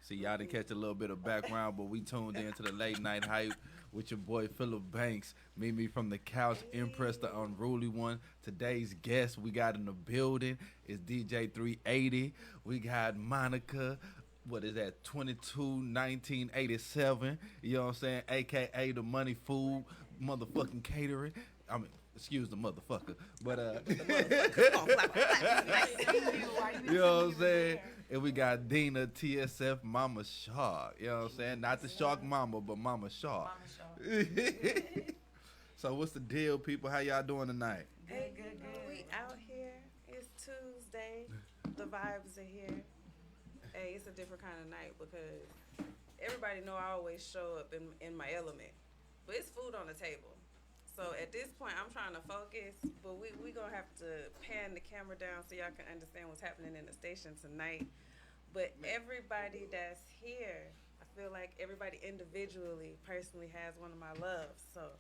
See, y'all didn't catch a little bit of background, but we tuned into the late night hype with your boy Philip Banks. Meet me from the couch, Impress the unruly one. Today's guest we got in the building is DJ 380. We got Monica. What is that? 22 1987. You know what I'm saying? AKA the money food, motherfucking catering. I mean, excuse the motherfucker, but you know what I'm saying? And we got Dina TSF Mama Shark. You know what I'm saying? Not the Shark Mama, but Mama Shark. So what's the deal, people? How y'all doing tonight? Hey, good. We out here. It's Tuesday. The vibes are here. Hey, it's a different kind of night because everybody know I always show up in my element. But it's food on the table. So at this point, I'm trying to focus, but we going to have to pan the camera down so y'all can understand what's happening in the station tonight. But everybody that's here, I feel like everybody individually, personally has one of my loves. So,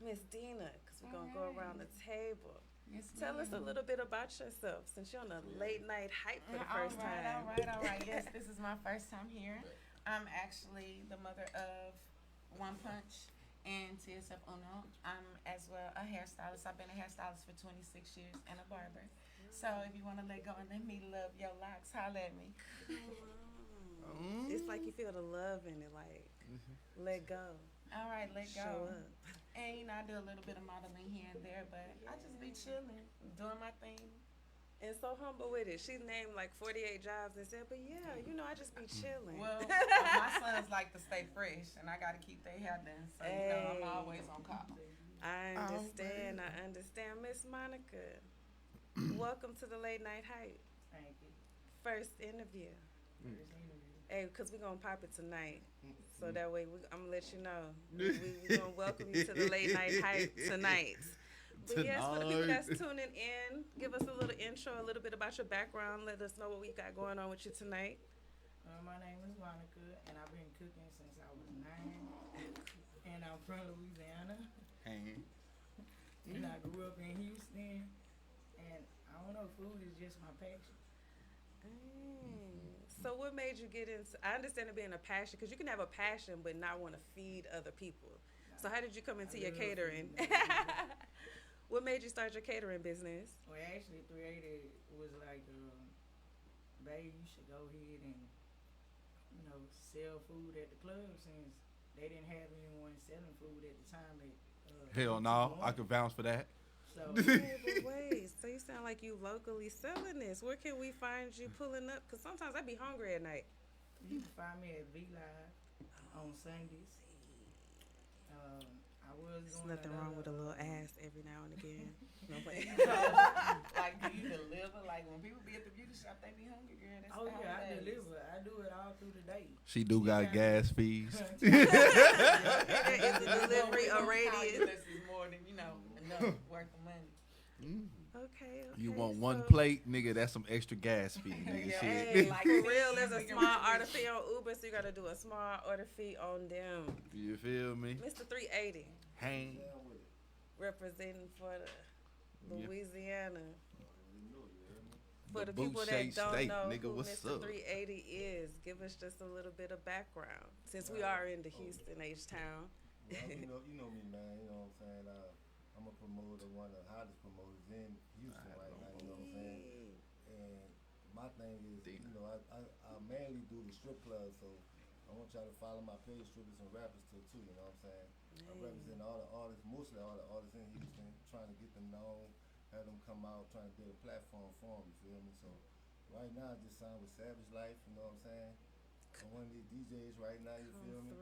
Miss Dina, because we're going to go around the table. Yes, Tell us a little bit about yourself since you're on a late night hype for the first time. All right. Yes, this is my first time here. I'm actually the mother of One Punch and TSF Uno. I'm as well a hairstylist. I've been a hairstylist for 26 years and a barber. So if you want to let go and let me love your locks, holla at me. It's like you feel the love in it, like let go. All right, let go. Show up. And I do a little bit of modeling here and there, but I just be chilling, doing my thing. And so humble with it. She named like 48 jobs and said, but yeah, I just be chilling. Well, my sons like to stay fresh, and I got to keep their hair done, so I'm always on call. I understand. Miss Monica, welcome to the Late Night Hype. Thank you. First interview. Hey, because we're going to pop it tonight. So that way I'm going to let you know. We're going to welcome you to the Late Night Hype tonight. But yes, for the people that's tuning in, give us a little intro, a little bit about your background. Let us know what we got going on with you tonight. My name is Monica, and I've been cooking since I was 9. And I'm from Louisiana. Hey. And I grew up in Houston. And I don't know, food is just my passion. So what made you get into, I understand it being a passion, because you can have a passion but not want to feed other people. So how did you come into your catering? What made you start your catering business? Well, actually, 380 was like, babe, you should go ahead and, sell food at the club since they didn't have anyone selling food at the time. Hell no, I could vouch for that. So, Wait, so you sound like you locally selling this. Where can we find you pulling up? Because sometimes I be hungry at night. you can find me at V Live on Sundays. I was There's doing nothing wrong with a little ass every now and again. No way. Like, do you deliver? Like, when people be at the beauty shop, they be hungry, girl. That's Oh yeah, I days. deliver. I do it all through the day. She do got gas fees. Is the delivery a Call radius? you unless it's more than, enough worth of money. Okay. You want so- one plate, nigga? That's some extra gas fee, nigga. Yeah. Shit. Hey, Like for real, me, there's a we can small really- order fee on Uber, so you got to do a small order fee on them. You feel me? Mr. 380, Hang. representing for the Yeah. Louisiana. For The the people boot that shake don't steak, know nigga, who what's Mr. up? 380 is, give us just a little bit of background, since we are in the Houston H-Town. Well, you know me, man. You know what I'm saying? I'm a promoter, one of the hottest promoters in Houston right now. You know what I'm saying? And my thing is, I mainly do the strip club, so I want y'all to follow my page, strippers and rappers too. You know what I'm saying? I represent all the artists, mostly all the artists in Houston, trying to get them known, have them come out, trying to build a platform for them. You feel me? So right now, I just signed with Savage Life. You know what I'm saying? I'm one of these DJs right now. You feel me?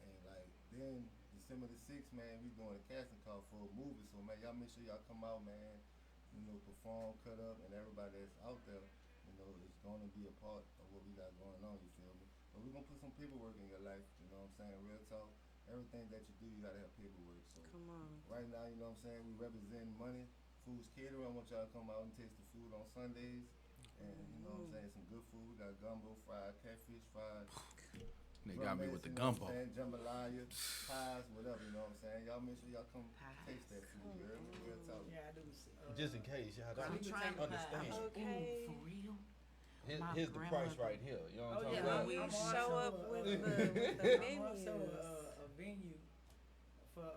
And like then December the 6th, man, we doing a casting call for a movie. So man, y'all make sure y'all come out, man. Perform, cut up, and everybody that's out there, is gonna be a part of what we got going on. You feel me? But we're gonna put some paperwork in your life. You know what I'm saying? Real talk. Everything that you do, you gotta have paperwork. So Come on. right now, you know what I'm saying? We represent money, Foods Catering. I want y'all to come out and taste the food on Sundays. And you know what I'm saying? Some good food. We got gumbo, fried catfish, fried. Nigga got me with the you know gumbo. what I'm saying? Jambalaya, pies, whatever, you know what I'm saying? Y'all make sure y'all come taste that food, you heard me? Real talk. Yeah, I do. Just in case y'all I'm don't trying to understand. Okay. For real? His My here's the price grandmother. right here. You know what Oh, I'm yeah, talking When we about? I'm show also, up with the I'm menus. also a venue for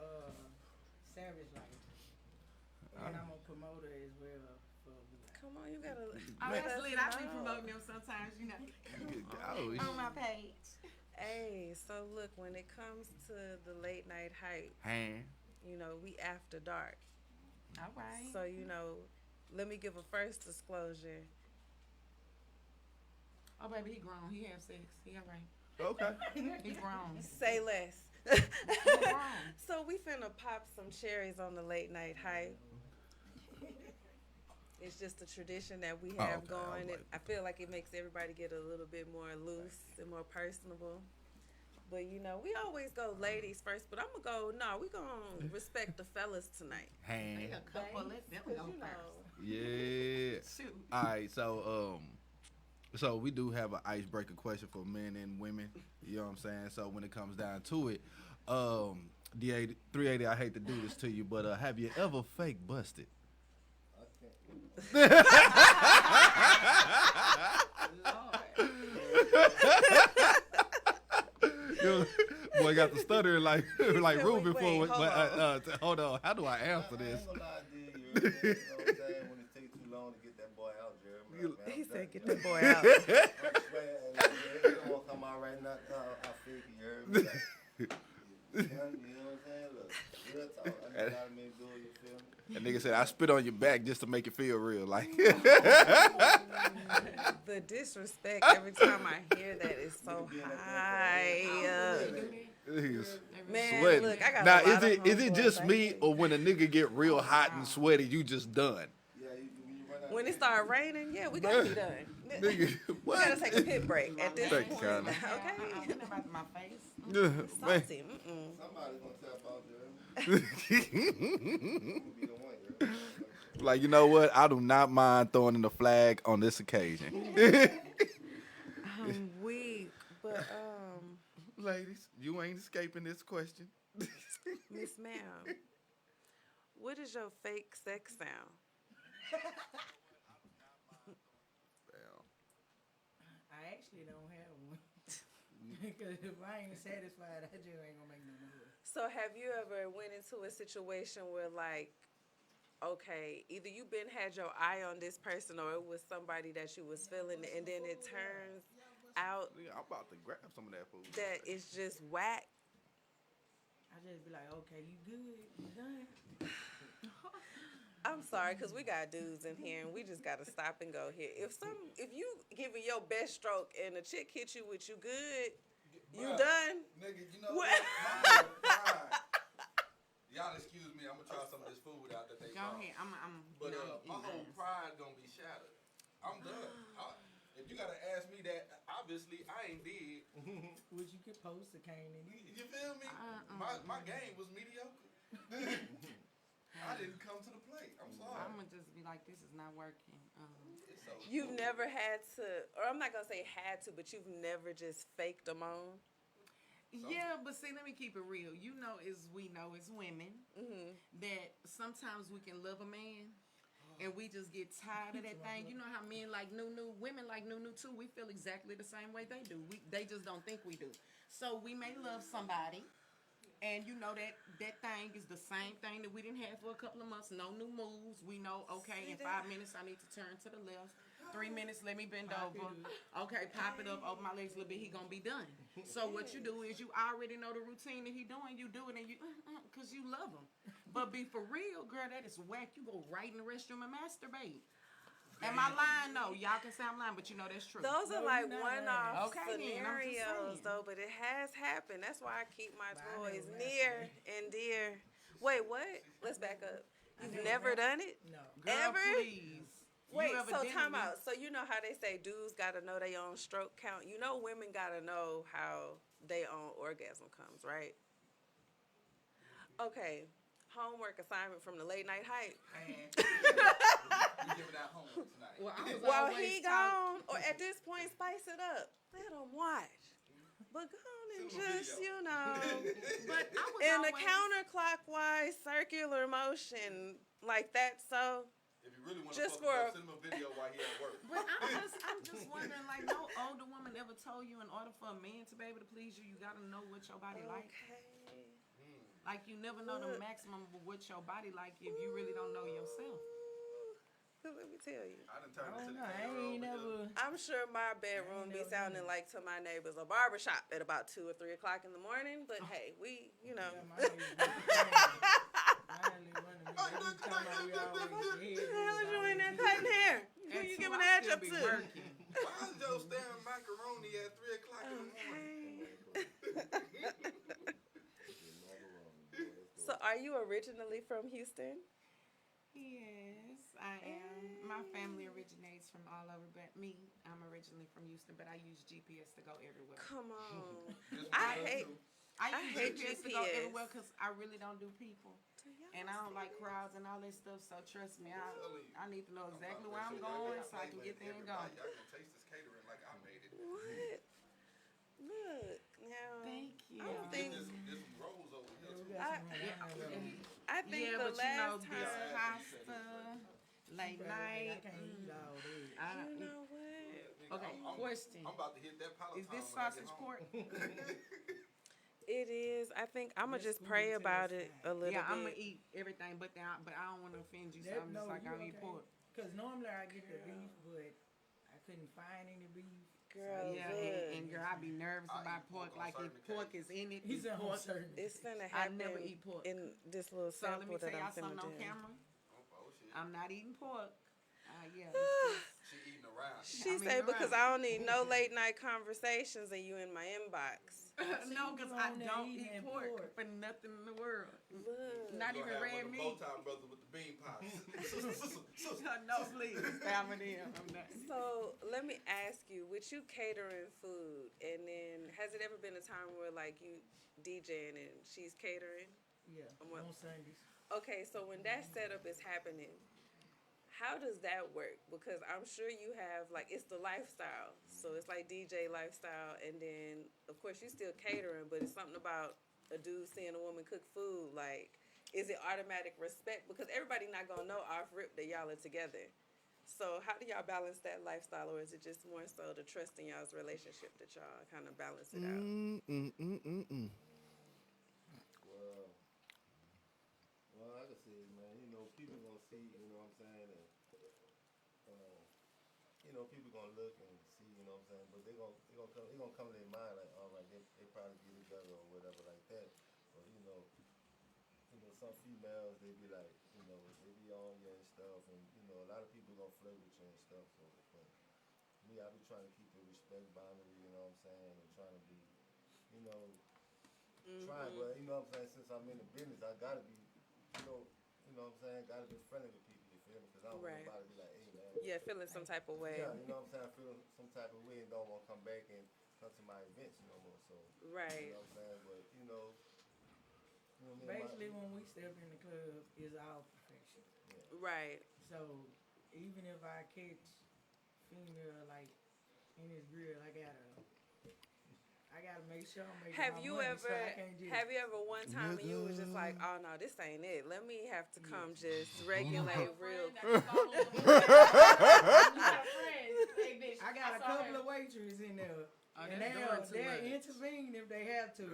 Savage Life, and I'm a promoter as well for Blue. Come on, you gotta. Oh, let that's us lit. I be know. promoting them sometimes, you know, Oh, on my page. Hey, so look, when it comes to the late night hype, hand. you know, we after dark. All right. So, you know, let me give a first disclosure. Oh, baby, he grown. He have sex. He all right. Okay. He grown. Say less. He grown. So we finna pop some cherries on the late night hype. It's just a tradition that we have okay, going. alright. I feel like it makes everybody get a little bit more loose and more personable. But you know, we always go ladies first, but I'm gonna go. No, we gonna respect the fellas tonight. Hand. Take a couple. Let them go You know, first. Yeah. Shoot. All right, so we do have an icebreaker question for men and women. You know what I'm saying? So when it comes down to it, D80, 380, I hate to do this to you, but have you ever fake busted? I can't. Lord. Boy got the stutter like Wait, Ruben wait, for it. hold But hold on, how do I answer I this? ain't gonna lie, dude. You know what I'm saying? When it takes too long to get that boy out, Jeremy. Like, man, he I'm said, done, "Get you that know? boy out." I'm sweating. Like, it don't want to come out right now. I fake it, you heard me? Like, you know what I'm saying? Look, real talk. I know a lot of men do it, you feel me? That nigga said I spit on your back just to make it feel real. Like The disrespect every time I hear that is so high. Man, sweaty. look, I got Now a lot is of it homeboys just I me hate. or when a nigga get real hot and sweaty, you just done? Yeah, when you run out When of it start raining, yeah, we gotta be done. Nigga, We what? gotta take a pit break at this Thank you, point. Connie. Okay. What about my face? Man. Salty. Mm-mm. somebody's gonna tap out, Jeremy. I'm gonna be the one, Jeremy. Like, you know what? I do not mind throwing in the flag on this occasion. I'm weak, but Ladies, you ain't escaping this question. Miss Ma'am, what is your fake sex sound? I actually don't have one. Because if I ain't satisfied, I just ain't gonna make no noise. So have you ever went into a situation where like, okay, either you been had your eye on this person or it was somebody that you was feeling and then it turns out I'm about to grab some of that food. that it's just whack? I just be like, okay, you good? You done? I'm sorry, cause we got dudes in here and we just gotta stop and go here. If you giving your best stroke and a chick hit you with you good, you Bruh, done? Nigga, you know What? what? My whole pride. Y'all excuse me, I'm gonna try some of this food out that they Go brought. ahead. I'm But you know, my eat whole this. pride gonna be shattered. I'm done. If you gotta ask me that, obviously I ain't did. Which you could post a cane in. You feel me? My game was mediocre. I didn't come to the plate. I'm sorry. I'm gonna just be like, this is not working. It's so You've never had to, or I'm not gonna say had to, but you've never just faked a moan. Yeah, but see, let me keep it real. You know, as we know as women, that sometimes we can love a man. And we just get tired of that thing. You know how men like new, women like new too. We feel exactly the same way they do. They just don't think we do. So we may love somebody, and you know that thing is the same thing that we didn't have for a couple of months. No new moves. We know, okay, in 5 minutes I need to turn to the left. 3 minutes, let me bend over. Okay, pop it up, open my legs a little bit. He gonna be done. So what you do is you already know the routine that he doing. You do it, and you because you love him. But be for real, girl, that is whack. You go right in the restroom and masturbate. Am I lying? No, y'all can say I'm lying, but you know that's true. Those are No, like you're not one-off lying. Okay, then, I'm just scenarios, saying. though, but it has happened. That's why I keep my But I toys never near and dear. Wait, what? Let's back up. You've never done it? No. Girl, Ever? please. Wait, You so time evidently- out. So you know how they say dudes gotta know their own stroke count. You know women gotta know how their own orgasm comes, right? Okay. Homework assignment from the late night hype. we giving out homework tonight. Well, I was While always he taught- gone, or at this point, spice it up. Let him watch. But go on and just, you know, But I was in a always- counterclockwise circular motion like that. So If you really want Just to fuck him for- up, send him a video while he at work. But I'm just wondering, told you, in order for a man to be able to please you, you gotta know what your body like. Okay. Like you never know the maximum of what your body like if you really don't know yourself. Cause let me tell you, I done I turned don't into know. the I caterer ain't over never. I'm sure my bedroom be never sounding done like to my neighbors a barbershop at about 2 or 3 o'clock in the morning. But hey, we, you know. Yeah, my neighbors be crazy. Mine live under me. They be talking about we always What dead. the hell is you in there cutting hair? Who And you two, giving I that still up be to? working. Why is Joe staring macaroni at 3 o'clock in the morning? Okay. So, are you originally from Houston? Yes, I am. My family originates from all over, but me, I'm originally from Houston, but I use GPS to go everywhere. Come on. Just I because hate. too. I use hate GPS to go GPS. everywhere because I really don't do people. And I don't like crowds and all that stuff, so trust me, I need to know exactly where I'm going so I can get there and go. Y'all gonna taste this catering like I made it. What? Look now. Thank you. I don't think. There's some rolls over here too. I think Yeah, the but you know, last this time. pasta, late I night. can't eat all that. You know what? Okay, question. I'm about to hit that Peloton Is this when I get sausage home. pork? It is. I think I'm gonna Just just pray food about tastes it fine. a little Yeah, bit. I'm gonna eat everything, but I don't want to offend you, so I'm just like I'll eat pork. Because normally I get the beef, but I couldn't find any beef. Girl, Yeah, look. and girl, I be nervous I about eat pork pork. on Like certain if pork is in it, He's it's on pork. certain. It's finna I happen never eat pork. in this little So let me sample tell that y'all I'm something finna on do. camera. Oh shit. I'm not eating pork. Yeah, it's She eating around. She I'm say eating because around. I don't need no late night conversations and you in my inbox. just, no, because I on there don't eating eat pork. pork for nothing in the world. Look. Not You even gonna have red one of the meat. Bowtie brothers with the bean pies. No, please, family. I'm not. So let me ask you, with you catering food, and then has it ever been a time where like you DJing and she's catering? Yeah, What- on Sundays. Okay, so when that setup is happening, how does that work? Because I'm sure you have like it's the lifestyle, so it's like DJ lifestyle, and then of course you still catering, but it's something about a dude seeing a woman cook food. Like, is it automatic respect? Because everybody not gonna know off rip that y'all are together. So how do y'all balance that lifestyle, or is it just more so the trust in y'all's relationship that y'all kind of balance it out? Well, like I said, man, you know, people gonna see, you know what I'm saying, and you know, people gonna look and see, you know what I'm saying, but they gonna come to their mind like, all right, they probably get together or whatever like that. But you know, some females they be like, you know, they be on you and stuff, and you know, a lot of people gonna flirt with you and stuff. So, but me, I be trying to keep the respect boundary, you know what I'm saying, and trying to be, you know, trying, but you know what I'm saying, since I'm in the business, I gotta be, you know what I'm saying, gotta be friendly with people, you feel me? Because I don't Right. want nobody to be like, hey man. Yeah, feeling some type of way. Yeah, you know what I'm saying, I feel some type of way and don't want to come back and come to my events no more. So, Right. you know what I'm saying, but you know me and Basically, when we step in the club, is our perfection. Right. So even if I catch female like in this grill, I gotta make sure I'm making Have my you money, ever? so I can't just, Have you ever one time and you was just like, oh no, this ain't it. Let me have to come just regulate real. I got a couple of waitresses in there. And they'll intervene if they have to.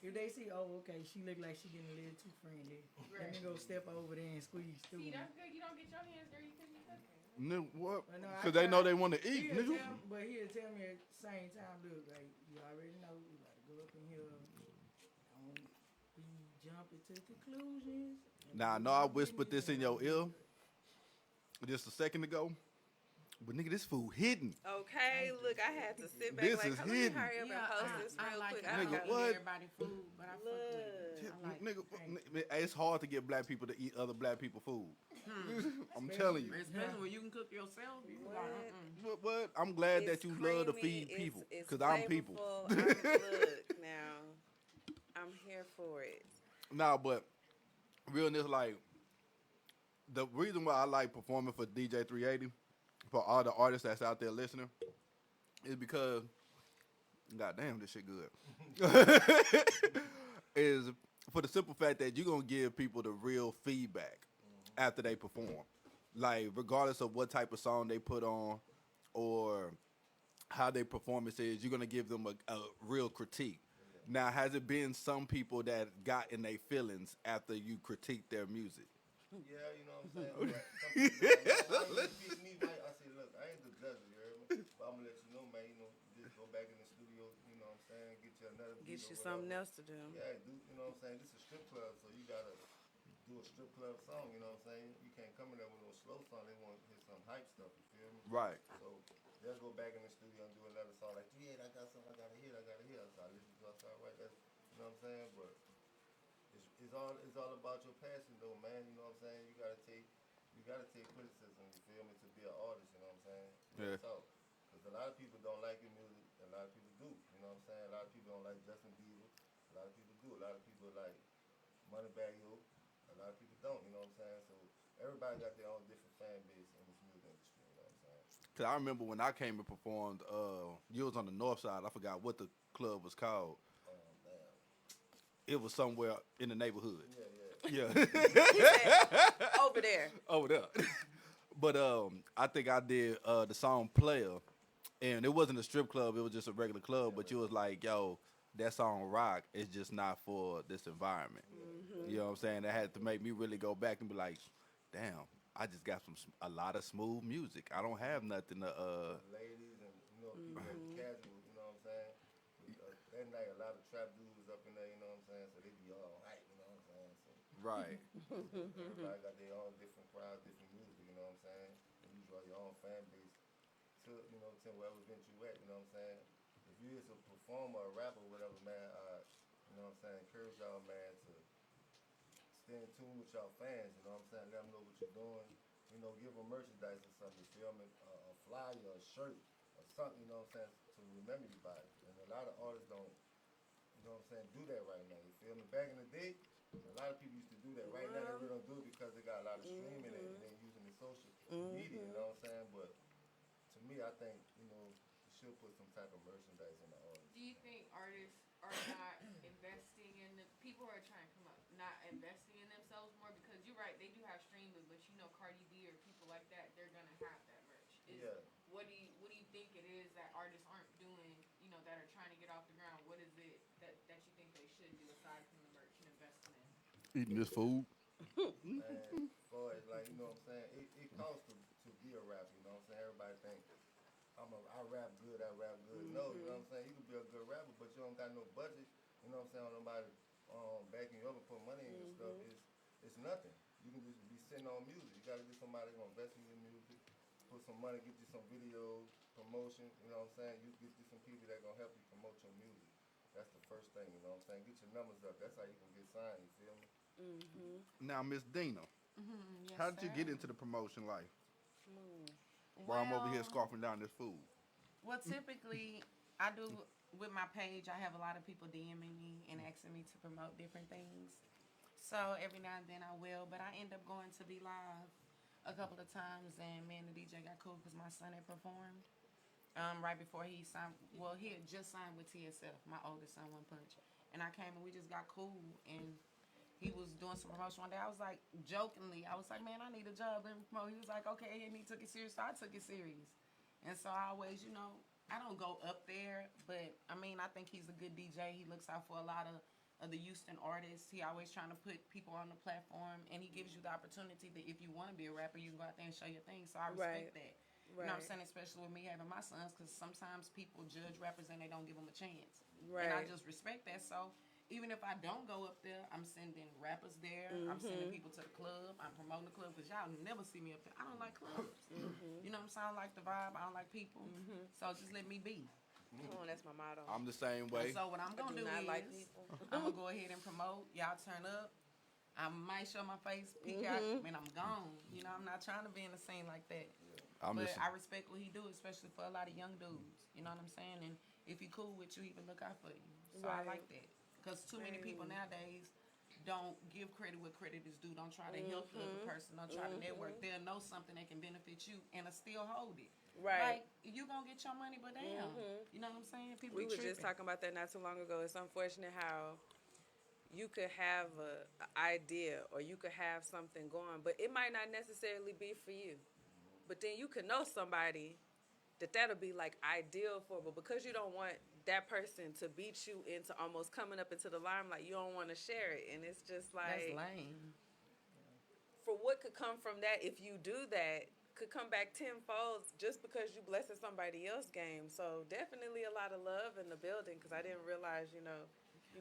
If they see, oh, okay, she look like she getting a little too friendly. Let me go step over there and squeeze through. See, that's good. You don't get your hands dirty because you cooking. Nigga, what? But no, I Because they know try- they want to eat, He'll nigga. tell me at the same time, look, like, you already know, you gotta go up in here. Don't be jumping to conclusions. Now, I know I whispered this in your ear just a second ago, but nigga, this food hidden. Okay, look, I had to sit back This like, is let me hidden. hurry up and post this I real like quick. it. I I don't Nigga, don't got eat what? everybody food, but I fuck with it. I like it. Nigga, it's hard to get black people to eat other black people food. I'm telling you. Especially when you can cook yourself. You What? like, But I'm glad It's that you love to creamy, feed it's- people, it's because I'm people. flavorful. Look, now, I'm here for it. Nah, but realness, like, the reason why I like performing for DJ 380, for all the artists that's out there listening, is because, goddamn, this shit good. Is for the simple fact that you're going to give people the real feedback after they perform. Like, regardless of what type of song they put on or how their performance is. You're gonna give them a real critique. Now, has it been some people that got in their feelings after you critique their music? Yeah, you know what I'm saying? But some people be like, "Man, why you pick me, man?" I say, look, I ain't the judge, you heard me? But I'm gonna let you know, man, just go back in the studio, you know what I'm saying? Get you another beat Get or you whatever. something else to do. Yeah, do you know what I'm saying? This is a strip club, so you gotta do a strip club song, you know what I'm saying? You can't come in there with no slow song. They want to hear some hype stuff, you feel me? Right. So they'll go back in the studio and do another song like, yeah, I got something I gotta hear, So I listen to it, I start right, that's, you know what I'm saying? But it's all about your passion though, man. You know what I'm saying? You gotta take criticism, you feel me, to be an artist, you know what I'm saying? Yeah. That's all. Because a lot of people don't like your music, a lot of people do, you know what I'm saying? A lot of people don't like Justin Bieber, a lot of people do, a lot of people like Moneybagg Yo, a lot of people don't, you know what I'm saying? So everybody got their own different fan base in this music industry, you know what I'm saying? Cause I remember when I came and performed, you was on the north side. I forgot what the club was called. Damn. It was somewhere in the neighborhood. Yeah. Yeah. Over there. Over there. But I think I did the song Player, and it wasn't a strip club, it was just a regular club, but you was like, yo, that song rock is just not for this environment. You know what I'm saying? That had to make me really go back and be like, damn, I just got a lot of smooth music. I don't have nothing to Ladies and, people that's casual, you know what I'm saying? That night, a lot of trap dudes was up in there, you know what I'm saying? So they be all hype, you know what I'm saying? So right. everybody got their own different crowd, different music, you know what I'm saying? And you draw your own fan base to wherever event you at, you know what I'm saying? If you is a performer, a rapper, whatever, man, you know what I'm saying? Encourage y'all, man, to stay in tune with y'all fans, you know what I'm saying? Let them know what you're doing. You know, give them merchandise or something, you feel me? A flyer, a shirt, or something, you know what I'm saying, to remember you by. And a lot of artists don't, you know what I'm saying, do that right now, you feel me? Back in the day, a lot of people used to do that. Right now, they really don't do it because they got a lot of streaming and they're using the social media, you know what I'm saying? But to me, I think, you should put some type of merchandise in the artist. Do you think artists are not investing in the people who are trying to come up, not investing in themselves more? Because you're right, they do have streaming, but Cardi B or people like that, they're gonna have that merch. Yeah. What do you think it is that artists aren't doing? That are trying to get off the ground. What is it that you think they should do aside from the merch and investing in? Eating this food. Man, for it, like, you know what I'm saying? It costs to be a rapper, you know what I'm saying? Everybody think I rap good. No, you know what I'm saying? You can be a good rapper, but you don't got no budget, you know what I'm saying? Nobody backing you up and put money in your stuff. It's nothing. You can just be sitting on music. You gotta get somebody gonna invest in your music, put some money, get you some videos, promotion, you know what I'm saying? You get you some people that gonna help you promote your music. That's the first thing, you know what I'm saying? Get your numbers up. That's how you can get signed, you feel me? Now, Miss Dina, Yes, how did you sir. get into the promotion life? While I'm over here Well, scarfing down this food. Well, typically, I do with my page. I have a lot of people DMing me and asking me to promote different things. So every now and then I will, but I end up going to be live a couple of times, and me and the DJ got cool because my son had performed right before he signed. Well, he had just signed with TSF, my oldest son, One Punch, and I came and we just got cool, and he was doing some promotion one day. I was like, jokingly, I was like, man, I need a job. Let me promote. He was like, okay, and he took it serious. So I took it serious. And so I always, I don't go up there, but I mean, I think he's a good DJ. He looks out for a lot of the Houston artists. He always trying to put people on the platform, and he gives you the opportunity that if you want to be a rapper, you can go out there and show your thing. So I respect that. You know what I'm saying? Especially with me having my sons, because sometimes people judge rappers and they don't give them a chance. Right. And I just respect that. So even if I don't go up there, I'm sending rappers there. I'm sending people to the club. I'm promoting the club because y'all never see me up there. I don't like clubs. You know what I'm saying? I don't like the vibe. I don't like people. So just let me be. Oh, that's my motto. I'm the same way. So what I'm gonna do not is like people. I'm gonna go ahead and promote. Y'all turn up. I might show my face, peek out, and I'm gone. You know, I'm not trying to be in the scene like that. But I respect what he do, especially for a lot of young dudes. You know what I'm saying? And if he cool with you, he will look out for you. So I like that. Because too many people nowadays don't give credit where credit is due. Don't try to help the other person. Don't try to network. They'll know something that can benefit you and still hold it. Right. Like, you gonna get your money, but damn. You know what I'm saying? People We be were just tripping. talking about that not too long ago. It's unfortunate how you could have an idea or you could have something going, but it might not necessarily be for you. But then you could know somebody that'll be like ideal for, but because you don't want that person to beat you into almost coming up into the limelight, you don't want to share it, and it's just That's like lame. for what could come from that if you do that could come back tenfold just because you blessed somebody else's game. So definitely a lot of love in the building because I didn't realize, you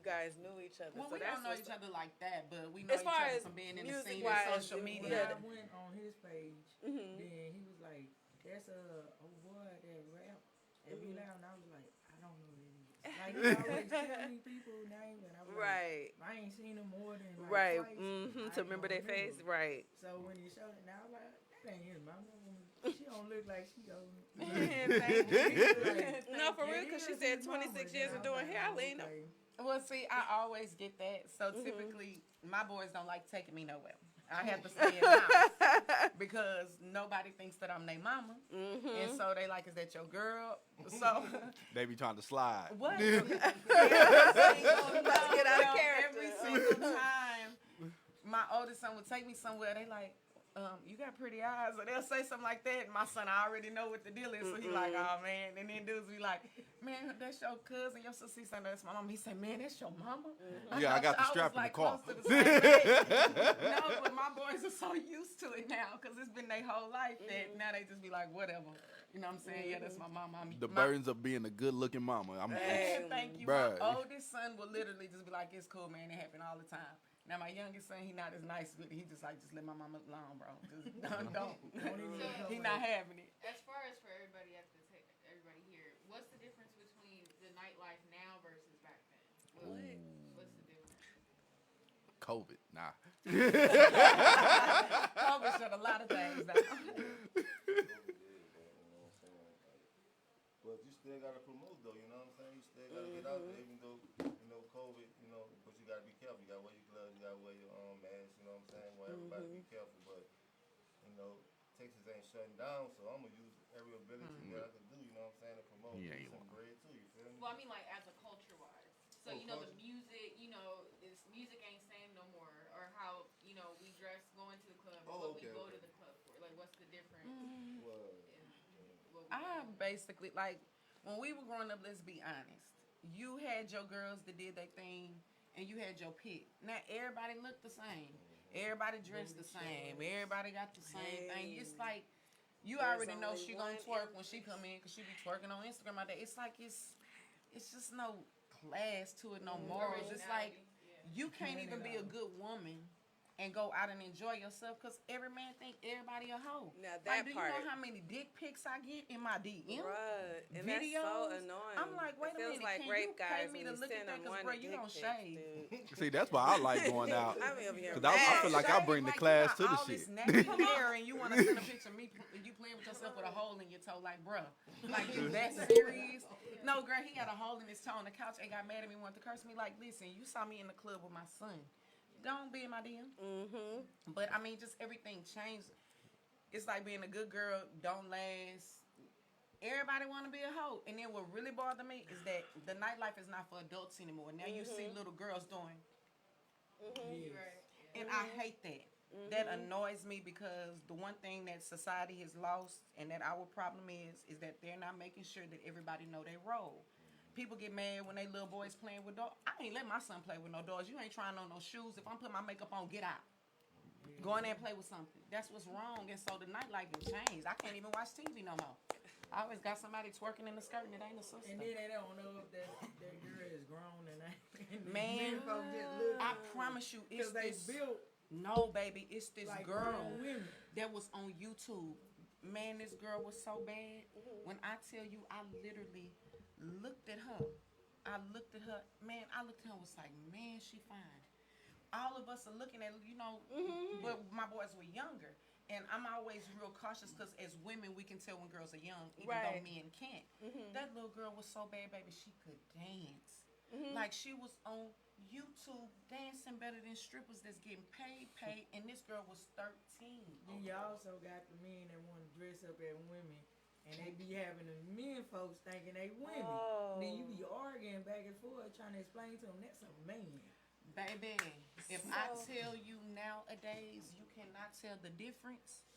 guys knew each other. Well, so we that's don't know what's each other like that, but we know As each far other as from being in the scene music-wise, and social when media. When I went on his page, Mhm. then he was like, "That's old boy that rap at Be Loud," and I was like, "I don't know who that is." Like he always tell me people's names, and I was Right. like, "I ain't seen them more than like Right. twice." Mm-hmm. I To remember their don't face. Right. So when he showed it, now I was like, "That ain't his mama. She don't look like she old." Thank you. No, for real, because she said 26 years of doing hair. I lean up. Well, see, I always get that. So typically, my boys don't like taking me nowhere. I have to stay in the house because nobody thinks that I'm their mama, and so they like, "Is that your girl?" So They be trying to slide. what? Let's get out of Every character. single time, my oldest son would take me somewhere. They like, "You got pretty eyes," or they'll say something like that. And my son, I already know what the deal is, so he like, "Oh man," and then dudes be like, "Man, that's your cousin, your sister." He said, "That's my mama." He said, "Man, that's your mama." Yeah, I got the was, strap in the like, car. close to the same age. No, but my boys are so used to it now because it's been their whole life that now they just be like, whatever. You know what I'm saying? Yeah, that's my mama. The burdens of being a good-looking mama. Thank you. Bruh. My oldest son will literally just be like, "It's cool, man. It happen all the time." Now my youngest son, he not as nice with it. He just like, "Just let my mama alone, bro. Just don't." He not having it. As far as for everybody everybody here, what's the difference between the nightlife now versus back then? What's the difference? COVID. Nah. COVID shut a lot of things down. But you still gotta promote though, you know what I'm saying? You still gotta get out there, even though, COVID, but you gotta be careful. You gotta wear your gloves, you gotta wear your mask, you know what I'm saying? Well, everybody be careful, but, Texas ain't shutting down, so I'm gonna use every ability that I can do, you know what I'm saying, to promote some bread too, you feel me? Well, I mean, like as a culture wise. So the culture. music, this music ain't same no more, or how we dress going to the club, or what we go to the club for. Like, what's the difference? Well, What we I basically, like, when we were growing up, let's be honest. You had your girls that did their thing, and you had your pick. Now, everybody looked the same. Everybody dressed the same. Everybody got the same thing. It's like, you There's already know only she gonna one twerk when she come in, because she be twerking on Instagram all day. It's like, it's just no class to it, no morals. It's like, you can't even be a good woman and go out and enjoy yourself because every man think everybody a hoe. Now Like, that do part. you know how many dick pics I get in my DM? Right. And Videos? that's so annoying. I'm like, wait it a feels minute, like can rape you pay guys me when to you look send at that? them 'Cause, one bro, you dick don't pic, shave. dude. See, that's why I like going out. I mean, over here. Because I feel like I bring the Like, class you to got the all shit. this nappy hair and you want to send a picture of me, you playing with yourself with a hole in your toe, like, bruh, like, you that serious? No, girl, he had a hole in his toe on the couch and got mad at me, wanted to curse me. Like, listen, you saw me in the club with my son. Don't be in my DM. But I mean, just everything changed. It's like being a good girl don't last. Everybody want to be a hoe, and then what really bothered me is that the nightlife is not for adults anymore. Now you see little girls doing, You're right. and I hate that. That annoys me because the one thing that society has lost, and that our problem is that they're not making sure that everybody know their role. People get mad when they little boys playing with dolls. I ain't let my son play with no dolls. You ain't trying on no shoes. If I'm putting my makeup on, get out. Go in there and play with something. That's what's wrong. And so the nightlife has changed. I can't even watch TV no more. I always got somebody twerking in the skirt and it ain't a sister. And then they don't know if that girl is grown and ain't. Man, folks just look I promise you, it's because they this. built No, baby, it's this like girl grown women. that was on YouTube. Man, this girl was so bad. When I tell you, I literally looked at her. Man, I looked at her and was like, man, she fine. All of us are looking at, but my boys were younger. And I'm always real cautious because as women, we can tell when girls are young, even though men can't. That little girl was so bad, baby, she could dance. Like, she was on YouTube dancing better than strippers that's getting paid, and this girl was 13. Then you also got the men that want to dress up as women, and they be having the men folks thinking they women. Then you be arguing back and forth trying to explain to them that's a man. Baby, if I tell you nowadays you cannot tell the difference,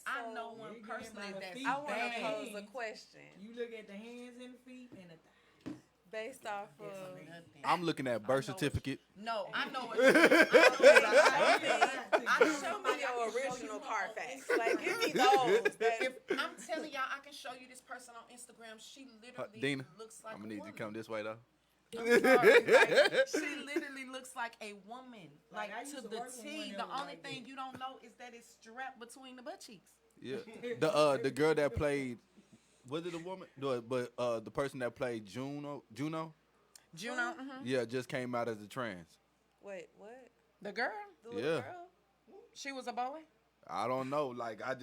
I know So, one Yeah, personally by the that's feet. I want to bad. pose a question You look at the hands and the feet and the thighs. based off of. Nothing. I'm looking at birth I know certificate. No, I know what Show me your original Carfax. Like, give me those. If I'm telling y'all, I can show you this person on Instagram. She literally Dina, looks like I'm a gonna need woman. you to come this way though. I'm sorry, like, she literally looks like a woman, Like, like I used to to the work with T. one The that was only like thing that. you don't know is that it's strapped between the butt cheeks. Yeah. The girl that played, was it a woman? No, but the person that played Juno, Juno, yeah, just came out as a trans. Wait, what? the girl, The little Yeah. girl? she was a boy. I don't know. Like I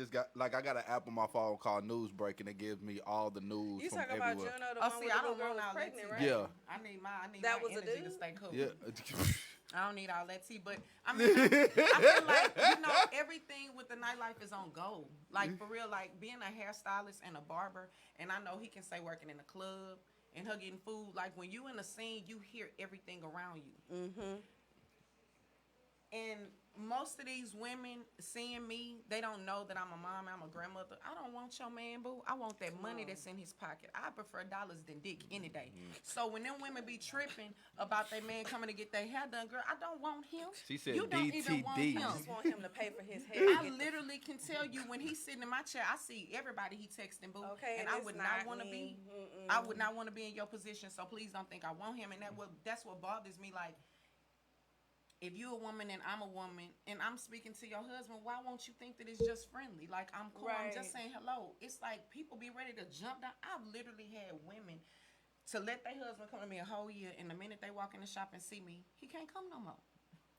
got an app on my phone called News Break, and it gives me all the news You from talking about everywhere. Juno, the Oh, one see, with I the don't little girl want was all that pregnant, tea. right? Yeah. I need my That energy was a to dude? stay cool. Yeah. I don't need all that tea, but I mean, I feel like, you know, everything with the nightlife is on go. Like, for real, like, being a hairstylist and a barber, and I know he can say working in a club and her getting food. Like, when you in a scene, you hear everything around you. Mm-hmm. And most of these women seeing me, they don't know that I'm a mom, I'm a grandmother. I don't want your man, boo. I want that money that's in his pocket. I prefer dollars than dick any day. So when them women be tripping about their man coming to get their hair done, girl, I don't want him. She said You don't even want DTD. I him. just want him to pay for his hair. I literally can tell you when he's sitting in my chair, I see everybody he texting, boo. Okay, and and I it's would not not want to me. be. Mm-mm. I would not want to be in your position. So please don't think I want him. And that's what bothers me. Like, if you're a woman and I'm a woman and I'm speaking to your husband, why won't you think that it's just friendly? Like, I'm cool. I'm just Right. saying hello. It's like people be ready to jump down. I've literally had women to let their husband come to me a whole year, and the minute they walk in the shop and see me, he can't come no more.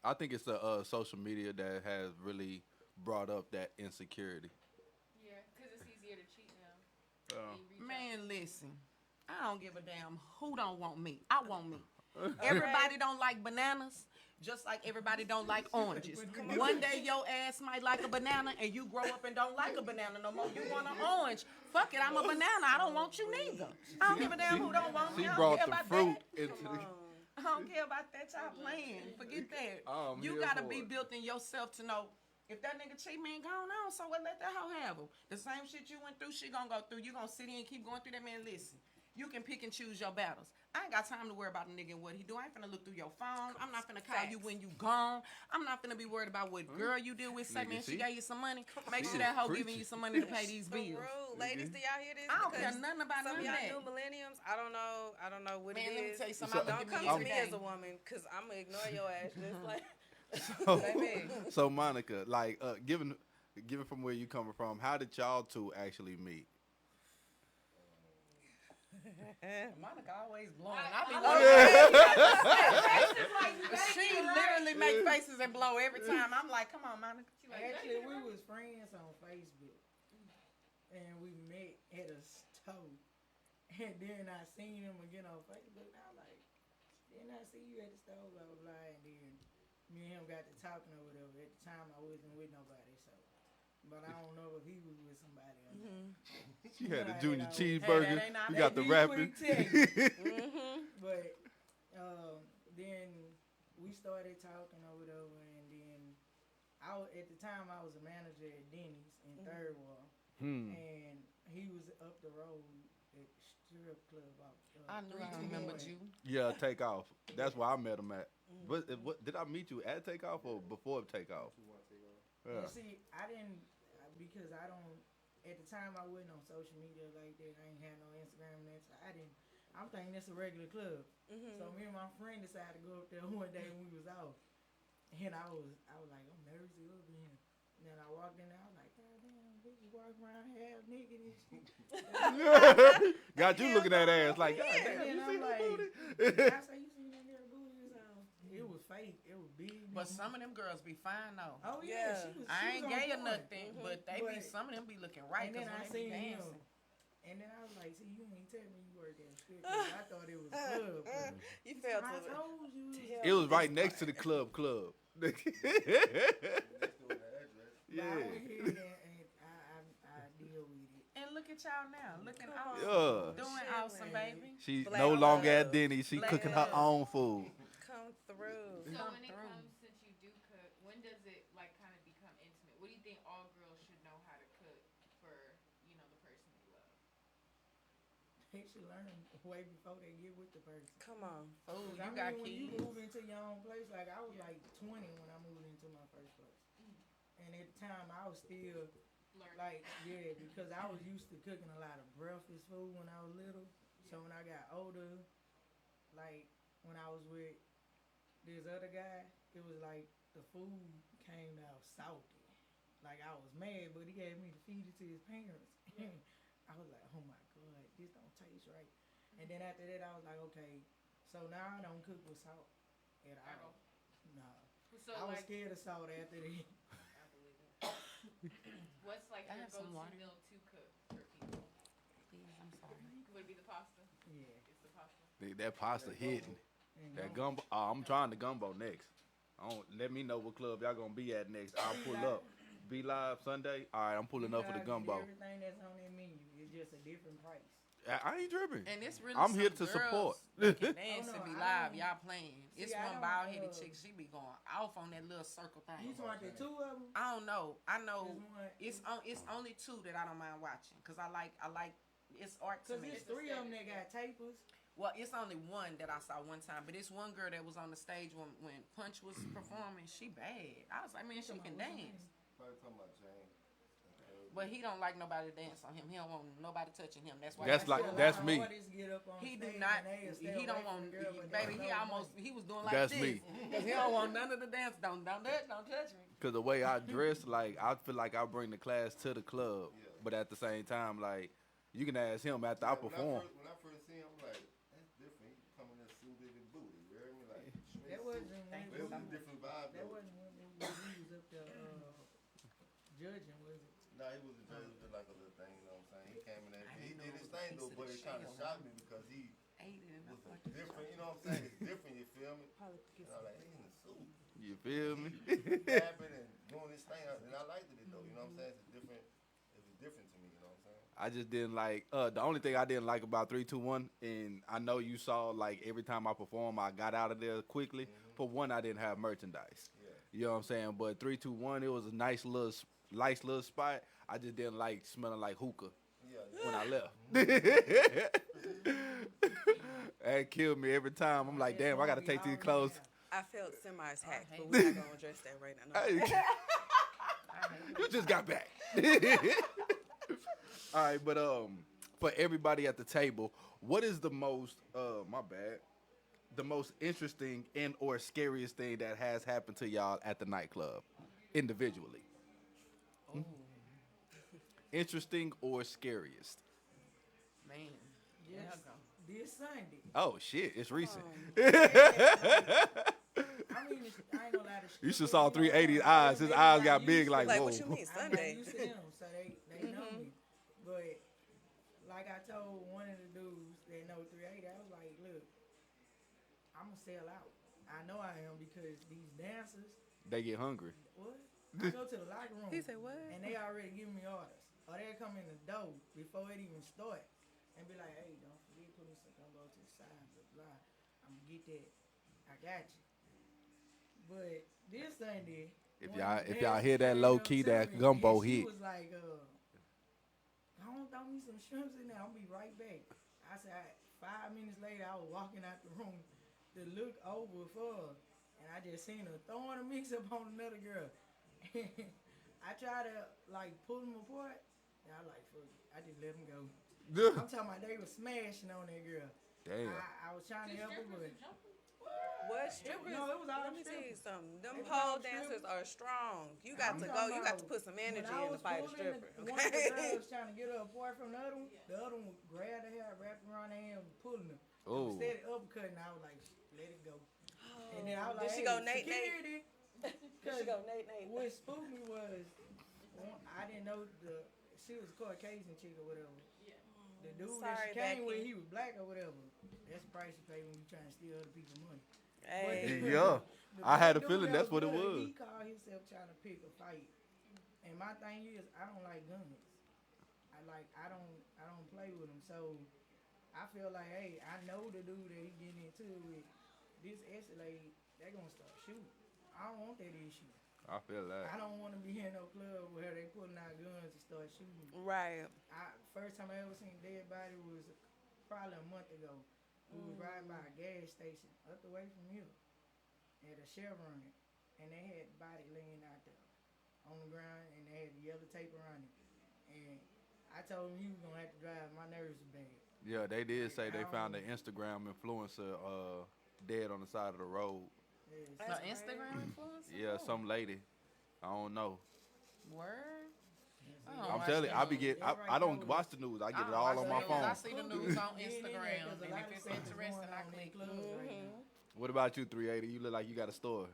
I think it's the social media that has really brought up that insecurity. Yeah, because it's easier to cheat now. Oh. They reach out. Man, listen, I don't give a damn who don't want me. I want me. Everybody don't like bananas, just like everybody don't like oranges. One day your ass might like a banana, and you grow up and don't like a banana no more. You want an orange. Fuck it, I'm a banana. I don't want you neither. I don't give a damn who don't want me. She I don't brought care the about fruit that. into the. I don't care about that. Y'all playing. Forget that. I'm You here gotta for be it. built in yourself to know if that nigga cheat me and gone on, so what, let that hoe have him. The same shit you went through, she gonna go through. You gonna sit here and keep going through that, man. Listen, you can pick and choose your battles. I ain't got time to worry about a nigga and what he do. I ain't finna look through your phone. I'm not finna call you when you gone. I'm not finna be worried about what girl you deal with. Say, Nigga, man, see? she gave you some money. Make She sure is that hoe preaching. giving you some money to pay these For bills. real. Ladies, do y'all hear this? I don't care Because nothing about some none of of y'all that. new millenniums, I don't know what Man, it let me is. tell you something. So- I Don't look at come me to every me day. as a woman, because I'm going to ignore your ass just like. So, Baby. so Monica, like, given from where you coming from, how did y'all two actually meet? Monica always blowing. I be Like, She literally make faces and blow every time. I'm like, come on, Monica. She like, Actually, we was friends on Facebook, and we met at a store. And then I seen him again on Facebook. And I was like, didn't I see you at the store? Blah blah blah. And then me and him got to talking or whatever. At the time, I wasn't with nobody, so. But I don't know if he was with somebody or not. She had a Right, junior that cheeseburger. ain't not You got the rapping. But then we started talking or whatever, and then at the time I was a manager at Denny's in Third Ward, and he was up the road at the strip club. I knew I remembered you. Yeah, Takeoff. That's where I met him at. What did I meet you at Takeoff or before Takeoff? Yeah. And see, I didn't because I don't. At the time, I wasn't on social media like that. I ain't had no Instagram and that. So I didn't. I'm thinking it's a regular club. So me and my friend decided to go up there one day when we was out, and I was like, I'm nervous to go up in here. And then I walked in there. I was like, God damn, bitch, you walk around half naked and shit. Got you looking at ass like, God And damn, then you I'm see the like, booty? I say, you seen that girl booty? It was fake. It was big. But some of them girls be fine though. Oh yeah, Yeah. I ain't on gay or point. nothing, but they be, But- some of them be looking right. And then Cause I when they be seen him, dancing. and then I was like, see, you ain't tell me you worked at a strip club. I thought it was a club. You felt I it. told you. It was right next to the club. Yeah. I Yeah. went here and I deal with it. And look at y'all now, looking awesome, Yeah. doing Shit, awesome, man. baby. She Black no longer love. at Denny's. She Black cooking her love. own food. Come through. So Come when it through. comes, since you do cook, when does it like kind of become intimate? What do you think all girls should know how to cook? they should learn way before they get with the person. Come on. Oh, 'Cause you got when you kids. move into your own place, like I was like 20 when I moved into my first place, and at the time I was still Learn. like, yeah, because I was used to cooking a lot of breakfast food when I was little. So when I got older, like when I was with this other guy, it was like the food came out salty. Like I was mad, but he gave me to feed it to his parents. I was like, oh my god, this don't taste right. And then after that, I was like, okay, so now I don't cook with salt at all. Nah, So I was like, scared of salt after that. I believe it. What's like I your have some go-to water. meal to cook for people? Please, I'm sorry. Would it be the pasta? Yeah. It's the pasta. That pasta hitting. And That gumbo. gumbo. Oh, I'm trying the gumbo next. Let me know what club y'all gonna be at next. I'll pull up. Be live Sunday. All right, I'm pulling up for the gumbo. Everything that's on that menu is just a different price. I ain't tripping. And it's really I'm here some to support. girls that can dance Oh, to no, be I live. don't- Y'all playing. See, It's I one don't, bald headed uh, chick. She be going off on that little circle thing. You want the two of them? I don't know. I know There's it's only two that I don't mind watching because I like it's art to Cause me. there's three of them that got tapers. Well, it's only one that I saw one time, but it's one girl that was on the stage when Punch was performing. She bad. I was like, man, she can dance. Probably talking about Jane. But he don't like nobody to dance on him. He don't want nobody touching him. That's why. That's he- like- that's me. He do not. He don't want. Baby, he was doing like That's this. me. Cause he don't want none of the dance. Don't touch me. Cause the way I dress, like I feel like I bring the class to the club, Yeah. but at the same time, like you can ask him after I perform. When I first seen him, I'm like, that's different. He coming in suited and booted. You heard me? Like, That wasn't Thank but it was you. a different vibe. That though. wasn't when we was up there judging, was it? Nah, he wasn't just just like a little thing. You know what I'm saying? He came in there. I He didn't did know his it was a thing piece though, of but the it kind of shell. shocked me because he Ate it was enough. different. You know what I'm saying? It's different. You feel me? Probably And I'm like, he in the suit, You feel me? rapping and doing this thing, and I liked it though. You know what I'm saying? It's different. It was different to me. You know what I'm saying? I just didn't like. The only thing I didn't like about 3-2-1, and I know you saw like every time I perform, I got out of there quickly. For one, I didn't have merchandise. Yeah. You know what I'm saying? But 3-2-1, it was a nice little spot. I just didn't like smelling like hookah Yeah. when I left. That killed me every time. I'm like, damn, I gotta take these clothes. I felt semi's hacked, hate but we're not gonna address that right now. No. Hey, you just got back. All right, but for everybody at the table, what is the most the most interesting and or scariest thing that has happened to y'all at the nightclub, individually? Oh Interesting or scariest? man. Yes. There you go. This Sunday. Oh shit, it's recent. I mean, I ain't gonna lie to You should saw 380's eyes. His eyes got big like, Like, whoa. what you mean, I'm not Sunday? used to them, so they know me. But like I told one of the dudes that know 380, I was like, look, I'm gonna sell out. I know I am because these dancers, They get hungry. what? I go to the locker room. He said what? And they already giving me orders. Or they'll come in the door before it even start and be like, hey, don't forget put me some gumbo to the side, blah, blah. I'm gonna get that. I got you. But this Sunday, If one y'all of the if y'all dancers hear that came low up key, to that me, gumbo and she hit. was like, I don't throw me some shrimps in there. I'll be right back. I said, 5 minutes later, I was walking out the room to look over for her. And I just seen her throwing a mix up on another girl. I tried to, like, pull them apart. And I like, fuck it. I just let them go. I'm talking about they was smashing on that girl. Damn. I was trying to help her, but What strippers? No, it was all Let me tell you strippers. something. Them It was pole all dancers strippers. are strong. You got I'm to go. talking You got to about put some energy when I in to was fight a pulling stripper. One of the Okay. girls trying to get her apart from the other one would grab her hair, wrap it around her hand, and pulling her. Oh. Instead of uppercutting, I was like, let it go. And then I was Did like, she hey, go Nate, Nate? security. Did she go Nate Nate? What spooked me was, I didn't know she was a Caucasian chick or whatever. Yeah. The dude Sorry, that she came with, Becky. he was black or whatever. That's the price you pay when you trying to steal other people's money. Hey. Yeah. The I had a dude feeling that that's what it with her, was. He called himself trying to pick a fight. And my thing is, I don't like guns. I don't play with them. So I feel like, hey, I know the dude that he getting into it with. This escalade, they gonna start shooting. I don't want that issue. I feel I that. don't want to be in no club where they pulling out guns and start shooting. Right. First time I ever seen a dead body was probably a month ago. We was riding by a gas station up the way from here at a Chevron, and they had the body laying out there on the ground, and they had the yellow tape around it. And I told him he was gonna have to drive. My nerves are bad. Yeah, they did say they I found don't- an Instagram influencer dead on the side of the road. Yes. No That's Instagram crazy. influencer? Yeah, Oh. some lady. I don't know. Word. Yes, I yes. don't I'm watch telling the you, I be news. get. That I don't right watch there the news. I I get it don't all watch on the my news. phone. I see the news on Being in there, Instagram, 'cause a and lot if of it's stuff is interesting, going I on in click. clubs right now. What about you, 380? You look like you got a story.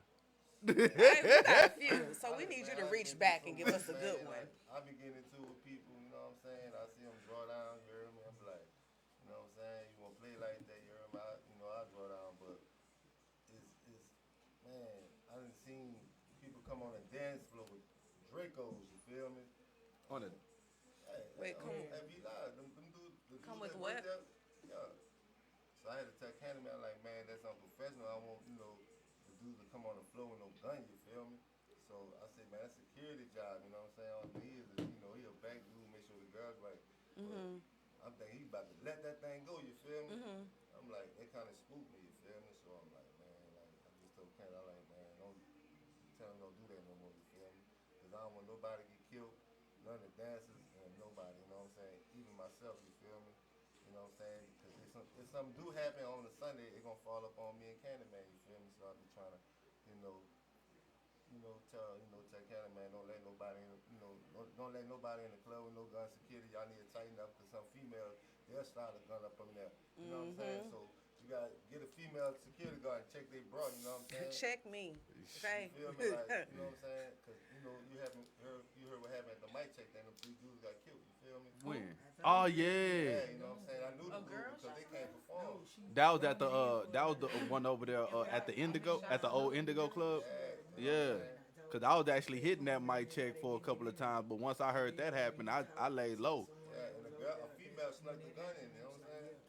Hey, we got a few, so we need you to reach back and give us a good one. I be getting into it with people, you know what I'm saying? I see them draw down, you hear me? I'm like, you know what I'm saying? You want to play like that, you hear me? I draw down, but it's man, I done seen people come on a dance floor with Dracos, you feel me? On a Hey, Wait, come- hey, be live. Them dudes, the Come dudes with that work what? there, yeah. So I had to tell Candyman, like, man, that's unprofessional. I want, the dudes to come on the floor with no gun, you feel me? So I said, man, that's a security job, you know what I'm saying? All he is, he a back dude, make sure the girls right. Mhm. But I'm thinking he about to let that thing go, you feel me? Mhm. I'm like, that kind of spooked me, you feel me? So I'm like, man, like, I just told Candy, I'm like, man, don't tell him don't do that no more, you feel me? Because I don't want nobody to get killed, none of the dancers, and nobody, you know what I'm saying? Even myself, you feel me? You know what I'm saying? Because if something do happen on a Sunday, it's going to fall up on me and Candyman, you feel me? So I be trying to, tell Candyman, don't let nobody in, don't let nobody in the club with no gun security. Y'all need to tighten up because some females, they'll start a gun up on there. You know what I'm saying? So you got to get a female security guard and check their bra, you know what I'm saying? Check me. Okay. You feel me? Like, you know what I'm saying? Because, you heard what happened at the mic check, then them 3 dudes got killed, you feel me? when? I Oh told you. yeah. Yeah, you know what I'm saying? I knew the A girl dude because shot they can't perform. No, she That was at the brought me in that was for the one over there at the Indigo, shot at the old Indigo club. Yeah. Cause I was actually hitting that mic check for a couple of times, but once I heard that happen, I laid low. Yeah, and a female snuck the gun in, you know what I'm saying?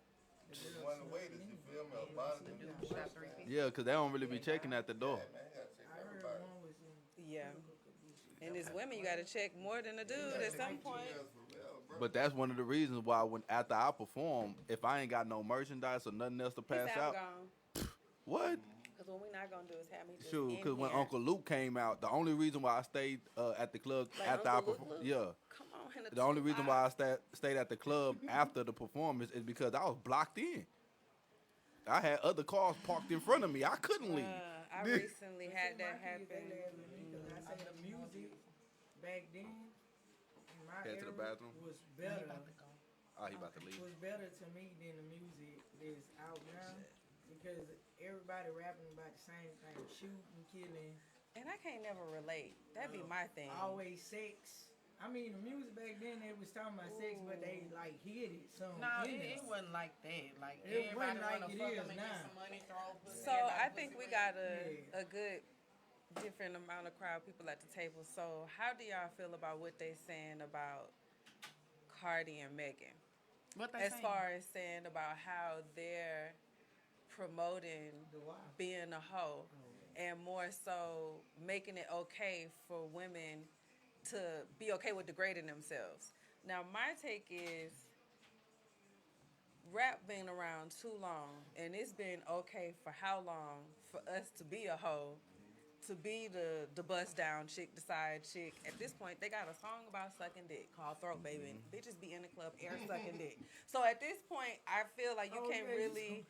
She was one of the waiters, you feel me? Or bottom, The you dude shot 3 people. Yeah, cause they don't really be checking at the door. Yeah, man, you gotta check I heard everybody. one was in Yeah. critical condition. And as women, you got to check more than a dude at some point. Females for real, bro. But that's one of the reasons why when after I perform, if I ain't got no merchandise or nothing else to He pass said, I'm out, gone. what? Because what we not going to do is have me just Shoot, in because when here. Uncle Luke came out, the only reason why I stayed at the club Like after Uncle I Luke, performed, Luke? yeah, Come on. In the only reason why I stayed. stayed at the club after the performance is because I was blocked in. I had other cars parked in front of me. I couldn't leave. I recently had that My kids, they happen. laugh at me 'cause I say the music back then in my Head to the era bathroom? was better. Oh, he about to leave. Was better to me than the music that's out now because everybody rapping about the same thing, shooting, killing, And I can't never relate. That'd be my thing. always sex. I mean, the music back then they was talking about sex, but they like hid it. So No, it wasn't like that. Like It everybody wasn't like wanna it fuck is them and get now. some money, throw pussy. So I think we got Yeah. a good different amount of crowd people at the table. So how do y'all feel about what they saying about Cardi and Megan? What they As saying? far as saying about how they're promoting the why. being a hoe and more so making it okay for women to be okay with degrading themselves. Now my take is rap been around too long and it's been okay for how long for us to be a hoe, to be the bust down chick, the side chick. At this point, they got a song about sucking dick called Throat Baby. And bitches be in the club air sucking dick. So at this point, I feel like you can't really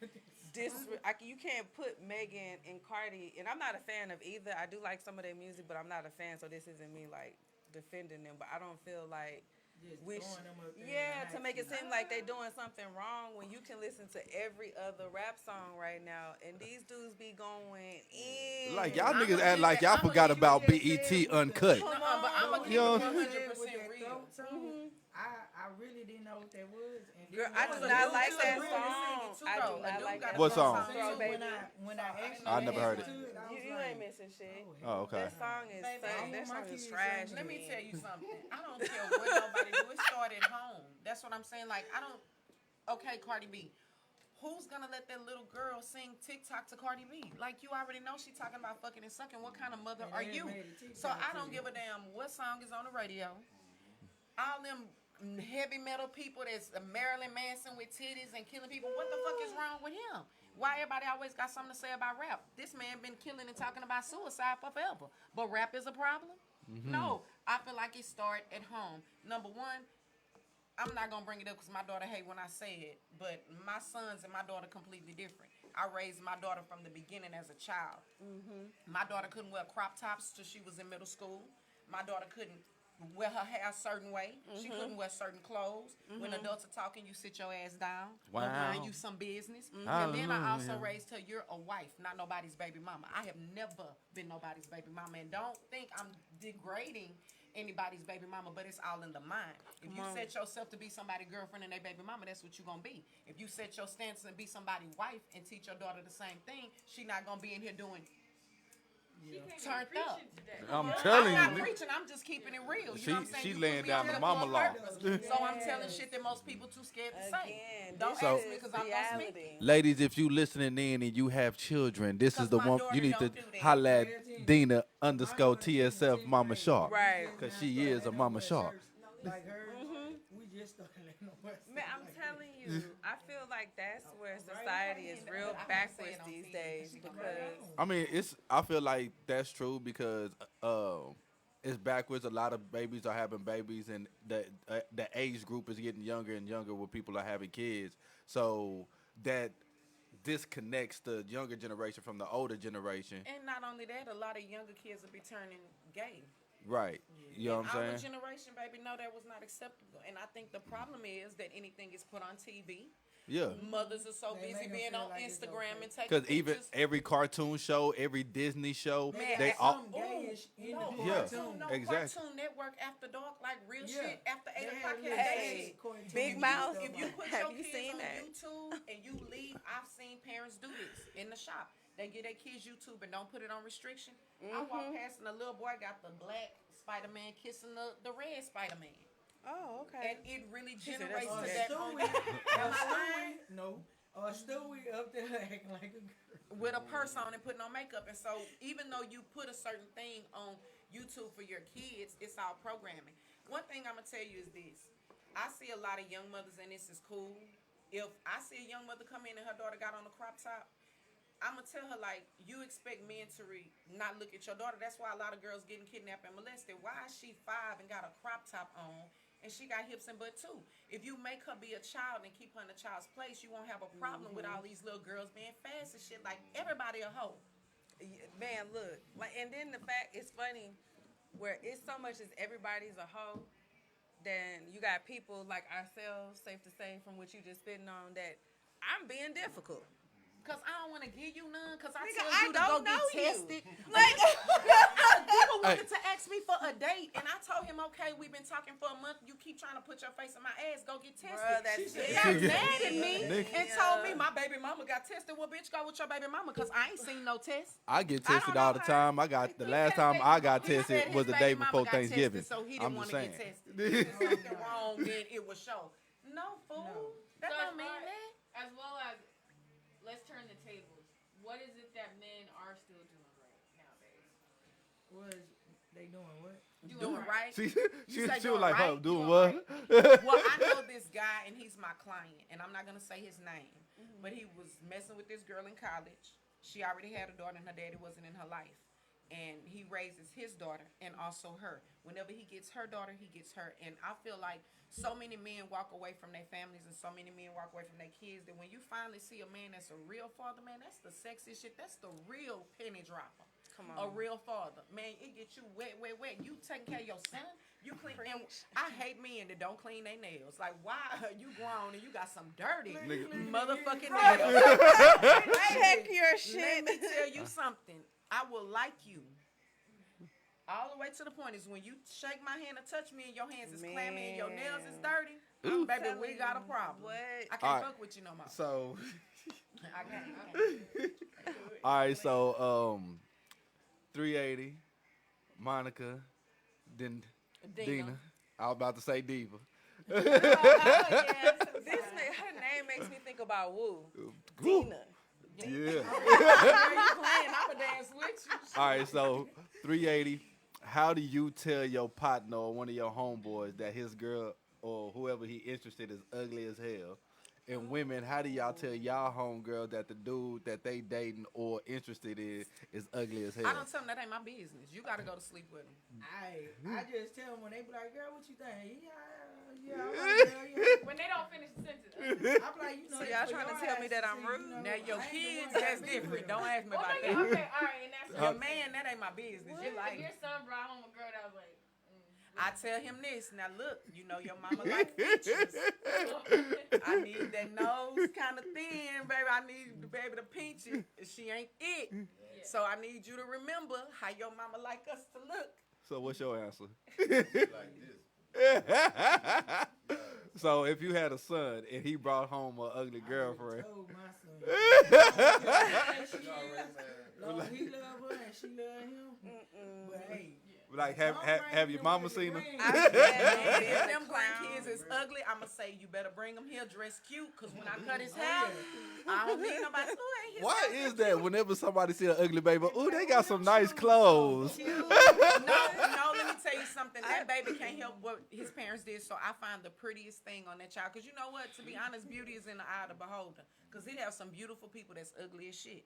you can't put Megan and Cardi, and I'm not a fan of either. I do like some of their music, but I'm not a fan, so this isn't me like defending them. But I don't feel like Just we throwing them up there yeah, in to the make it hot seem like they doing something wrong when you can listen to every other rap song right now, and these dudes be going in. Like y'all I'ma niggas act keep like it- y'all I'ma forgot keep about it BET said with Uncut. Come Nuh-uh, but I'ma on. keep Yo. it With 100% that real. throat song, I really didn't know what that was. And Girl, then I when do A not dude like could that really song. sing it too, I though. do A not dude like got that a What full song? Throw So Baby. when I actually I never heard it. listened to it, I was You like, ain't missing shit. Oh, okay. That song is Baby, so, I that want my song is kids trash. singing Let to me me. tell you something. I don't care what nobody do. It started home. That's what I'm saying. Like, I don't. Okay, Cardi B. Who's gonna let that little girl sing TikTok to Cardi B? Like, you already know she talking about fucking and sucking. What kind of mother And are they you? made a TikTok So I don't to give a damn what song is on the radio. All them heavy metal people that's Marilyn Manson with titties and killing people. What the fuck is wrong with him? Why everybody always got something to say about rap? This man been killing and talking about suicide for forever. But rap is a problem? No. I feel like it started at home. Number one, I'm not going to bring it up because my daughter hate when I say it, but my sons and my daughter completely different. I raised my daughter from the beginning as a child. My daughter couldn't wear crop tops till she was in middle school. My daughter couldn't wear her hair a certain way. She couldn't wear certain clothes. When adults are talking, you sit your ass down. Wow. Mind you some business. And then I also raised her, you're a wife, not nobody's baby mama. I have never been nobody's baby mama. And don't think I'm degrading anybody's baby mama, but it's all in the mind. If you set yourself to be somebody's girlfriend and their baby mama, that's what you're going to be. If you set your stance and be somebody's wife and teach your daughter the same thing, she not going to be in here doing turned up. I'm I'm telling not you. preaching, I'm just keeping it real. You know what I'm saying? She You laying put me down on the here mama for a law. purpose. So I'm telling shit that most people too scared to say. Again, Don't So- ask me because I'm going to speak. Ladies, if you listening in and you have children, this is 'Cause the my one daughter you need to don't do that. holla at Dina _ TSF Mama Sharp. Right. Because she is a Mama Sharp. Like her, we just started letting them wear Man, I'm telling you, I feel like that's where society is real backwards these days because I mean, I feel like that's true because it's backwards. A lot of babies are having babies, and the age group is getting younger and younger where people are having kids. So that disconnects the younger generation from the older generation. And not only that, a lot of younger kids will be turning gay. Right. You know what Our I'm saying? generation, baby, no, that was not acceptable. And I think the problem is that anything is put on TV. Yeah. Mothers are so They busy make 'em being feel on like it's Instagram okay. and taking Because even pictures. every cartoon show, every Disney show, Man, they that's all. some gayish in No, the Yeah. cartoon, no, exactly. Cartoon Network after dark, like real Yeah. shit after 8 They o'clock. had in little the Hey, day. cartoons Big and Mouth. stuff If you like put Have your you kids seen on that? YouTube and you leave, I've seen parents do this in the shop. They get their kids YouTube and don't put it on restriction. I walk past and the little boy got the black Spider-Man kissing the red Spider-Man. oh, okay. And it really said generates that's to okay. that on Or Am I lying? Stewie, no. Or Stewie up there acting like a girl. With a purse on and putting on makeup. And so even though you put a certain thing on YouTube for your kids, it's all programming. One thing I'm going to tell you is this. I see a lot of young mothers, and this is cool. If I see a young mother come in and her daughter got on a crop top, I'm going to tell her, like, you expect men to not look at your daughter. That's why a lot of girls getting kidnapped and molested. Why is she 5 and got a crop top on and she got hips and butt too? If you make her be a child and keep her in a child's place, you won't have a problem with all these little girls being fast and shit. Like, everybody a hoe. Man, look, like, and then the fact it's funny where it's so much as everybody's a hoe. Then you got people like ourselves, safe to say, from what you just spitting on, that I'm being difficult. Cause I don't want to give you none. Cause I Nigga, tell I you to go don't know get you. tested. Like, People wanted to ask me for a date, and I told him, okay, we've been talking for a month. You keep trying to put your face in my ass. Go get tested. Bruh, that's He it. got mad at me Nigga. and told me my baby mama got tested. Well, bitch, go with your baby mama, cause I ain't seen no test. I get I tested don't all know the her. time. The He last said time I got he said tested his was the baby day mama before got Thanksgiving. tested, so he I'm didn't want just to get saying. tested. If something wrong, then it was show. No, fool. That So don't as mean far- that. As well as, let's turn the tables. What is it that men are still doing right nowadays? Was they doing what? Doing right. She say was doing like, right? huh, doing Doing what? Well, I know this guy, and he's my client, and I'm not gonna say his name, but he was messing with this girl in college. She already had a daughter, and her daddy wasn't in her life, and he raises his daughter and also her. Whenever he gets her daughter, he gets her, and I feel like so many men walk away from their families, and so many men walk away from their kids, that when you finally see a man that's a real father, man, that's the sexiest shit. That's the real penny dropper. come A on. real father, man, it gets you wet. You taking care of your son. You clean. And I hate men that don't clean their nails. Like, why are you grown and you got some dirty motherfucking nails? Check your Let shit. me tell you something. I will like you. All the way to the point is when you shake my hand or touch me and your hands is clammy and your nails is dirty, baby, we got a problem. What? I can't Alright. fuck with you no more. So, I can't. all right, so 380, Monica, then Dina. I was about to say Diva. Oh, yeah. Her name makes me think about Woo. Woo. Dina. Yeah. You playing, I'ma dance with you. All right, so 380. How do you tell your partner or one of your homeboys that his girl or whoever he interested is ugly as hell. And women, how do y'all tell y'all homegirl that the dude that they dating or interested in is ugly as hell? I don't tell them that ain't my business. You got to go to sleep with them. I just tell them when they be like, girl, what you think? Yeah, I'm like, girl, yeah. When they don't finish the sentence. I'm like, you know, So y'all trying to tell me that I'm rude? Now your I ain't the kids, one that's that be different. rude. Don't ask me Well, about okay, that. okay, all right, and that's Your man, that ain't my business. You if like, your son brought home a girl that was like, I tell him this. Now look, you know your mama like features. I need that nose kind of thin, baby. I need the baby to pinch it. She ain't it. So I need you to remember how your mama like us to look. So what's your answer? Like this. So if you had a son and he brought home an ugly girlfriend, I told my son. Lord, he love her and she love him. But hey, like have your mama seen her? If them grandkids is ugly, I'ma say you better bring him here dressed cute. Cause when I cut his hair, I don't need nobody. Ooh, ain't his Why hair is that? Whenever somebody see an ugly baby, ooh, they got some nice clothes. No, let me tell you something. That baby can't help what his parents did, so I find the prettiest thing on that child. Because you know what? To be honest, beauty is in the eye of the beholder. Because he have some beautiful people that's ugly as shit.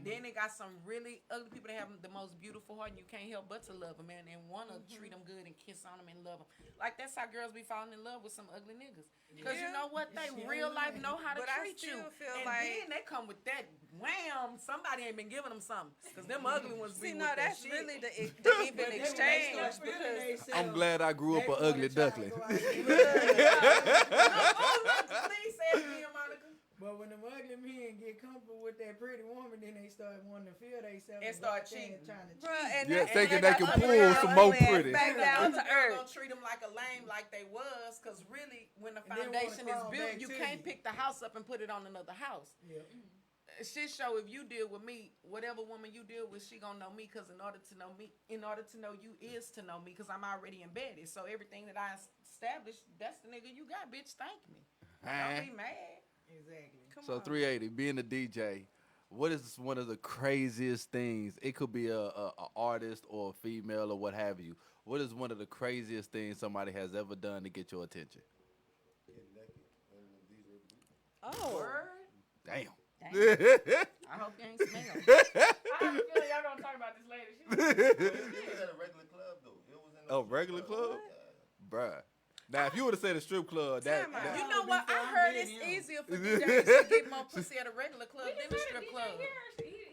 Then they got some really ugly people that have the most beautiful heart, and you can't help but to love them, man, and want to treat them good and kiss on them and love them. Like, that's how girls be falling in love with some ugly niggas. Because you know what? They real life know how to But I treat you. still feel And like- then they come with that, wham, somebody ain't been giving them something. Because them ugly ones be See, with no, that that's shit. really the even exchange because I'm glad I grew up an ugly duckling. Oh, look, please say it again, Monica. But when the ugly men get comfortable with that pretty woman, then they start wanting to feel themselves And start cheating. trying to cheat. Bruh, and Yeah, that's thinking when they can got pull other some girls more ugly ass pretty. back down to Other girls earth. gonna treat them like a lame, like they was, because really, when the And then wanna foundation is crawl built, back you to can't you. pick the house up and put it on another house. Yeah. Shit show if you deal with me, whatever woman you deal with, she gonna know me. Because in order to know me, in order to know you is to know me. Because I'm already embedded. So everything that I established, that's the nigga you got, bitch. Thank me. Don't be mad. Exactly. Come So on. 380, being a DJ, what is one of the craziest things? It could be a artist or a female or what have you. What is one of the craziest things somebody has ever done to get your attention? Get naked and the DJ booth. Oh, Word. Damn. I hope you ain't smell. I have a feeling y'all gonna talk about this later. She was It was at a regular club though. It was in A regular club? Bruh. Now, if you would have said a strip club, Time out. You know what? I Before heard I'm it's dead, yeah. easier for DJs to get more pussy at a regular club We than just a heard strip DJ club. here.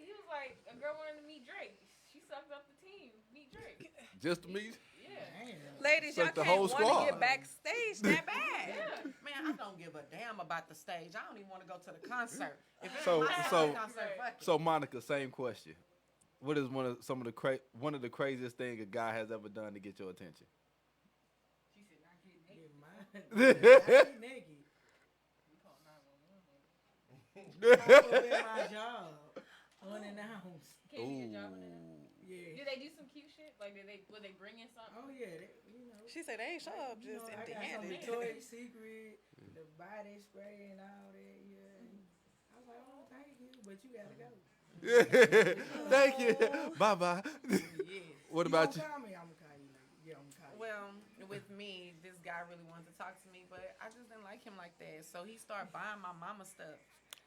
He was like, a girl wanted to meet Drake. She sucked up the team. Meet Drake. just me, Yeah. Damn. ladies, y'all Suck the can't whole want squad. to get backstage that bad. Yeah. Man, I don't give a damn about the stage. I don't even want to go to the concert. If it So- ain't my so- concert, fuck it. So, Monica, same question. What is one of the craziest thing a guy has ever done to get your attention? She said, not getting naked. Get mine. Naked. We call 911. I will be my job unannounced. Can't be a job in that. Yeah. Do they do some cute shit? Like, will they bring in something? Oh yeah, they, you know. She said they ain't show up You just know, I got some empty-handed. Victoria's Secret, the body spray and all that. Yeah. I was like, oh, thank you, but you gotta go. Thank you. Bye bye. Yes. What about you? Call me. I'm gonna call you later. Yeah, I'm gonna call you. Well, with me, this guy really wanted to talk to me, but I just didn't like him like that. So he started buying my mama stuff.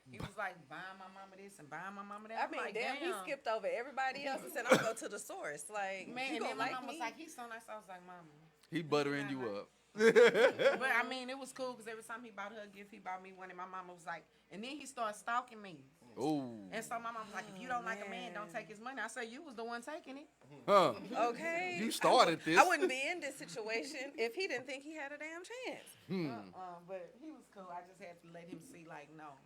He was like buying my mama this and buying my mama that. I I'm mean, like, damn, he skipped over everybody else and said, "I'm gonna go to the source." Like, Man, you and then gonna my like mama was me? like, he's so nice. I was like, mama. He buttering you up. But I mean, it was cool because every time he bought her a gift, he bought me one. And my mama was like, and then he started stalking me. Ooh. And so my mom was like, if you don't like a man, don't take his money. I said, you was the one taking it. Huh. Okay. You started this. I wouldn't be in this situation if he didn't think he had a damn chance. But he was cool. I just had to let him see, like, no,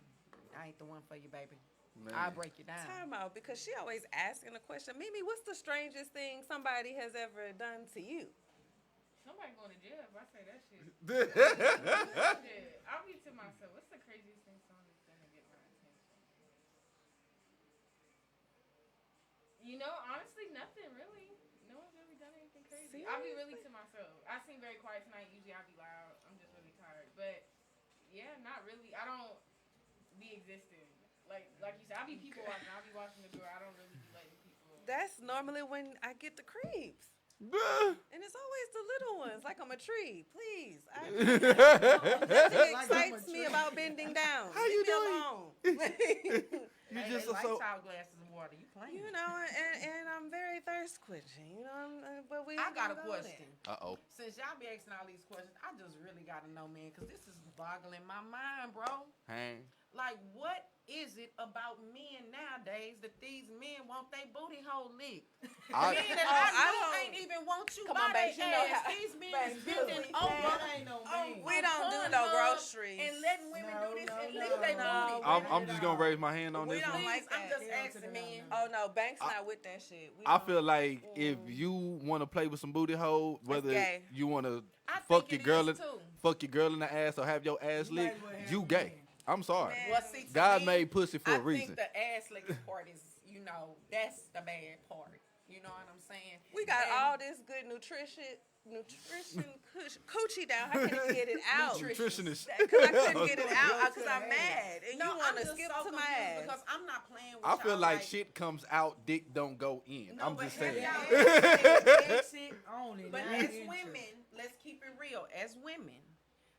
I ain't the one for you, baby. Man. I'll break you down. Time out, because she always asking a question. Mimi, what's the strangest thing somebody has ever done to you? Somebody going to jail if I say that shit. Shit. I'll be to myself, what's the craziest thing somebody's done to get my attention? You know, honestly, nothing really. No one's really done anything crazy. I'll be really to myself. I seem very quiet tonight. Usually I'll be loud. I'm just really tired. But, yeah, not really. I don't be existing. Like you said, I'll be people watching. I'll be watching the door. I don't really be letting people. That's normally when I get the creeps. And it's always the little ones, like I'm a tree. Please. Nothing excites me about bending down. How Leave you me doing? alone. You Hey, just they are like so. tall glasses of water. You playing? You know, and I'm very thirst quenching. You know, but we. I ain't got a gonna go question. there. Uh oh. Since y'all be asking all these questions, I just really gotta know, man, because this is boggling my mind, bro. Hang. Like, what is it about men nowadays that these men want they booty hole licked? I- Men that I I know don't- ain't even want you Come by on, their babes, you know ass. how- These men babes, is bending please, over. That ain't no on man. We don't do no Pornhub groceries. And letting women No, do this no, and no. lick their No, booty. I'm just gonna raise my hand on We this don't one. like I'm that. just asking, man. Oh no, Banks not with that shit. We I don't- feel like if you want to play with some booty hole, whether gay. you want to I fuck think your it girl, is, too. fuck your girl in the ass or have your ass You might licked, as well have you a gay. man. I'm sorry. Man. Well, see, to God me, made pussy for I a reason. think the ass licking part is, that's the bad part. You know what I'm saying? We got And all this good nutrition coochie down. I can't even get it out. Nutritionist. Because I couldn't get it out because I'm mad. And No, you want I'm to just skip so to my confused ass. because I'm not playing with I feel y'all, like shit comes out, dick don't go in. No, I'm but just have saying. y'all Exit only. But not as entry. women, let's keep it real. As women,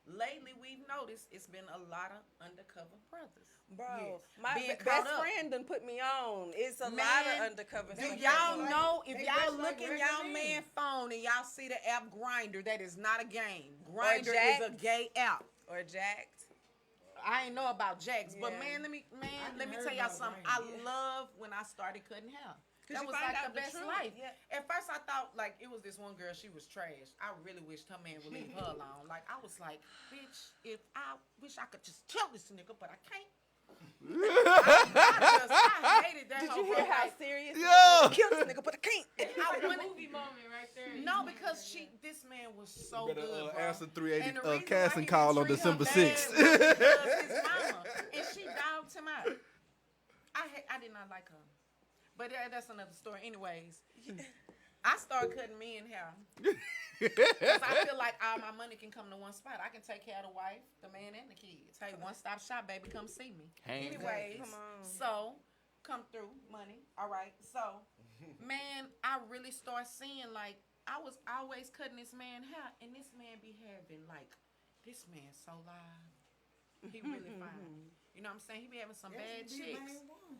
lately we've noticed it's been a lot of undercover brothers. Bro, Yes. my Being best caught up. friend done put me on. It's a lot Man, of undercover Do stuff. y'all like- know if they y'all dress look like in regular y'all men. man phone and y'all see the app Grinder, that is not a game. Grinder is Jack'd. a gay app. Or jacked. I ain't know about Jax, but Yeah. man, let me done tell heard y'all about something. Grindr. I love when I started cutting hair. 'Cause That you was find like out the the best truth, life. yeah. At first, I thought like it was this one girl. She was trash. I really wished her man would leave her alone. Like I was like, bitch, if I wish I could just kill this nigga, but I can't. I hated that. Did hoe, you hear bro. how Like, serious? Yeah. Kill this nigga, but I can't. I The wanted. movie moment right there. No, because this man was so Better good, bro. answer 380 And the reason casting why he call didn't on treat her December bad 6th. was because his mama, and she dogged him out. I did not like her, but that's another story. Anyways, I started cutting men hair because I feel like all my money can come to one spot. I can take care of the wife, the man, and the kids. Hey, one stop shop, baby, come see me. Hands Anyways, Come on. so come through money. All right, so man, I really start seeing like I was always cutting this man hair, and this man be having like this man so live. He really fine. You know what I'm saying? He be having some bad That's the big chicks. man one.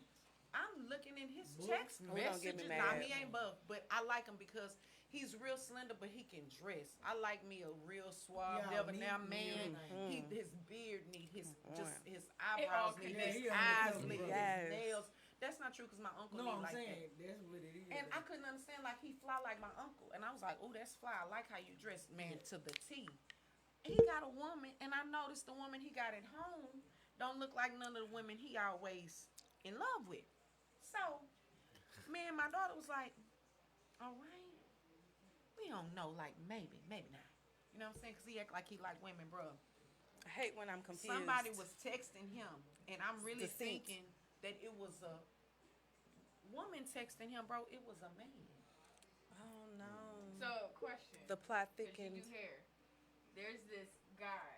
I'm looking in his Bull. text Oh, don't get me messages. Nah, mad. he ain't buff, but I like him because he's real slender, but he can dress. I like me a real suave, Yeah, debonair neat, man. neat. His beard need his just his all eyebrows need connected. his Yeah, he eyes undercover, need bro. Yes. his nails. That's not true because my uncle No, need I'm like saying that. that's what it is. And I couldn't understand like he fly like my uncle, and I was like, oh, that's fly. I like how you dress, man, to the T. He got a woman, and I noticed the woman he got at home don't look like none of the women he always in love with. So, me and my daughter was like, all right, we don't know, like maybe not. You know what I'm saying? Because he act like he like women, bro. I hate when I'm confused. Somebody was texting him, and I'm really Deceit. thinking that it was a woman texting him, bro. It was a man. Oh no. So, question. The plot Because you thickens. do hair. There's this guy.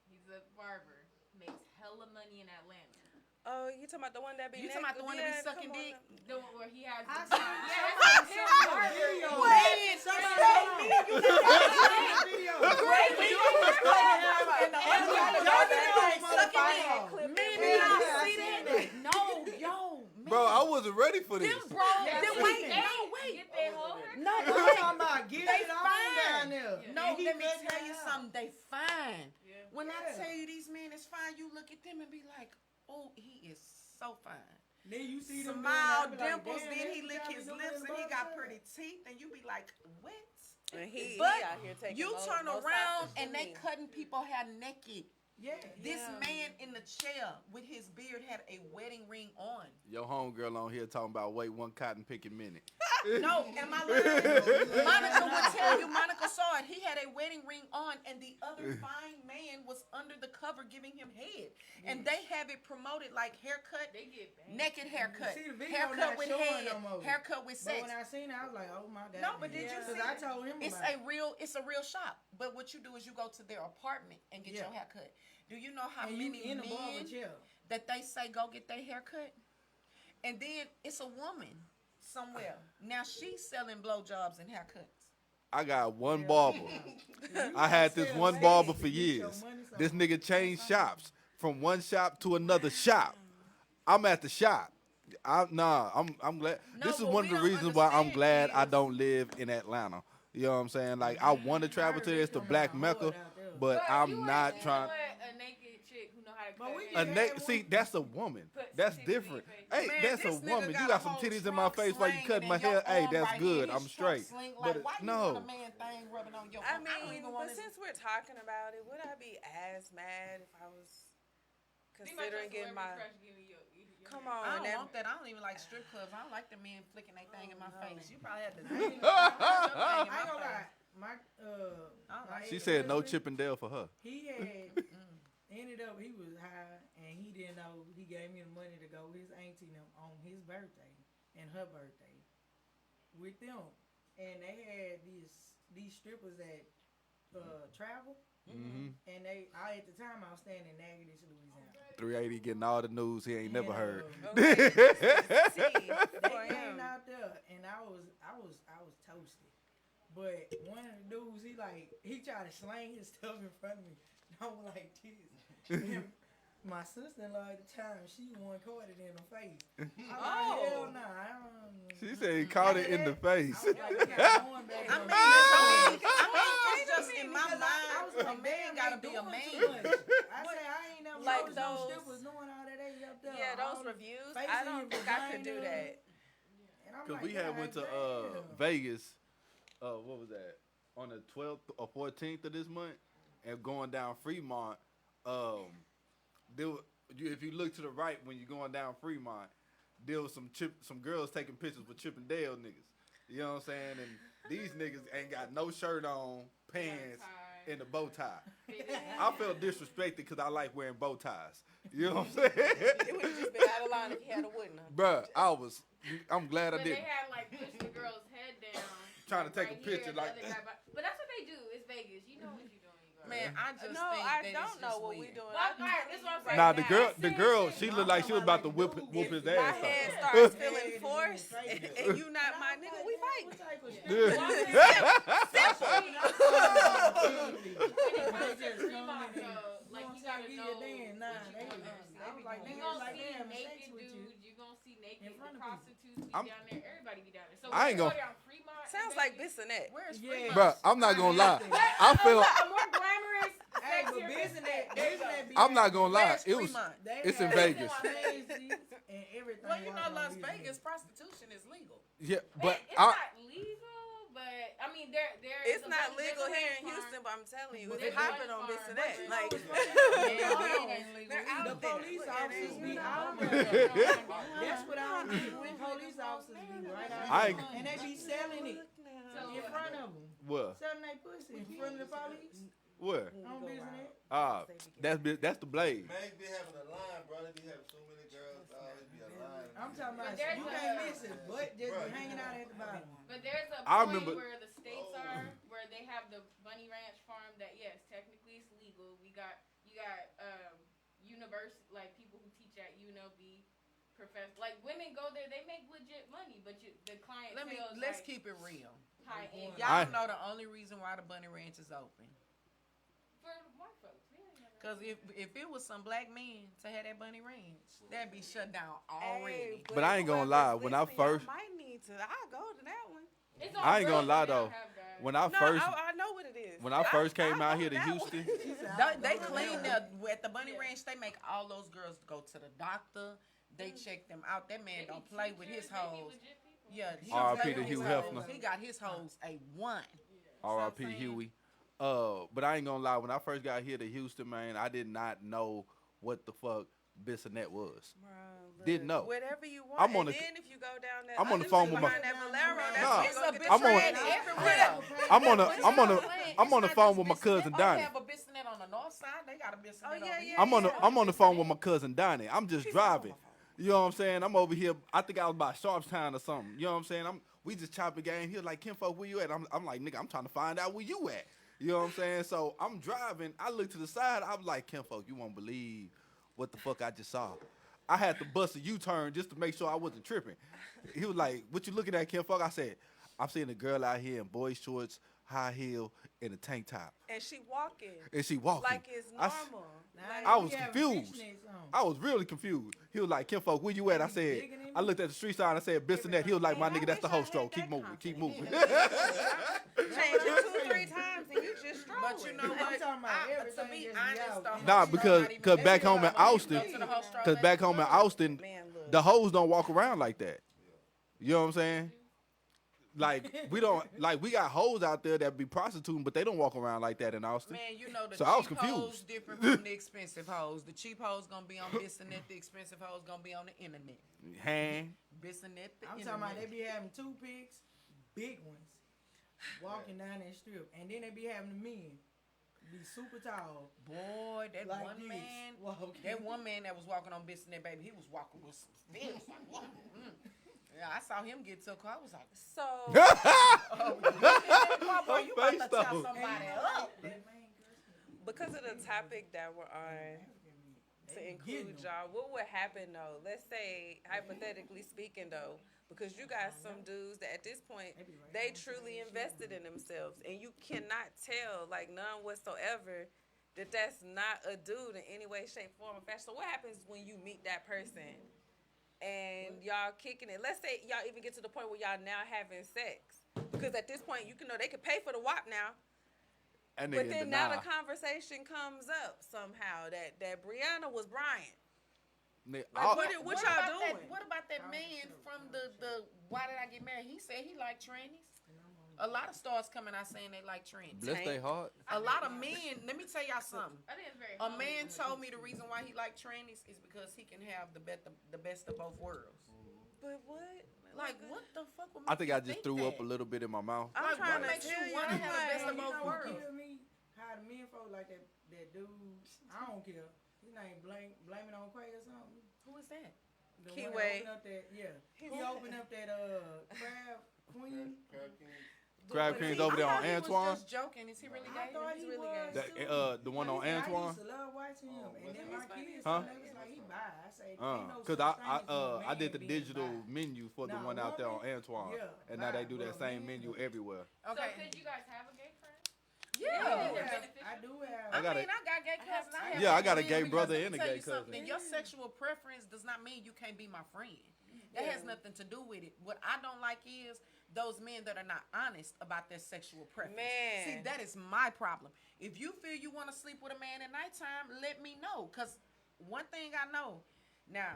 He's a barber. Makes hella money in Atlanta. Oh, you talking about the one that be? You talking about the one that be Yeah, sucking come on dick? now. The one where he has. I The, saw yeah, somebody it's sent his me a barber. video. Wait, Somebody say sent me, me you a video. Great, we And the other guy Y'all was get like, those sucking motherfuckers. dick. Man, Yeah, did y'all I see seen that? No, yo, man. Bro, I wasn't ready for this. Them bro, Yeah, then so wait, he no, ate. wait. Get that whole hair. No, I'm but wait. talking about get They it on fine. down there. No, And he let me letting tell it you out. something. They fine. Yeah. When I Yeah. tell you these men is fine, you look at them and be like, oh, he is so fine. Then you see them Smile, doing that, I be like, dimples, damn, then that's he what lick y'all his be doing lips in and he the got barbershop. pretty teeth, and you be like, what? And he But out here taking you more- turn more around sausage and than they me. cutting people hair naked. Yeah. This Yeah. man in the chair with his beard had a wedding ring on. Your homegirl on here talking about wait one cotton picking minute. No, am I lying? Monica would tell you, Monica saw it. He had a wedding ring on, and the other fine man was under the cover giving him head. And they have it promoted like haircut, They get banged. naked haircut, See, the video haircut not with showing head, no more. haircut with But sex. when I seen it, I was like, oh my god. No, but did you Because see I it? told him It's about a real shop. But what you do is you go to their apartment and get Yeah. your hair cut. Do you know how and you many in the barber men chair. that they say go get their hair cut? And then it's a woman somewhere. Now she's selling blowjobs and haircuts. I got one Yeah. barber. I had this Sell one land, barber for get your years. money This somewhere. nigga changed shops from one shop to another shop. I'm at the shop. I'm glad. No, This is what one we of the don't reasons why I'm understand glad I is- don't live in Atlanta. You know what I'm saying? Like I want to travel to Heard this, they the coming Black out Mecca, hard out there. but you I'm ain't not seen trying. a naked chick who know how to But cut we hair. just had one. See, that's a woman. Put That's some titties in your different. face. Hey, Man, that's a this nigga woman. You got got a some whole titties in my trunk face while you swinging cut my and your hair. Hey, arm that's right good. here, I'm his trunk straight. swing. But Like, why you no. want a man thing rubbing on your I arm? don't mean, even want but to. since we're talking about it, would I be as mad if I was Seem like considering your getting my? celebrity crush giving you your Come hair. on, I don't that- want that. I don't even like strip clubs. I don't like the men flicking their thing in my face. You probably had to. I ain't I gonna lie. My my She said no ex-husband, Chippendale for her. He had ended up he was high and he didn't know he gave me the money to go with his auntie and them on his birthday and her birthday with them. And they had these strippers that travel Mm-hmm. and I at the time I was staying in Natchitoches, Louisiana. 380 getting all the news he ain't never And, heard. Okay, They for came him. out there and I was toasted. But one of the dudes, he tried to slang his stuff in front of me. And I was like this. And my sister-in-law at the time, she the one caught it in her face. I was like, hell nah, I don't. She said he caught it in the face. I was like, we got going back I on mean, that. it's just in my Because mind. I was A like, man damn, gotta they be a doing man. too much. I say I ain't never Like noticed no those- strippers doing all that. They up there. Yeah, those all reviews. facing I don't think I could do vagina. that. And I'm Cause like, we had went to damn. Vegas. What was that? On the 12th or 14th of this month, and going down Fremont. If you look to the right when you're going down Fremont, there was some girls taking pictures with Chippendale niggas. You know what I'm saying? And these niggas ain't got no shirt on, pants, and a bow tie. I felt disrespected because I like wearing bow ties. You know what I'm saying? It would have just been out of line if he had a wooden. Bruh, I'm glad I But didn't. they had like pushed the girl's head down. Trying to take a right picture here, like the other guy but that's what they do. It's Vegas. You know what you're doing. You go. Man, I just No, think I that don't it's know just what weird. we doing. Well, alright, this is what I'm saying. Nah, Right the now. girl, That's she it. looked like she was about to whoop If his my ass. head up. starts Yeah, feeling it forced is crazy. and you not my nigga, we fight. What type of Yeah. Like you gotta know. I was like, You nigga, gonna like see they having sex naked with you. dudes. You gonna see naked in front of prostitutes be I'm- down there. Everybody be down there. So I ain't when gonna- you go down Fremont. Sounds in like Vegas- Bissonnette. Where's Yeah. Fremont? Bruh, I'm not gonna lie. I feel. A more glamorous. Hey, but sexier business be I'm not gonna lie. Where's It was. Fremont? It's in Vegas. and everything. Well, you know, walking Las on Vegas prostitution is legal. Yeah, but it's I. not legal, but I mean there It's is a not bunch- legal there's a here bunch in farm. Houston, but I'm telling you, But it's there's popping one on farm, Bissonnette. but Like, they're out The there. police Look at officers it. be out Yeah. there. That's what I don't do. The police officers be right out I there. ain't- And they be selling it So, in front of them. What? Selling their pussy in front of the police What? on business. That's the blade. Man, be having a line, bro. They be having so many girls. Always be a line. I'm talking about But there's you a- can't miss it, but just Bruh, be hanging out at the bottom. But there's a I point remember- where the states are, where they have the Bunny Ranch farm that yes, technically it's legal. You got university like people who teach at UNLV, like women go there, they make legit money, but the client Let's keep it real. high end Y'all know the only reason why the Bunny Ranch is open. for white folks. We ain't never- Cause if it was some black men to have that Bunny Ranch, that'd be shut down already. But I ain't gonna lie, when I first- might need to. I'll go to that one. It's on I ain't gonna drugs, lie but they don't though. have that. When I No, first I know what it is. when I first came I'll out go here to that one. Houston, They clean at the Bunny Ranch. They make all those girls go to the doctor. They check them out. That man They be don't play with his teachers, they be hoes. legit people. Yeah, he R.I.P. don't play to with Hugh his hoes. Hefner. He got his hoes A1. R.I.P. saying? Huey. But I ain't gonna lie. When I first got here to Houston, man, I did not know what the fuck Bissonnette was. Bro, Didn't know. Whatever you want. I'm on and the- then if you go down that I'm on other the phone street with my- behind that Valero, that's Nah. where you It's go a get bitch the I'm on- ran tranny. everywhere. I'm on a But I'm you on know a what I'm saying? I'm It's on the not phone just with my cousin Bissonnette. Donnie. They have a Bissonnette on the north side. They got a Bissonnette Oh, yeah, over yeah. here. I'm on the phone with my cousin Donnie. I'm just driving. You know what I'm saying? I'm over here. I think I was by Sharpstown or something. You know what I'm saying? We just chopping game. He was like, Kinfolk, where you at? I'm like, nigga, I'm trying to find out where you at. You know what I'm saying? So I'm driving. I look to the side. I was like, Kinfolk, you won't believe what the fuck I just saw. I had to bust a U-turn just to make sure I wasn't tripping. He was like, what you looking at, Kinfolk? I said, I'm seeing a girl out here in boy shorts, high heel, and a tank top, And she walking and she walking. like it's I s- normal. I was confused. I was really confused. He was like, Kinfolk, where you at? I said, I looked at the street sign. I said, Bissonnette. He was like, my nigga, that's the whole stroke. Keep moving. Keep moving. Change it 2-3 times and you just strolling. But you know what? I'm talking about To everything be just honest, be out. the Nah, whole because stroke not even back home in big. When you Austin, go to the whole stroke, because back they home in look. Austin, Man, look. the hoes don't walk around like that. You know what I'm saying? Like we don't like we got hoes out there that be prostituting, but they don't walk around like that in Austin. Man, you know the So I was cheap hoes confused. different from the expensive hoes. The cheap hoes gonna be on Bissonnette. The expensive hoes gonna be on the internet. Hand. Bissonnette, the I'm internet. talking about they be having toothpicks, big ones, walking down that strip, and then they be having the men be super tall. Boy, that Like one this. man, Walking. that one man that was walking on Bissonnette, baby, he was walking with some stills. Yeah, I saw him get to a car. I was like, So boy, you about to face, tell though. somebody up. because of the topic that we're on, to include y'all, what would happen though? Let's say, hypothetically speaking though, because you got some dudes that at this point, they truly invested in themselves. And you cannot tell, like none whatsoever, that that's not a dude in any way, shape, form, or fashion. So what happens when you meet that person and y'all kicking it? Let's say y'all even get to the point where y'all now having sex. Because at this point, you can know they could pay for the WAP now. That But nigga then now the deny. conversation comes up somehow that Brianna was Brian. Nigga, Like, all- what y'all doing? What about that man from the Why Did I Get Married? He said he liked trannies. A lot of stars coming out saying they like trannies. Bless they heart. A lot of men. Let me tell y'all something. I think it's very. A man told me the reason why he liked trannies is because he can have the best of both worlds. But what? Like, what the fuck would I make think you I just threw that? up a little bit in my mouth. I'm Like, trying what to makes tell you you, wanna have the best of like, both worlds? Kill me. How the men folk like that dude. I don't care. His name blaming on Quay or something. Who is that? The Keyway. one that opened up that he opened up that Crab Queen. Crab King's over there on He Antoine. was just joking. Is he really I gay? thought He's he really was. gay. The one on I Antoine. used to love watching him, and then my kids, Huh? they was like, he bi. I say, ain't no Cause such thing as no I did man the being digital bi. menu for the Nah, one out there on woman, Antoine, yeah, and now they bi, do that but same man, menu everywhere. So Okay. could you guys have a gay friend? Yeah. I do have. I got I got gay cousins. Yeah, I got a friends gay because brother let me and a tell gay you something. cousin. Your sexual preference does not mean you can't be my friend. That has nothing to do with it. What I don't like is those men that are not honest about their sexual preference. Man. See, that is my problem. If you feel you want to sleep with a man at nighttime, let me know. Because one thing I know, now,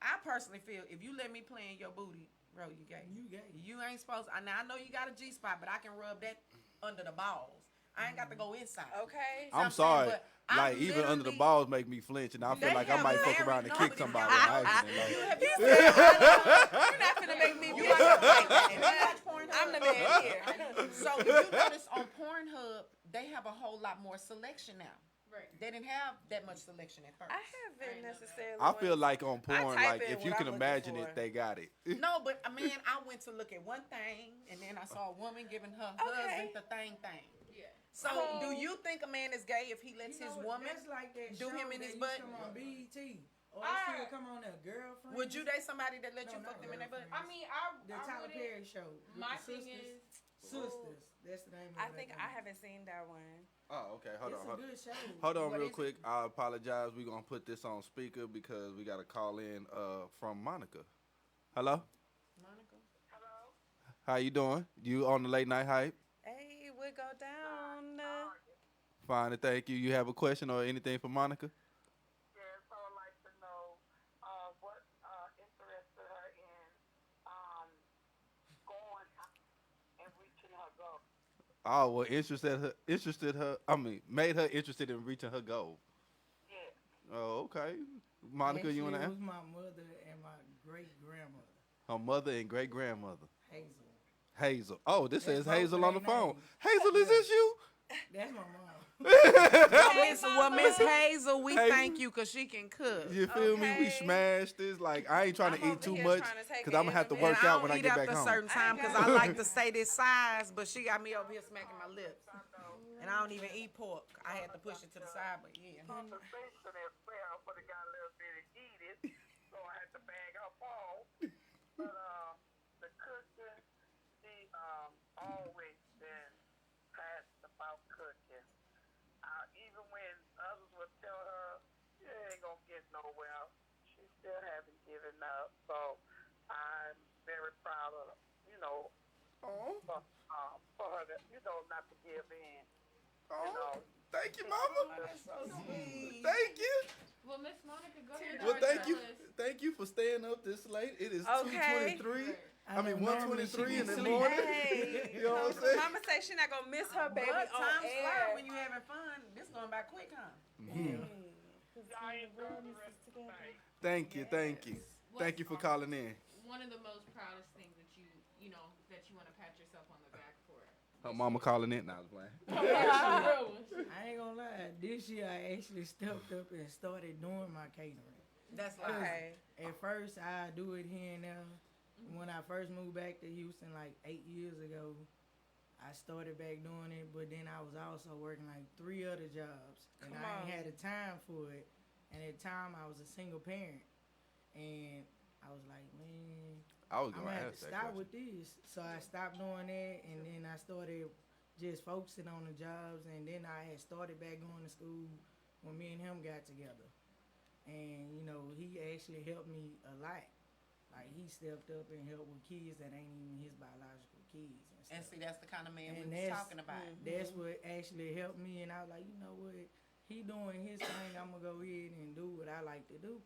I personally feel if you let me play in your booty, bro, you gay. You gay. You ain't supposed to. Now, I know you got a G-spot, but I can rub that under the balls. I ain't got to go inside. Okay. I'm So I'm sorry. saying, but I Like even under the literally- balls make me flinch, and I feel They like I have might fuck very- around and no, kick but somebody. you on accident, like- You said, you're not finna make me You bitch watch up like Pornhub. that. You watch Pornhub. I'm the man here. So if you notice on Pornhub, they have a whole lot more selection now. Right. They didn't have that much selection at first. I haven't necessarily. I feel like on I porn, type like in if you what can I'm imagine looking it, for. they got it. No, but I mean, I went to look at one thing, and then I saw a woman giving her husband the thing. Yeah. So, So- do you think a man is gay if he lets You know his what? woman That's like that do show him in that his used butt? to come on BET. Or Ah. still come on there, girlfriend. Would you date somebody that let No, you not fuck them in their butt? I mean, I The Tyler wouldn't. Perry show. with My the thing sisters. is, Sisters. That's the name of it. I think I haven't seen that one. Oh, okay. Hold It's on. a Hold, good show. hold on, What real is it? quick. I apologize. We're gonna put this on speaker because we got a call in from Monica. Hello. Monica? How you doing? You on the late night hype? Hey, we go down. Fine, and thank you. You have a question or anything for Monica? Yes, I would like to know what interested her in going and reaching her goal. Oh, well, made her interested in reaching her goal. Yes. Oh, okay. Monica, you want to Actually, answer? it was my mother and my great grandmother, Her mother and great grandmother. Hazel. Hazel. Oh, this That's says both Hazel of on the their phone. names. Hazel, is this you? That's my mom. Well, Miss Hazel, we Hazel. thank you because she can cook. You feel me? We Okay. smashed this. Like, I ain't trying to I'm eat over too here much trying to take because I'm going to it have to in a work minute. out when I eat get after back a home. certain time because I like to stay this size, but she got me over here smacking my lips. And I don't even eat pork. I had to push it to the side, but yeah. Conversation as well, but it got a little bit of heated, so I had to bag up all. But the cooking, she always been nowhere. She still haven't given up. So I'm very proud of, you know, Oh, for her to, not to give in. You oh. know, Thank you, Oh, mama. that's so sweet. Thank you. Well, Miss Monica, go ahead. Well, and thank tell you. us. Thank you for staying up this late. It is Okay. 2:23. Right. I mean, know normally she 1:23 be in the asleep. morning. Hey, You know what I'm saying? Mama say she not gonna miss her baby But on time's fly air. when you having fun. This going by quick, huh? Mhm. y'all enjoy the rest of the night. Thank you. Thank you. Thank you for calling in. One of the most proudest things that that you want to pat yourself on the back for. Her mama calling in. Now I was playing. I ain't gonna lie. This year I actually stepped up and started doing my catering. That's like Okay. At first I do it here and there. When I first moved back to Houston like 8 years ago, I started back doing it, but then I was also working like 3 other jobs, and Come I ain't on. had the time for it. And at the time I was a single parent, and I was like, man, I was I'm gonna gonna have ask to that stop question. with this. So I stopped doing that, and then I started just focusing on the jobs, and then I had started back going to school when me and him got together. And he actually helped me a lot. Like he stepped up and helped with kids that ain't even his biological kids and stuff. and see, that's the kind of man And we was that's- talking about. That's what actually helped me, and I was like, you know what? He doing his thing. I'm gonna go ahead and do what I like to do.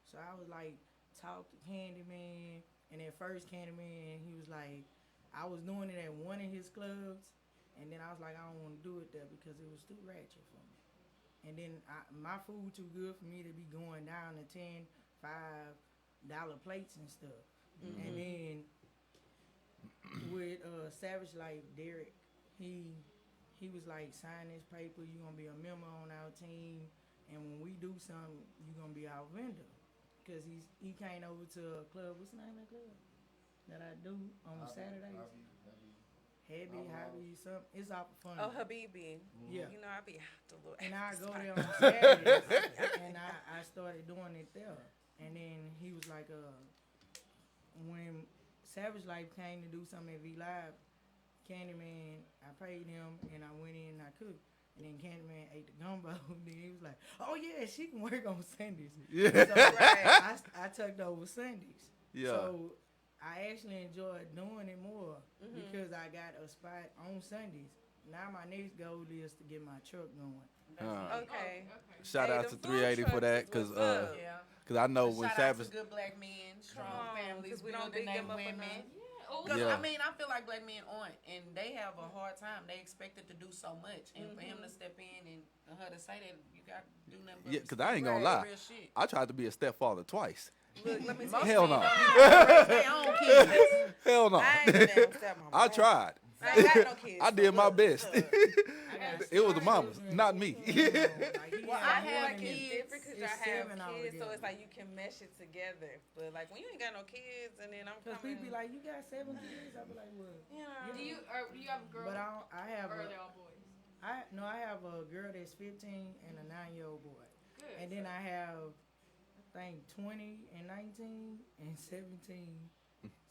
So I was like, talk to Candyman, and at first Candyman, he was like, I was doing it at one of his clubs, and then I was like, I don't want to do it there because it was too ratchet for me. And then my food too good for me to be going down to $10, $5 plates and stuff. And then with Savage Life, Derek, he was like, sign this paper, you gonna be a member on our team, and when we do something, you gonna be our vendor. Cause he came over to a club. What's the name of the club that I do on Saturdays? Hobby, something. It's out for fun. Oh, Habibi. Yeah. You know, I be out the little. And I after go spot. there on Saturdays, and I started doing it there. And then he was like, when Savage Life came to do something at V Live, Candyman, I paid him, and I went in and I cooked. And then Candyman ate the gumbo, and then he was like, oh yeah, she can work on Sundays. Yeah. So I took over Sundays. Yeah. So I actually enjoyed doing it more because I got a spot on Sundays. Now my next goal is to get my truck going. Okay. Shout Hey, out them to food 380 for trucks that, is cause what's up. Yeah. I know when Shout out Savage. to good black men, strong on, families, 'cause we don't building big their them up women. enough. Because Yeah. I mean, I feel like black men aren't, and they have a hard time. They expected to do so much, and for him to step in and her to say that you got to do nothing. But Yeah, 'cause I ain't gonna respect lie. real shit. I tried to be a stepfather twice. Look, let me Most see. Hell men no. don't even raise their own kids. Hell no. I ain't no damn stepmama. I tried. I ain't got no kids. I so did my look, best. look. It was the mamas, not me. Well, I Like had it's kids. different because It's I have 7 kids, so altogether. it's like you can mesh it together. But like when you ain't got no kids, and then I'm Because coming, people be like, you got 7 kids? I be like, what? you know, Do you have a girl But I have or are they all boys? I have a girl that's 15 and a 9-year-old boy. Good. And then I have, I think, 20 and 19 and 17,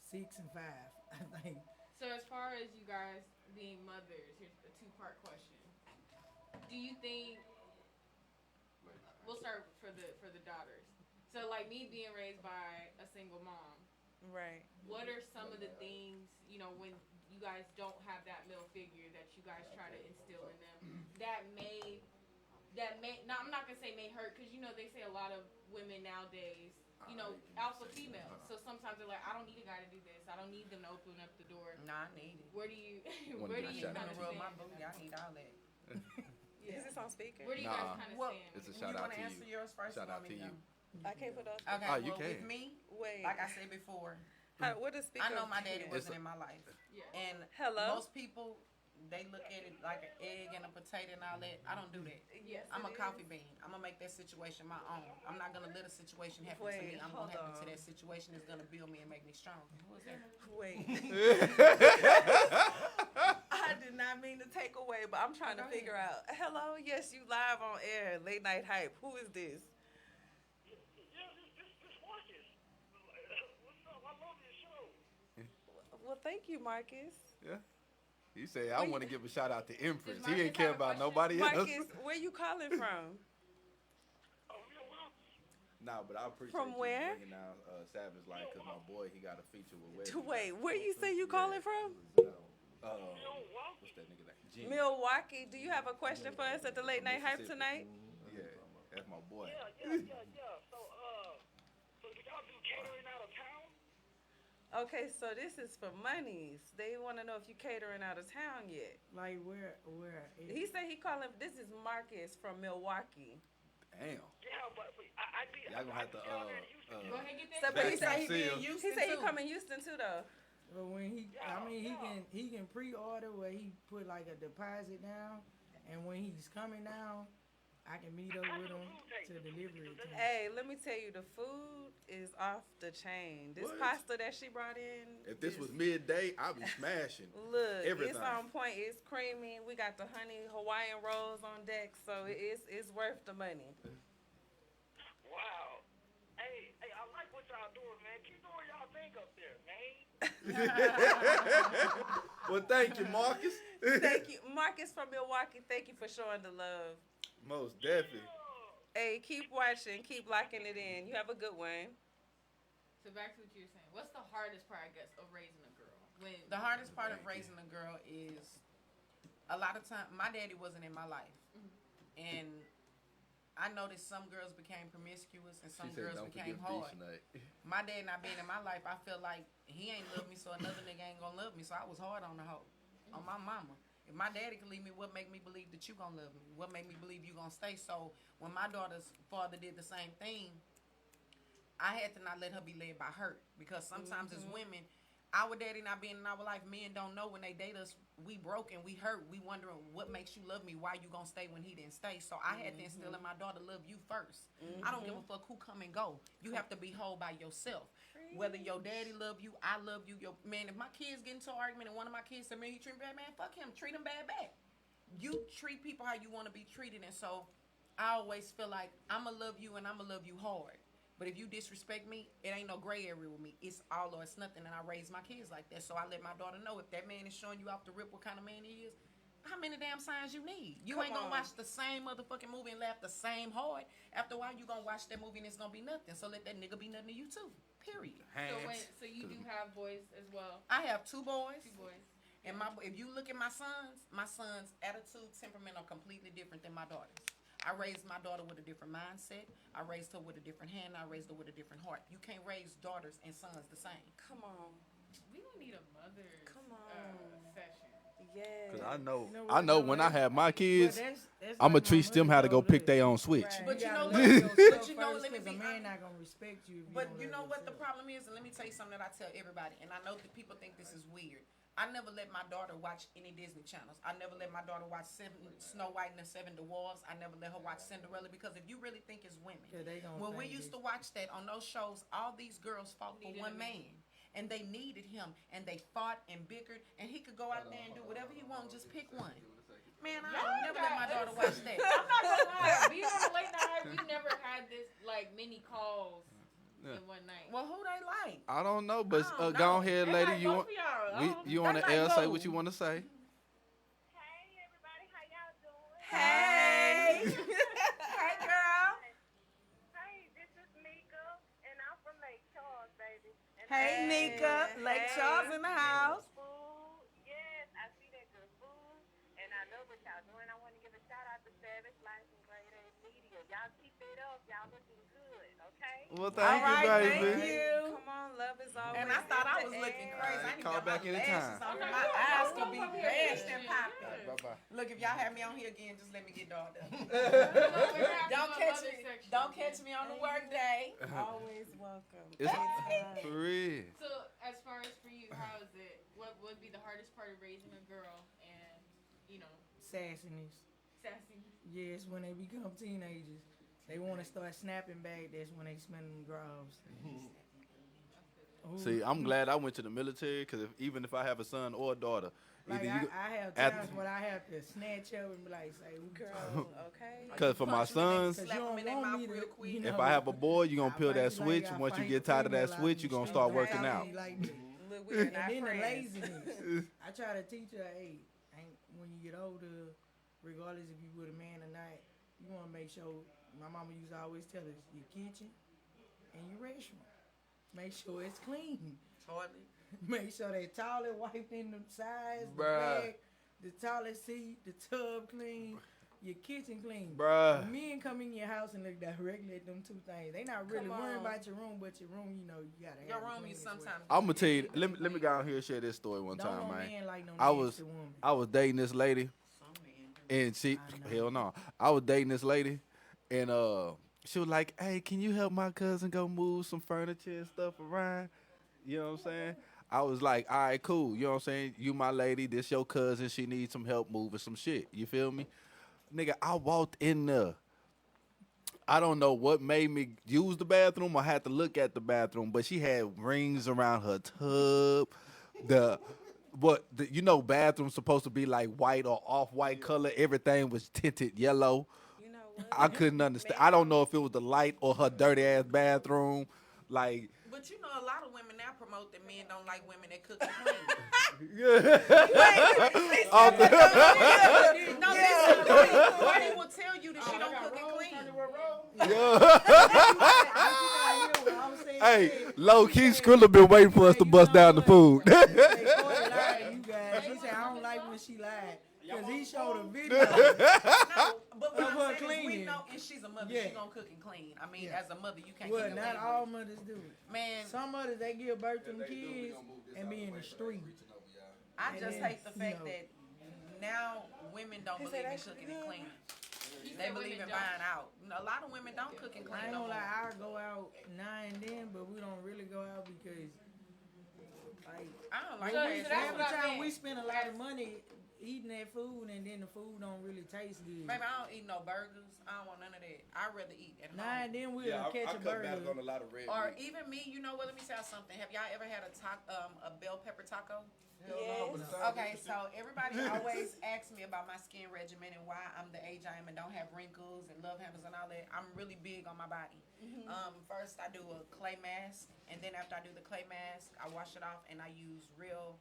6 and 5, I think. So as far as you guys being mothers, here's a two-part question. Do you think we'll start for the daughters? So like me being raised by a single mom, right? what are some of the things, when you guys don't have that male figure that you guys try to instill in them that may now I'm not gonna say may hurt, because they say a lot of women nowadays, alpha females. So sometimes they're like, I don't need a guy to do this. I don't need them to open up the door. Nah, I need it. Where do you One where do night you shot. kind I'm of gonna rub my stand? booty. I need all that. Is this on speaker? Where do you Nah. guys kind of Well, stand? It's a with shout you out want to to answer you. yours first? Shout or out want to me you. I can't put those. Okay, Oh, you well, can. with me, Wait. like I said before, What is speaker? I know my daddy It's wasn't in my life. Yeah. And Hello? most people, they look at it like an egg and a potato and all that. I don't do that. Yes, I'm a it coffee is. bean. I'm gonna make that situation my own. I'm not gonna let a situation happen to Wait, me. I'm hold gonna happen to on. that situation. It's gonna build me and make me stronger. Who is that? Wait. I did not mean to take away, but I'm trying to figure out. Hello, yes, you live on air, late night hype. Who is this? Yeah, this Marcus. What's up? I love your show. Well, thank you, Marcus. Yeah. He say I want to give a shout out to Empress. Does He Marcus didn't care have a about question? nobody else. Marcus, where you calling from? Oh, Milwaukee. Nah, but I appreciate From you where? bringing down Savage Life because my boy, he got a feature with Wesley. Wait, where you say you calling from? What's that nigga name? Jimmy. Milwaukee. Do you have a question for us at the late night hype tonight? Yeah, that's my boy. So do y'all do catering out of town? Okay, so this is for monies. They want to know if you catering out of town yet. Like where? He said he calling. This is Marcus from Milwaukee. Damn. Yeah, but I be. Y'all gonna have to Go ahead and get So, that. but he Back said to seal. he said he come in Houston too though. But when he can pre-order where he put like a deposit down, and when he's coming down, I can meet up with him to deliver it to him. Hey, let me tell you, the food is off the chain. This What? pasta that she brought in. If this is- was midday, I'd be smashing. Look, everything. it's on point. It's creamy. We got the honey Hawaiian rolls on deck, so it's worth the money. Wow. Hey, I like what y'all doing, man. Keep doing y'all thing up there, man. Well, thank you, Marcus. Thank you, Marcus from Milwaukee. Thank you for showing the love. Most definitely. Hey, keep watching, keep locking it in. You have a good one. So back to what you were saying. What's the hardest part, I guess, of raising a girl? When The hardest part of raising a girl is a lot of time. My daddy wasn't in my life, and I noticed some girls became promiscuous and some She said, girls "Don't became forget hard. beach night." My dad not being in my life, I feel like he ain't love me, so another nigga ain't gonna love me. So I was hard on the hoe, on my mama. If my daddy could leave me, what make me believe that you gonna love me? What make me believe you gonna stay? So when my daughter's father did the same thing, I had to not let her be led by hurt, because sometimes as women, our daddy not being in our life, men don't know when they date us, we broken, we hurt, we wondering what makes you love me, why you gonna stay when he didn't stay. So I had to instill in my daughter, love you first. I don't give a fuck who come and go. You have to be whole by yourself. Whether your daddy love you, I love you, your man, if my kids get into an argument and one of my kids said, man, he treat me bad, man, fuck him, treat him bad back. You treat people how you want to be treated, and so I always feel like I'ma love you and I'ma love you hard. But if you disrespect me, it ain't no gray area with me. It's all or it's nothing, and I raise my kids like that. So I let my daughter know if that man is showing you off the rip what kind of man he is, how many damn signs you need? You ain't gonna watch the same motherfucking movie and laugh the same hard. After a while, you gonna watch that movie and it's gonna be nothing. So let that nigga be nothing to you too. Period. so you do have boys as well. I have two boys. Two boys. And if you look at my son's attitude, temperament are completely different than my daughter's. I raised my daughter with a different mindset. I raised her with a different hand. I raised her with a different heart. You can't raise daughters and sons the same. Come on. We don't need a mother. Come on. Session. Yeah. Cause I know, You know I what, know though, when man? I have my kids, That's I'ma like my teach them mother how to go told pick us. their own switch. Right. But you gotta know love what? yourself But you know, first, let me 'cause be a man honest. not gonna respect you. If But don't you love know what the yourself. problem is, and let me tell you something that I tell everybody, and I know that people think this is weird. I never let my daughter watch any Disney channels. I never let my daughter watch Snow White and the Seven Dwarfs. I never let her watch Cinderella, because if you really think it's women, Yeah, they gonna when we think used this. to watch that on those shows, all these girls fought for Needed one a man. And they needed him, and they fought and bickered, and he could go out there and do whatever he wanted, just pick one. Man, I ain't never let my daughter watch that. I'm not gonna lie. Being on the late night, we never had this like mini calls in one night. Well, who they like? I don't know, but I don't go know. ahead, They lady. like You both want of y'all. you on the They L? like Say who? what you want to say. Hey, everybody, how y'all doing? Hey, hey, girl. Hey, this is Mika, and I'm from Lake Charles, baby. And Hey, Nika. Lake Charles in the house. Food, yes, I see that good food, and I love what y'all doing. I want to give a shout out to Savage Life and Great A Media. Y'all keep it up. Y'all looking good, okay? Well, All thank right, you, baby. thank you. Come on, love is always. And I thought I was in the looking air. crazy. I Alright, need call to get back my anytime. lashes on. Okay, My cool. eyes could be Come here. bashed and popping. All right, bye-bye. Look, if y'all have me on here again, just let me get dolled up. Don't Don't catch me on the work day. Always welcome. It's Anytime. for real. So, as far as for you, how is it? What would be the hardest part of raising a girl and, Sassiness. sassy? Yes, when they become teenagers, they want to start snapping back. That's when they spend them draws. See, I'm glad I went to the military because even if I have a son or a daughter, Like either you. I have at- times when I have to snatch up and be like, say, Girl, okay. Because for my Punch 'em and then sons, slap you 'em don't in their want mouth me to, real quick. you if know, I have a boy, you're going to I peel fight that you like switch. I Once you fight get the tired of that female, I switch, be you're going to straight start working back out. me like that. Look, we are And not then the friends. laziness. I try to teach her, hey, when you get older, regardless if you with a man or not, you want to make sure. My mama used to always tell us, your kitchen, in your restroom. Make sure it's clean. Toilet. Make sure that toilet wiped in the sides, the Bruh. bag, the toilet seat, the tub clean, your kitchen clean. Bruh. When men come in your house and look directly at them two things, they not really worrying about your room, but your room, you know, you gotta have Your it room, clean you as well. sometimes. I'm gonna tell you. Let me go out here and share this story one Don't time, no man. man like no I nasty was woman. I was dating this lady, Some men. and she I know. hell no. I was dating this lady, and she was like, "Hey, can you help my cousin go move some furniture and stuff around?" You know what I'm saying? I was like, "All right, cool." You know what I'm saying? You my lady, this your cousin. She needs some help moving some shit. You feel me, nigga? I walked in there. I don't know what made me use the bathroom or had to look at the bathroom, but she had rings around her tub. The you know, bathroom's supposed to be like white or off white color. Everything was tinted yellow. You know what? I couldn't understand. I don't know if it was the light or her dirty ass bathroom. Like, But you know, a lot of women now promote that men don't like women that cook and clean. No, listen, Courtney will tell you that she don't cook and clean. hey, low key, Skrilla been waiting for us to bust down the food. You guys, he said I don't like when she lied because he showed a video. No, but what Of I'm her saying is we cleaning. know, and she's a mother, Yeah. she gonna cook and clean. I mean, Yeah. as a mother, you can't Well, get not away all with mothers do it. it. Man, Some mothers they give birth to them kids and be in the street. I and just then, hate the you fact know. that now women don't He believe said in that's cooking and good. cleaning. You They said believe in women don't. buying out. A lot of women don't cook and I clean ain't no gonna lie, more. I go out now and then, but we don't really go out because, like, I don't like So fast that's food. what every I time meant. we spend a lot of money eating that food, and then the food don't really taste good. Baby, I don't eat no burgers. I don't want none of that. I'd rather eat at Now home. and then we'll catch a burger. a lot of red Or even me, you know what? Let me tell you something. Have y'all ever had a bell pepper taco? Yes. Okay, so everybody always asks me about my skin regimen and why I'm the age I am and don't have wrinkles and love handles and all that. I'm really big on my body. First, I do a clay mask, and then after I do the clay mask, I wash it off and I use real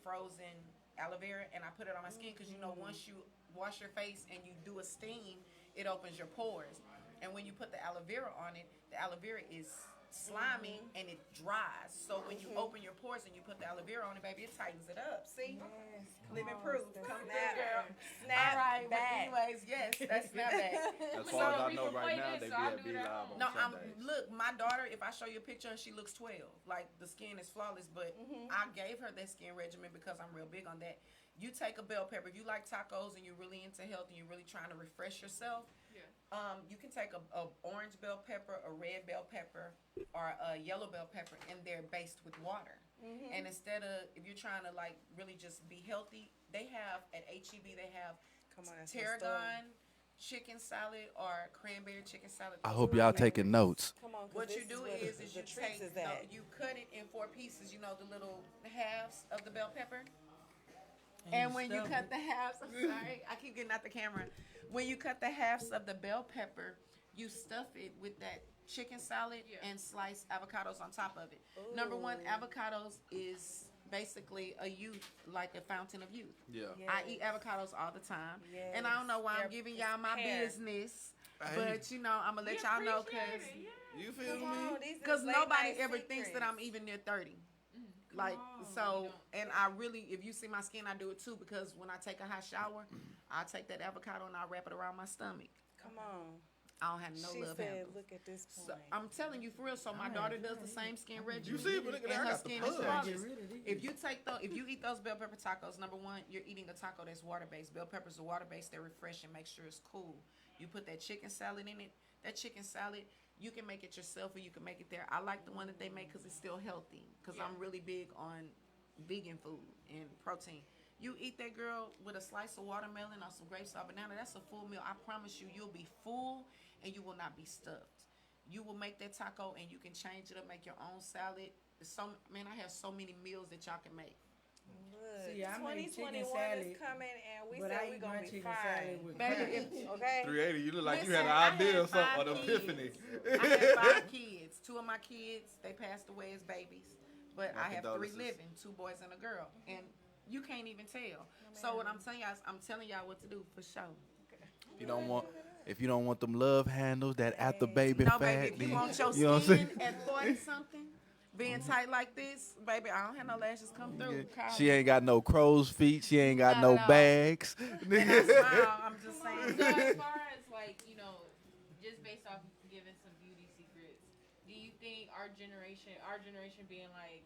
frozen aloe vera and I put it on my skin because you know once you wash your face and you do a steam, it opens your pores. And when you put the aloe vera on it, the aloe vera is slimy and it dries. So when you open your pores and you put the aloe vera on it, baby, it tightens it up. See? Yes. Living proof. Come Snap. through, girl. Snap All right, but back. anyways, yes, that's snapback. As So far as I we know can right play now, this, they so I'll be do at B it at Live home. on No, Sundays. look, my daughter, if I show you a picture, she looks 12. Like, the skin is flawless, but I gave her that skin regimen because I'm real big on that. You take a bell pepper. If you like tacos and you're really into health and you're really trying to refresh yourself, Yeah. you can take a orange bell pepper, a red bell pepper, or a yellow bell pepper, and they're based with water. And instead of, if you're trying to, like, really just be healthy, they have, at HEB, they have Come on, that's my stuff. tarragon chicken salad or cranberry chicken salad. I Those hope are y'all my taking favorites. notes. Come on. 'Cause What this you do where is the you tricks take, is no, at. you cut it in 4 pieces, you know, the little halves of the bell pepper. And when you stuff cut it. the halves, I'm sorry, I keep getting out the camera. When you cut the halves of the bell pepper, you stuff it with that chicken salad Yeah. and slice avocados on top of it. Number one, avocados is basically a youth, like a fountain of youth. Yeah. I eat avocados all the time, and I don't know why I'm Yes. giving y'all my Hair. business, Hey. but you know I'm gonna let We y'all know appreciate because. it, yeah. You feel Come on, these is Because late nobody night ever thinks that secrets. I'm even near 30. Like, on, so, you and I really, if you see my skin, I do it too because when I take a hot shower, I take that avocado and I wrap it around my stomach. Come on. I don't have no She love said, handles. look at this point. So, I'm telling you for real. So my daughter does the same skin regimen. You see, but look at that, and I her got the skin is pug. flawless. Get rid of these. If you take if you eat those bell pepper tacos, number one, you're eating a taco that's water based. Bell peppers are water based. They're refreshing. Make sure it's cool. You put that chicken salad in it. That chicken salad, you can make it yourself or you can make it there. I like the one that they make because it's still healthy. Because I'm really big on vegan food and protein. You eat that, girl, with a slice of watermelon or some grapes or banana. That's a full meal. I promise you, you'll be full and you will not be stuffed. You will make that taco and you can change it up, make your own salad. Man, I have so many meals that y'all can make. Look, See, I make chicken 2021 salad, is coming, and we but said I we eat gonna my be chicken fine. salad with Baby, crackers. if, Okay. 380. You look like you Listen, had an I idea had or something, an 5 epiphany. I have 5 kids. 2 of my kids, they passed away as babies. But My I have 3 condolences. living, 2 boys and a girl. And you can't even tell. So what I'm telling y'all is I'm telling y'all what to do for sure. You don't want. If you don't want them love handles, that after baby No, fat, baby, if you then- want your you know what I'm saying? skin at 40 something, being tight like this, baby, I don't have no lashes come through. Call She me. ain't got no crow's feet. She ain't got Not no at all. bags. And I smile, I'm just saying. So as far as like, you know, just based off giving some beauty secrets, do you think our generation being like,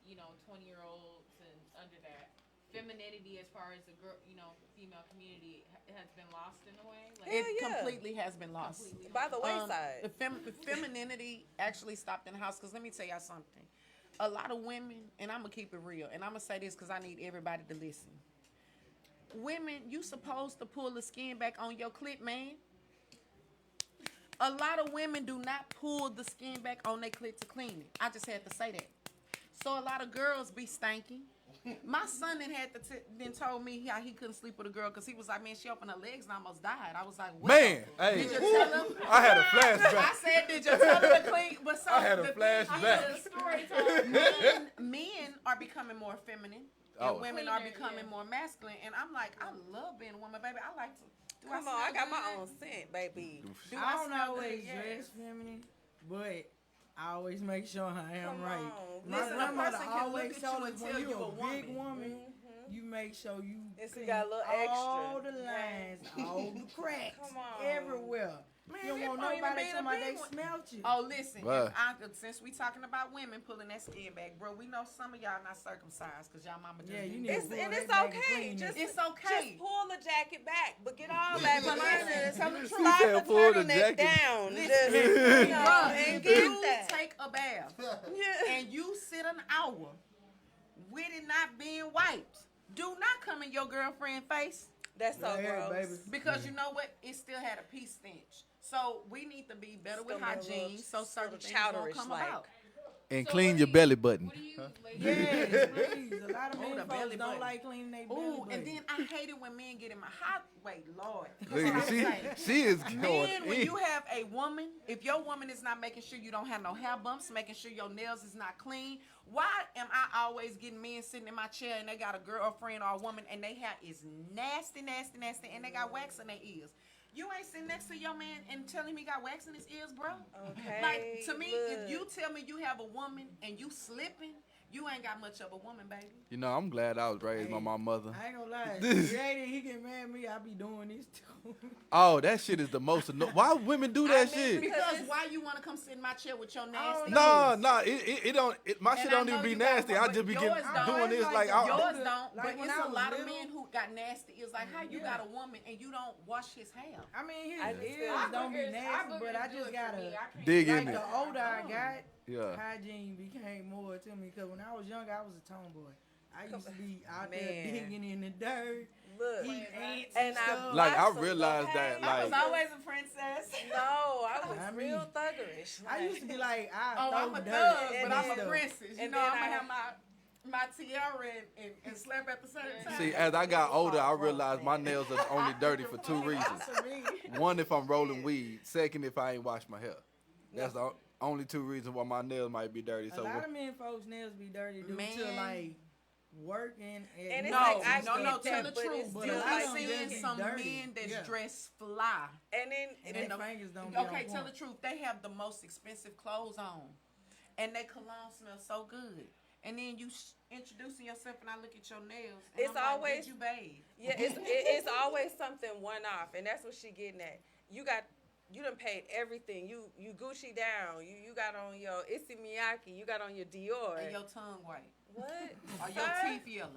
you know, 20-year-olds and under that, femininity as far as the girl, you know, female community has been lost in a way? Like, It Hell yeah. completely has been lost. By the The wayside. femininity actually stopped in the house. Because let me tell y'all something. A lot of women, and I'm going to keep it real, and I'm going to say this because I need everybody to listen. Women, you supposed to pull the skin back on your clit, man. A lot of women do not pull the skin back on their clit to clean it. I just had to say that. So a lot of girls be stanky. My son then told me how he couldn't sleep with a girl because he was like, man, she opened her legs and almost died. I was like, what? Man, hey, Did you tell him? I had a I flashback. said, did you tell him to clean? But so I had a the thing flashback. is, story time. Men are becoming more feminine. And Oh. women are Cleaner, becoming yeah. more masculine. And I'm like, I love being a woman, baby. I like to. Do Come I on, I got smell my good? own scent, baby. Do I don't smell always good? Yes. dress feminine, but I always make sure I am Come right. on. My Listen, a grandmother person can always look at told you us and when tell you you a a big woman. woman, you make sure you It's clean got a little all extra. the lines, all the cracks, Come on. everywhere. Man, You don't it want might even nobody be talking the about they big one. smelt you. Oh, listen. What? Since we talking about women pulling that skin back, bro, we know some of y'all not circumcised because y'all mama just Yeah, you didn't need do to it. And pull it's that back and okay. clean Just, it. It's okay. Just pull the jacket back, but get all that But behind listen, it. tell the truth. Slide She the said pull the turtleneck jacket. down. Listen, Just, you know, Bruh, and if get you that. take a bath Yeah. and you sit an hour with it not being wiped, do not come in your girlfriend's face That's so Right here, gross. baby. because you know what? It still had a pea stench. So we need to be better with Still made a hygiene little- so certain little things won't chowderish come like. about. And So clean what your do you- belly button. What do you ladies Yes, please. A lot of Oh, men the folks belly don't button. like cleaning their belly Ooh, button. and then I hate it when men get in my hot. Wait, Lord. This Look, is what I'm she, saying. she is going Men, when in. you have a woman, if your woman is not making sure you don't have no hair bumps, making sure your nails is not clean, why am I always getting men sitting in my chair and they got a girlfriend or a woman and their hair is nasty, nasty, nasty, and they got wax in their ears? You ain't sitting next to your man and telling him he got wax in his ears, bro. Okay. Like, to me, if look. you tell me you have a woman and you slipping, you ain't got much of a woman, baby. You know, I'm glad I was raised by my mother. I ain't gonna lie. Jada, he get mad at me. I be doing this too. Oh, that shit is the most annoying. Why women do that shit? Because why you want to come sit in my chair with your nasty No, ears? no, it don't. My And shit I don't know even be you got nasty. one, I but just be yours getting, don't. doing this Like like that. Yours Like don't, but when it's I a was lot of little- men who got nasty ears. Like, how you got a woman and you don't wash his hair? I mean, his I just ears feel- don't be nasty, but I just gotta. dig Like in it. the older I got, Yeah. hygiene became more to me. Cause when I was younger, I was a tomboy. I used to be out there Man. digging in the dirt, Look. eating ants And and I stuff. Like, I watched some realized stuff. that, Hey, I was like- always a princess. No, I was I mean, real thuggerish. I used to be like, I Oh, throw I'm a dirt thug, and but I'm a stuff. princess. You And know, then I'm gonna I- have my tiara and slap at the same time. See, as I got older, I Rough, realized my man. nails are only dirty for two reasons. to me. One, if I'm rolling weed. Second, if I ain't washed my hair. That's the only two reasons why my nails might be dirty. A So lot of men folks nails be dirty due to Man. like working at And it's No, like, I no, get tell that, the but truth. it's But You still a be lot like of them seeing just be some dirty. men that's Yeah. dressed fly. and then and And their the- fingers don't be Okay, on tell the point. truth. They have the most expensive clothes on, and their cologne smells so good. And then you introducing yourself, and I look at your nails. And It's I'm like, always- did you bathe? yeah, it's always something one off, and that's what she getting at. You done paid everything. You Gucci down. You got on your Issey Miyake. You got on your Dior. And your tongue white, What? or your Sir? teeth yellow.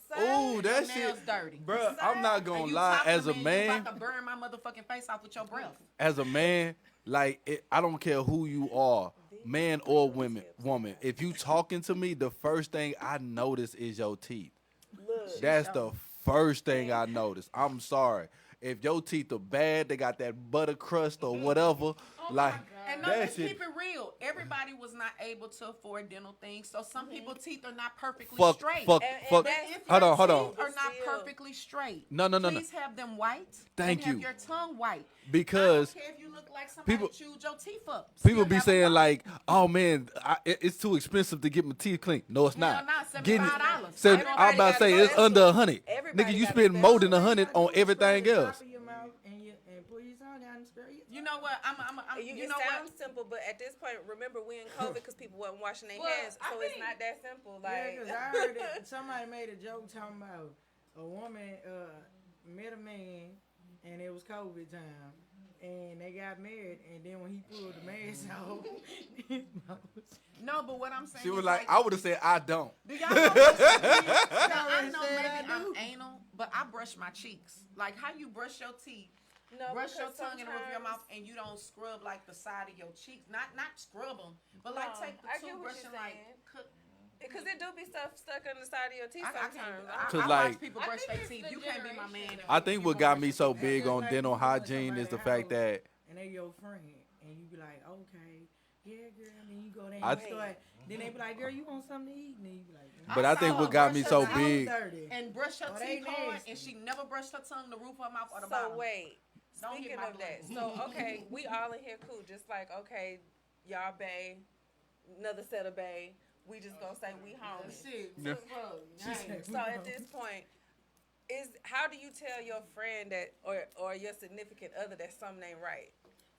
Sir? Ooh, that Your nails shit, dirty. bruh. I'm not And gonna you lie. talk to As a me, you man, about to burn my motherfucking face off with your breath. as a man, like I don't care who you are, man or woman. If you talking to me, the first thing I notice is your teeth. Look. That's the first thing I notice. I'm sorry. If your teeth are bad, they got that butter crust or whatever. Like And no, that let's shit. keep it real. Everybody was not able to afford dental things, so some people's teeth are not perfectly Fuck, straight. fuck, And fuck. that's- If Hold your on, hold on. teeth are not Still. perfectly straight. No. Please have them white. Thank and have you. your tongue white. Because I don't care if you look like somebody people- chewed your teeth up. people Still be have them saying white. like, "Oh man, it's too expensive to get my teeth clean." No, it's Hell not. nah, Getting $75. So Everybody I'm about to got say a it's special. under $100. Everybody Nigga, you got a spend more than special. $100 on everything Scrape the else. top of your mouth and pull your tongue down what? It know sounds what? simple, but at this point, remember we in COVID because people wasn't washing their Well, hands, I so it's think- not that simple. Yeah, Like, because I heard that somebody made a joke talking about a woman met a man and it was COVID time. And they got married, and then when he pulled the mask off, his nose. No, but what I'm saying She is was like, I would have said, I don't. do y'all know this? Now, I already know said maybe I do. I'm anal, but I brush my cheeks. Like how you brush your teeth, no, brush your because tongue in the roof of your sometimes- mouth, and you don't scrub like the side of your cheeks. Not scrub them, but like No, take the I get what toothbrush you're and like saying. cook. Because it do be stuff stuck on the side of your teeth I sometimes. can't. To I like- watch people I brush think their it's teeth. the You can't be my man. generation, if I you think don't what got brush me your so teeth. big on Like dental you go to hygiene is the somebody's fact that and they your friend, and you be like, okay, yeah, girl, and then you go there and I- you start, then they be like, girl, you want something to eat? And then you be like, But I think saw what her got brush me her so teeth big- and brush her Oh, they teeth hard, nasty. and she never brushed her tongue, the roof of her mouth, or the So bottom. wait, Don't hit speaking my of that, blood. so okay, we all in here cool, just like okay, y'all bae, another set of bae. We just gonna say we homies. Shit, Yeah. So at this point, how do you tell your friend that or your significant other that something ain't right?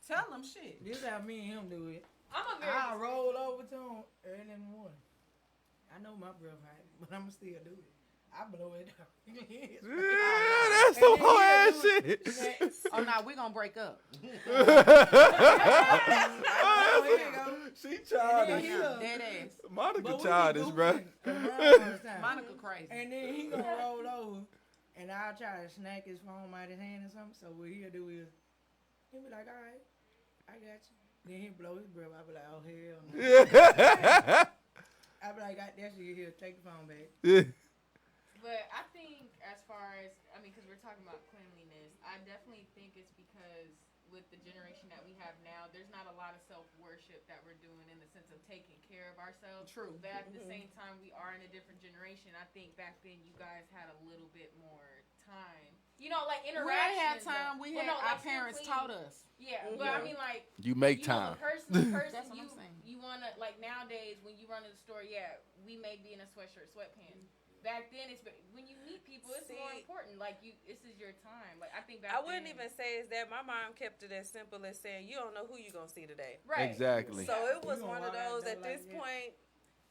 tell them shit. this how me and him do it. I'm a very. I roll over to him early in the morning. I know my breath hot, but I'ma still do it. I blow it out. that's some whole ass shit. Oh no, we gonna break up. She childish. Dead ass. Monica childish, bro. Monica crazy. And then he gonna roll over, and I'll try to snack his phone out his hand or something. So what he'll do is, he'll be like, all right, I got you. Then he'll blow his breath. I'll be like, oh, hell no. I'll be like, got that shit here. Take the phone back. But I think as far as, because we're talking about cleanliness, I definitely think it's because with the generation that we have now, there's not a lot of self-worship that we're doing in the sense of taking care of ourselves. True. But at the same time, we are in a different generation. I think back then you guys had a little bit more time. You know, like We interaction. ain't had time. We had our parents taught us. Yeah, but I mean, like, You make you know, time. person That's what you I'm saying. you wanna like nowadays when you run to the store, yeah, we may be in a sweatshirt, sweatpants. Back then, it's when you meet people, it's more See- important. Like this is your time. Like I think back I wouldn't then, even say it's that. My mom kept it as simple as saying, you don't know who you gonna see today. right. Exactly. So it was You one gonna of walk out those. there At this like that. point,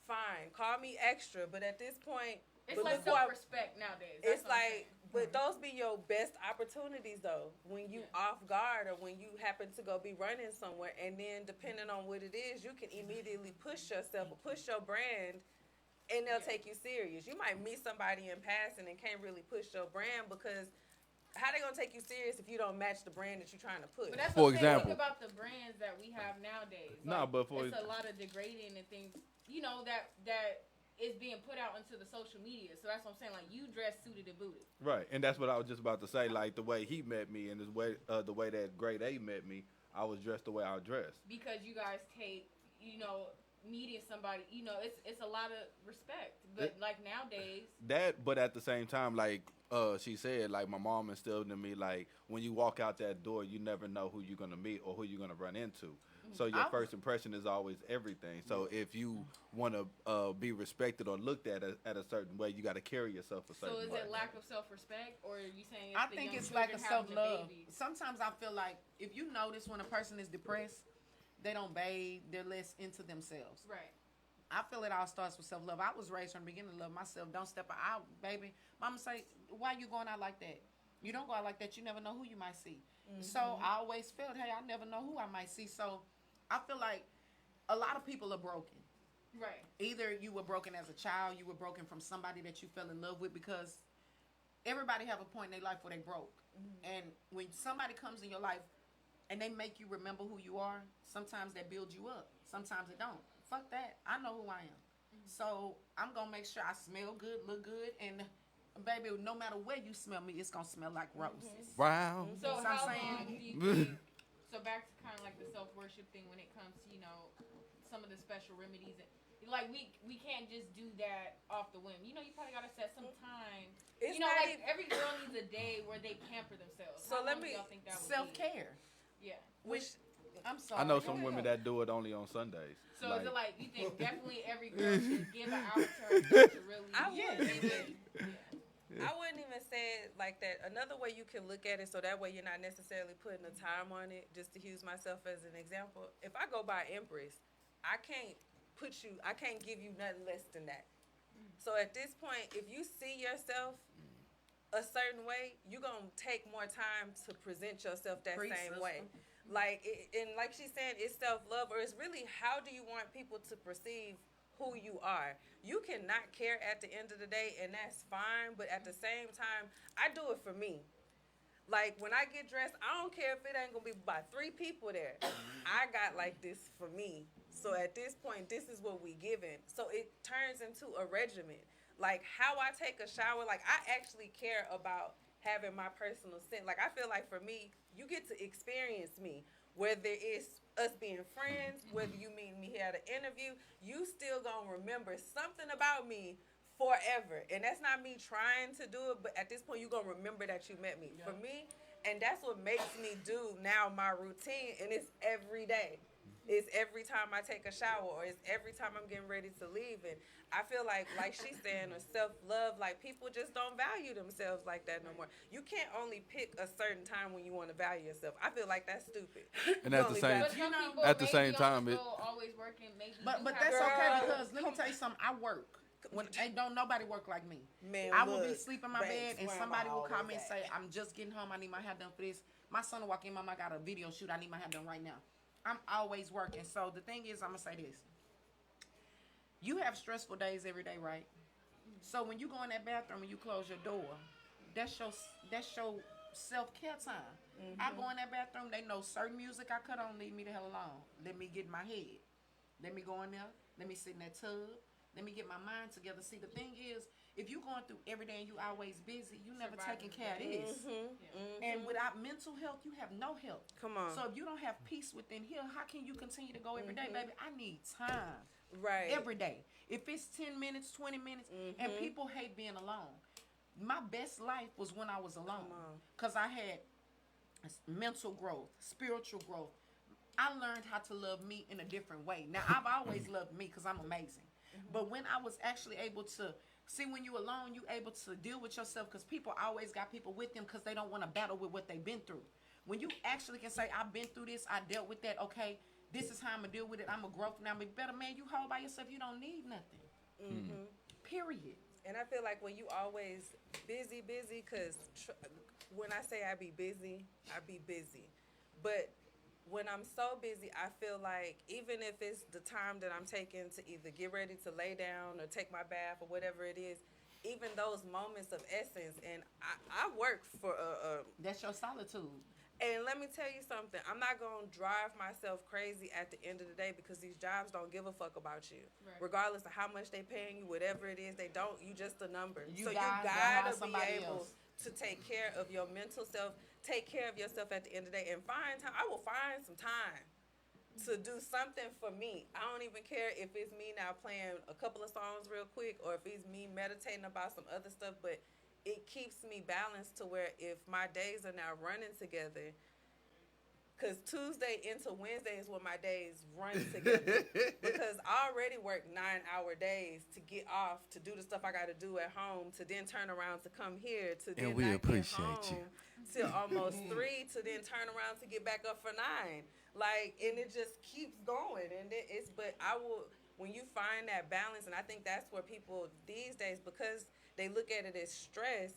fine, call me extra. But at this point, It's but like look what- self-respect nowadays. it's That's what I'm like, saying. but those be your best opportunities though. When you off guard or when you happen to go be running somewhere, and then depending on what it is, you can immediately push yourself or push your brand, and they'll take you serious. You might meet somebody in passing and can't really push your brand because how they gonna take you serious if you don't match the brand that you're trying to push? But that's For what I'm saying. example. Think about the brands that we have nowadays. Nah, but for it's a lot of degrading and things, that is being put out into the social media. So that's what I'm saying. Like you dress suited and booted. Right, and that's what I was just about to say. Like the way he met me, and the way that Grade A met me, I was dressed the way I was dressed. Because you guys take, meeting somebody, it's a lot of respect. But like nowadays, That, but at the same time, like she said, like my mom instilled in me, like when you walk out that door, you never know who you're gonna meet or who you're gonna run into. So your first impression is always everything. So if you want to be respected or looked at a certain way, you got to carry yourself a certain so is way. it lack of self-respect, or are you saying? It's I the think young it's like a children having the self-love. babies? Sometimes I feel like if you notice when a person is depressed, they don't bathe, they're less into themselves. Right. I feel it all starts with self-love. I was raised from the beginning to love myself. Don't step out, baby. Mama say, why you going out like that? You don't go out like that. You never know who you might see. So I always felt, hey, I never know who I might see. So I feel like a lot of people are broken. Right. Either you were broken as a child, you were broken from somebody that you fell in love with, because everybody have a point in their life where they broke. And when somebody comes in your life and they make you remember who you are, sometimes that builds you up. Sometimes it don't. Fuck that. I know who I am. So I'm going to make sure I smell good, look good, and baby, no matter where you smell me, it's going to smell like roses. Wow. So That's what I'm how saying. long do you think? So back to kind of like the self-worship thing when it comes to some of the special remedies. Like we can't just do that off the whim. You probably gotta set some time. It's like not even- every girl needs a day where they pamper themselves. So How let long do me- y'all think that would be? Self-care. Yeah. Which I'm sorry. I know some women that do it only on Sundays. So Like, is it like you think definitely every girl should give an hour to herself to really? I Yeah. wouldn't even. I wouldn't even say it like that. Another way you can look at it, so that way you're not necessarily putting a time on it. Just to use myself as an example, if I go by Empress, I can't give you nothing less than that. So at this point, if you see yourself a certain way, you're going to take more time to present yourself that same way. Like, and like she's saying, it's self-love, or it's really how do you want people to perceive who you are. You cannot care at the end of the day, and that's fine, but at the same time, I do it for me. Like, when I get dressed, I don't care if it ain't gonna be by 3 people there. I got like this for me. So at this point, this is what we giving. So it turns into a regimen. Like, how I take a shower, like, I actually care about having my personal scent. Like, I feel like for me, you get to experience me. Whether it's us being friends, whether you meet me here at an interview, you still gonna remember something about me forever. And that's not me trying to do it, but at this point, you're gonna remember that you met me. For me, and that's what makes me do now my routine, and it's every day. It's every time I take a shower, or it's every time I'm getting ready to leave. And I feel like she's saying, or self-love, like, people just don't value themselves like that no more. You can't only pick a certain time when you want to value yourself. I feel like that's stupid. And at the same, But some people at the same maybe time, on the it. go, always working. Maybe But you that's have- okay Girl, because let me tell you something. I work. When ain't don't nobody work like me. Man, I will be look, sleep in my Banks, bed and where somebody am I will call me always and say, at? I'm just getting home, I need my hair done for this. My son will walk in, Mom, I got a video shoot, I need my hair done right now. I'm always working. So the thing is, I'm gonna say this. You have stressful days every day, right? So when you go in that bathroom and you close your door, that's your self-care time. I go in that bathroom, they know certain music I cut on, leave me the hell alone. Let me get in my head. Let me go in there, let me sit in that tub. Let me get my mind together. See, the thing is, if you're going through every day and you always busy, you never taking care of this. And without mental health, you have no health. Come on. So if you don't have peace within here, how can you continue to go every day, baby? I need time. Right. Every day. If it's 10 minutes, 20 minutes, and people hate being alone. My best life was when I was alone. Because I had mental growth, spiritual growth. I learned how to love me in a different way. Now, I've always loved me because I'm amazing. But when I was actually able to see, when you're alone, you're able to deal with yourself, because people always got people with them because they don't want to battle with what they've been through. When you actually can say, I've been through this, I dealt with that, okay, this is how I'm going to deal with it, I'm a growth now. But better, man, you hold by yourself, you don't need nothing. Period. And I feel like when you always busy, because when I say I be busy, I be busy. But when I'm so busy, I feel like even if it's the time that I'm taking to either get ready to lay down or take my bath or whatever it is, even those moments of essence, and I work for That's your solitude. and let me tell you something, I'm not going to drive myself crazy at the end of the day, because these jobs don't give a fuck about you. Right. Regardless of how much they paying you, whatever it is, they don't, you just a number. You so guys you gonna have gotta be somebody able else. to take care of your mental self, take care of yourself at the end of the day, and find time. I will find some time to do something for me. I don't even care if it's me now playing a couple of songs real quick, or if it's me meditating about some other stuff, but it keeps me balanced to where if my days are now running together, because Tuesday into Wednesday is when my days run together. Because I already work 9-hour days to get off, to do the stuff I got to do at home, to then turn around to come here, to then we not appreciate get home till almost 3, to then turn around to get back up for 9. Like, and it just keeps going. And but I will, when you find that balance, and I think that's where people these days, because they look at it as stress,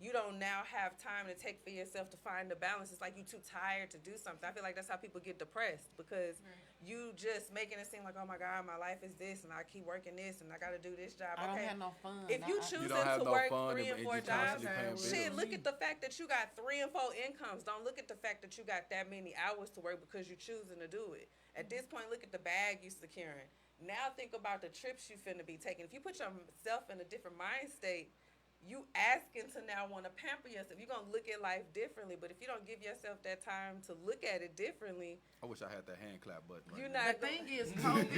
you don't now have time to take for yourself to find the balance. It's like you're too tired to do something. I feel like that's how people get depressed, because you just making it seem like, oh my God, my life is this, and I keep working this, and I got to do this job. I don't Okay, have no fun. if you choosing don't have to no work fun 3 and and 4 you jobs, constantly paying shit, bills. look at the fact that you got 3 and 4 incomes. Don't look at the fact that you got that many hours to work because you're choosing to do it. At this point, look at the bag you securing. Now think about the trips you finna be taking. If you put yourself in a different mind state, you asking to now want to pamper yourself. You're going to look at life differently. But if you don't give yourself that time to look at it differently, I wish I had that hand clap button. you're Right now. not The going thing is, COVID.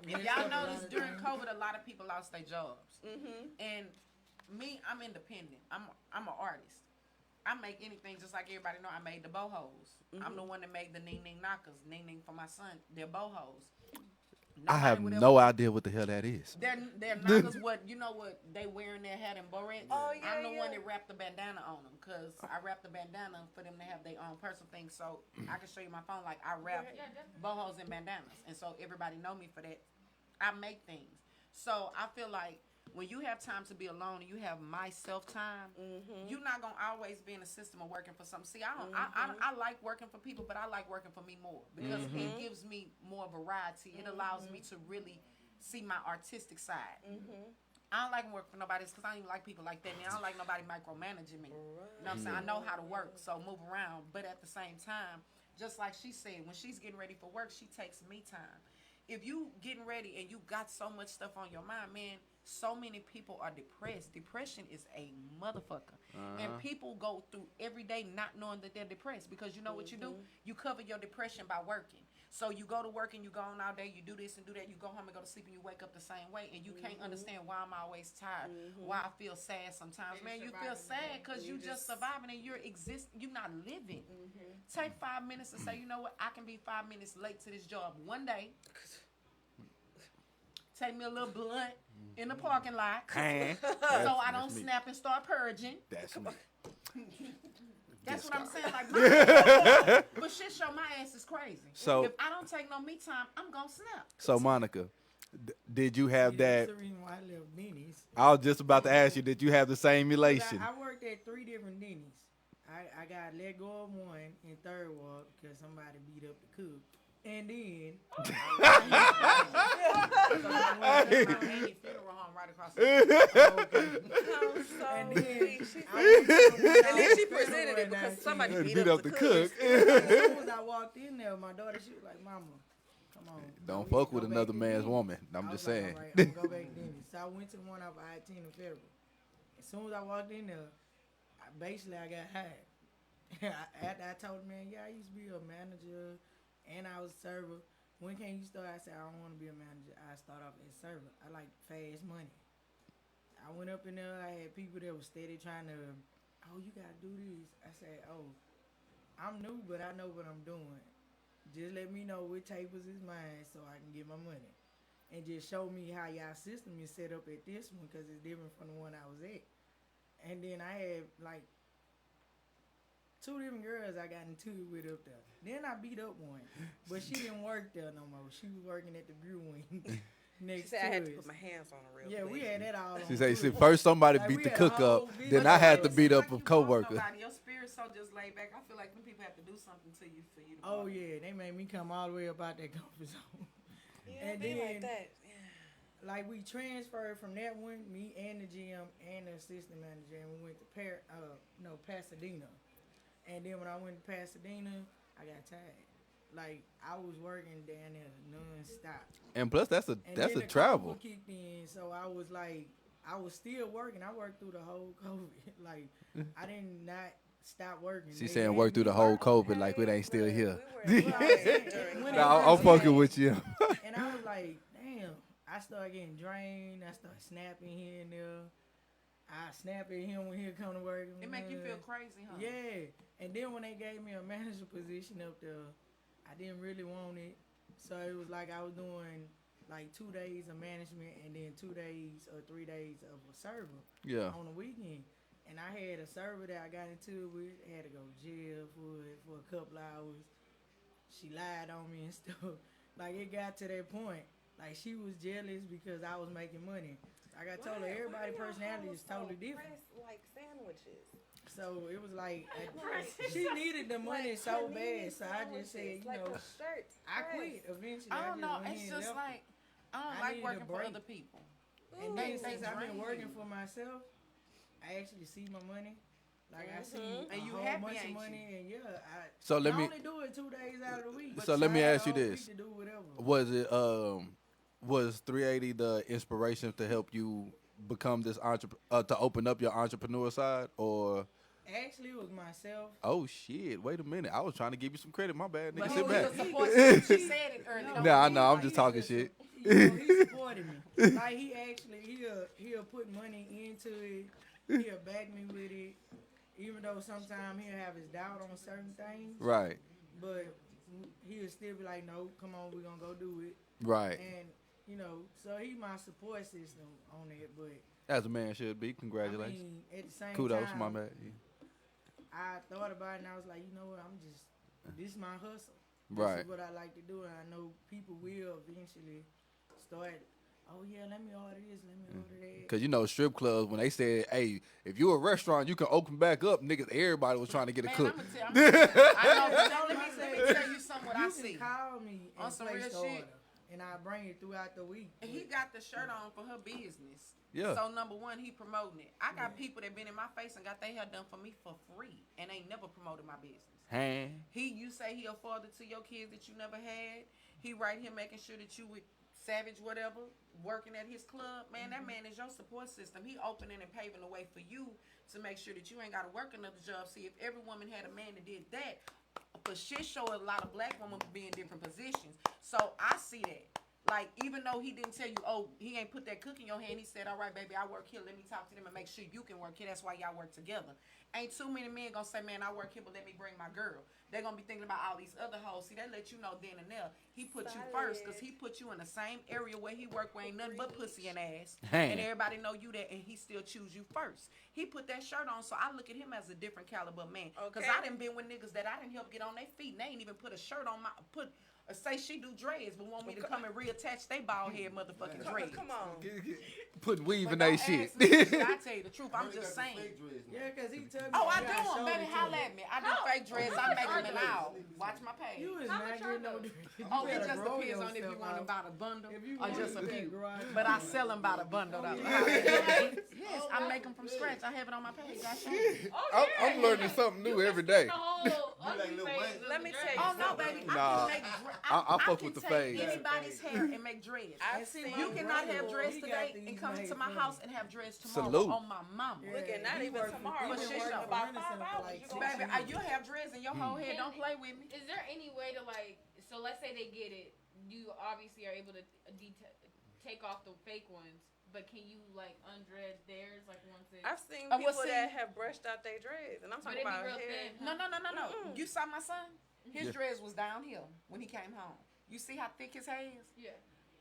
If y'all noticed, during COVID, a lot of people lost their jobs. And me, I'm independent. I'm an artist. I make anything, just like everybody know. I made the bohos. I'm the one that made the Ning Ning knockers. Ning Ning for my son. They're bohos. I have would no idea what the hell that is. They're knockers. What you know? What they wearing their hat and barrettes? Oh, yeah, I'm the one yeah. that wrapped the bandana on them because I wrapped the bandana for them to have their own personal thing. So I can show you my phone. Like I wrap bohos and bandanas, and so everybody know me for that. I make things. So I feel like when you have time to be alone and you have myself time, you're not gonna always be in a system of working for something. See, I like working for people, but I like working for me more because it gives me more variety. It allows me to really see my artistic side. I don't like working for nobody because I don't even like people like that. And I don't like nobody micromanaging me. You know what I'm saying? I know how to work, so move around. But at the same time, just like she said, when she's getting ready for work, she takes me time. If you getting ready and you got so much stuff on your mind, man, so many people are depressed. Depression is a motherfucker. And people go through every day not knowing that they're depressed because you know what you do? You cover your depression by working. So you go to work and you go on all day, you do this and do that, you go home and go to sleep and you wake up the same way and you can't understand why I'm always tired, why I feel sad sometimes. Man, you feel sad because you just surviving and you're not living. Take 5 minutes and say, you know what, I can be 5 minutes late to this job one day. Take me a little blunt in the parking lot so I don't snap and start purging. That's me. That's what I'm saying. Like, but shit, show my ass is crazy. So if I don't take no me time, I'm gonna snap. So Monica, did you have that? That's the reason why I left Denny's. I was just about to ask you, did you have the same elation? I worked at 3 different Denny's. I got let go of one in Third Ward because somebody beat up the cook. And then funeral home right across the and then she presented it because somebody beat up the cook. As soon as I walked in there, my daughter, she was like, "Mama, come on, Don't fuck with another man's woman. I'm just saying. Like, all right, I'm gonna go back to Denny's. So I went to the one off I-10 in Federal. As soon as I walked in there, I got hired. After I told the man, I used to be a manager and I was a server. When can you start? I said, I don't want to be a manager. I start off as a server. I like fast money. I went up in there. I had people that were steady trying to, you got to do this. I said, I'm new, but I know what I'm doing. Just let me know what tables is mine so I can get my money. And just show me how y'all system is set up at this one because it's different from the one I was at. And then I had like 2 different girls I got into it with up there. Then I beat up one, but she didn't work there no more. She was working at the brew wing next She said to I had us. to put my hands on her real quick. We had that all on. She said, Twitter. first somebody Like, beat we the had cook a up, whole then video I had to of it. beat up Like a you want coworker. nobody. Your spirit's so just laid back. I feel like them people have to do something to you for you to Oh grow. yeah, they made me come all the way up out that comfort zone. Yeah, And be then, like that. like we transferred from that one, me and the GM and the assistant manager, and we went to Pasadena. And then when I went to Pasadena, I got tired. Like I was working down there non-stop. And plus, that's a And then the travel. COVID kicked in, so I was like, I was still working. I worked through the whole COVID. Like I did not stop working. She's They saying had work through me the whole working. COVID like it ain't still here. We were during When COVID. it Nah, I'm first fucking hit, with you. And I was like, damn. I started getting drained. I started snapping here and there. I snap at him when he'll come to work. It make you feel crazy, huh? Yeah. And then when they gave me a manager position up there, I didn't really want it. So it was like I was doing like 2 days of management and then 2 days or 3 days of a server on the weekend. And I had a server that I got into it with, had to go to jail for a couple hours. She lied on me and stuff. Like it got to that point. Like she was jealous because I was making money. Like I told her, everybody's personality is totally different. Like sandwiches. So it was like she needed the money so bad. So I just said, like a shirt. I quit eventually. I don't know. went It's in and just left. like I don't I like needed a working for break. other people. And They then since I've been drain working you. for myself, I actually see my money. Like I see And a you whole happy, bunch of ain't money, you? and So I let me only do it 2 days out of the week. So let me I had ask you the whole this. week to do whatever. was it was 380 the inspiration to help you become this to open up your entrepreneur side, or Actually, it was myself. oh shit, wait a minute, I was trying to give you some credit, my bad, But nigga, he sit was back. a support system. She said it earlier. Nah, I know, I'm just talking shit. He supported me. Like he actually he'll put money into it. He'll back me with it. Even though sometimes he'll have his doubt on certain things. Right, But he'll still be like, no, come on, we're gonna go do it. right. And you know, so he my support system on it. But As a man should be. I Congratulations. mean, at the same Kudos, time, my man. I thought about it and I was like, you know what? This is my hustle. This Right. is what I like to do, and I know people will eventually start. Oh yeah, let me order this, let me order that. Cause you know strip clubs when they said, "Hey, if you a restaurant, you can open back up." Niggas, everybody was trying to get a cook. I know, but let me tell you something what I You see. can call me On and some place real the shit. order, and I bring it throughout the week. And he got the shirt on for her business. Yeah. So number one, he promoting it. I got people that been in my face and got their hair done for me for free and ain't never promoted my business. You say he a father to your kids that you never had. He right here making sure that you with Savage whatever working at his club. Man, that man is your support system. He opening and paving the way for you to make sure that you ain't got to work another job. See, if every woman had a man that did that, for shit show a lot of black women be in different positions. So I see that. Like, even though he didn't tell you, oh, he ain't put that cook in your hand, he said, all right, baby, I work here. Let me talk to them and make sure you can work here. That's why y'all work together. Ain't too many men gonna say, man, I work here, but let me bring my girl. They're gonna be thinking about all these other hoes. See, they let you know then and there. He put you first because he put you in the same area where he work where ain't nothing but pussy and ass. And everybody know you that, and he still choose you first. He put that shirt on, so I look at him as a different caliber man. Because I done been with niggas that I didn't help get on their feet, and they ain't even put a shirt on say she do dreads, but want me to come and reattach they bald head motherfucking dreads. Come on. Put weave in But they don't shit. ask me shit. I tell you the truth. I'm just saying. Yeah, because he told me. Oh, I do them, baby. Holla at me. I do fake dreads. I make them in all. Watch my page. You is not getting no dreads. Oh, it just depends on if you want them by the bundle or just a few. But I sell them by the bundle though. Yes, I make them from scratch. I have it on my page. I show you. I'm learning something new every day. Let me tell you. Oh no, baby! Nah. I fuck with the take fade. anybody's hair and make dreads. I've seen You my cannot have brother. dreads today and come to my house and have dreads tomorrow. Salute. On my mama. Look at not even tomorrow. For But shit shit show. about 5 hours. You Baby, you have dreads in your whole head. Don't play with me. Is there any way to like? So let's say they get it. You obviously are able to take off the fake ones. But can you like undread theirs like once it? I've seen people that have brushed out their dreads, and I'm talking about hair. Thin, huh? No. You saw my son? His dreads was downhill when he came home. You see how thick his hair is? Yeah.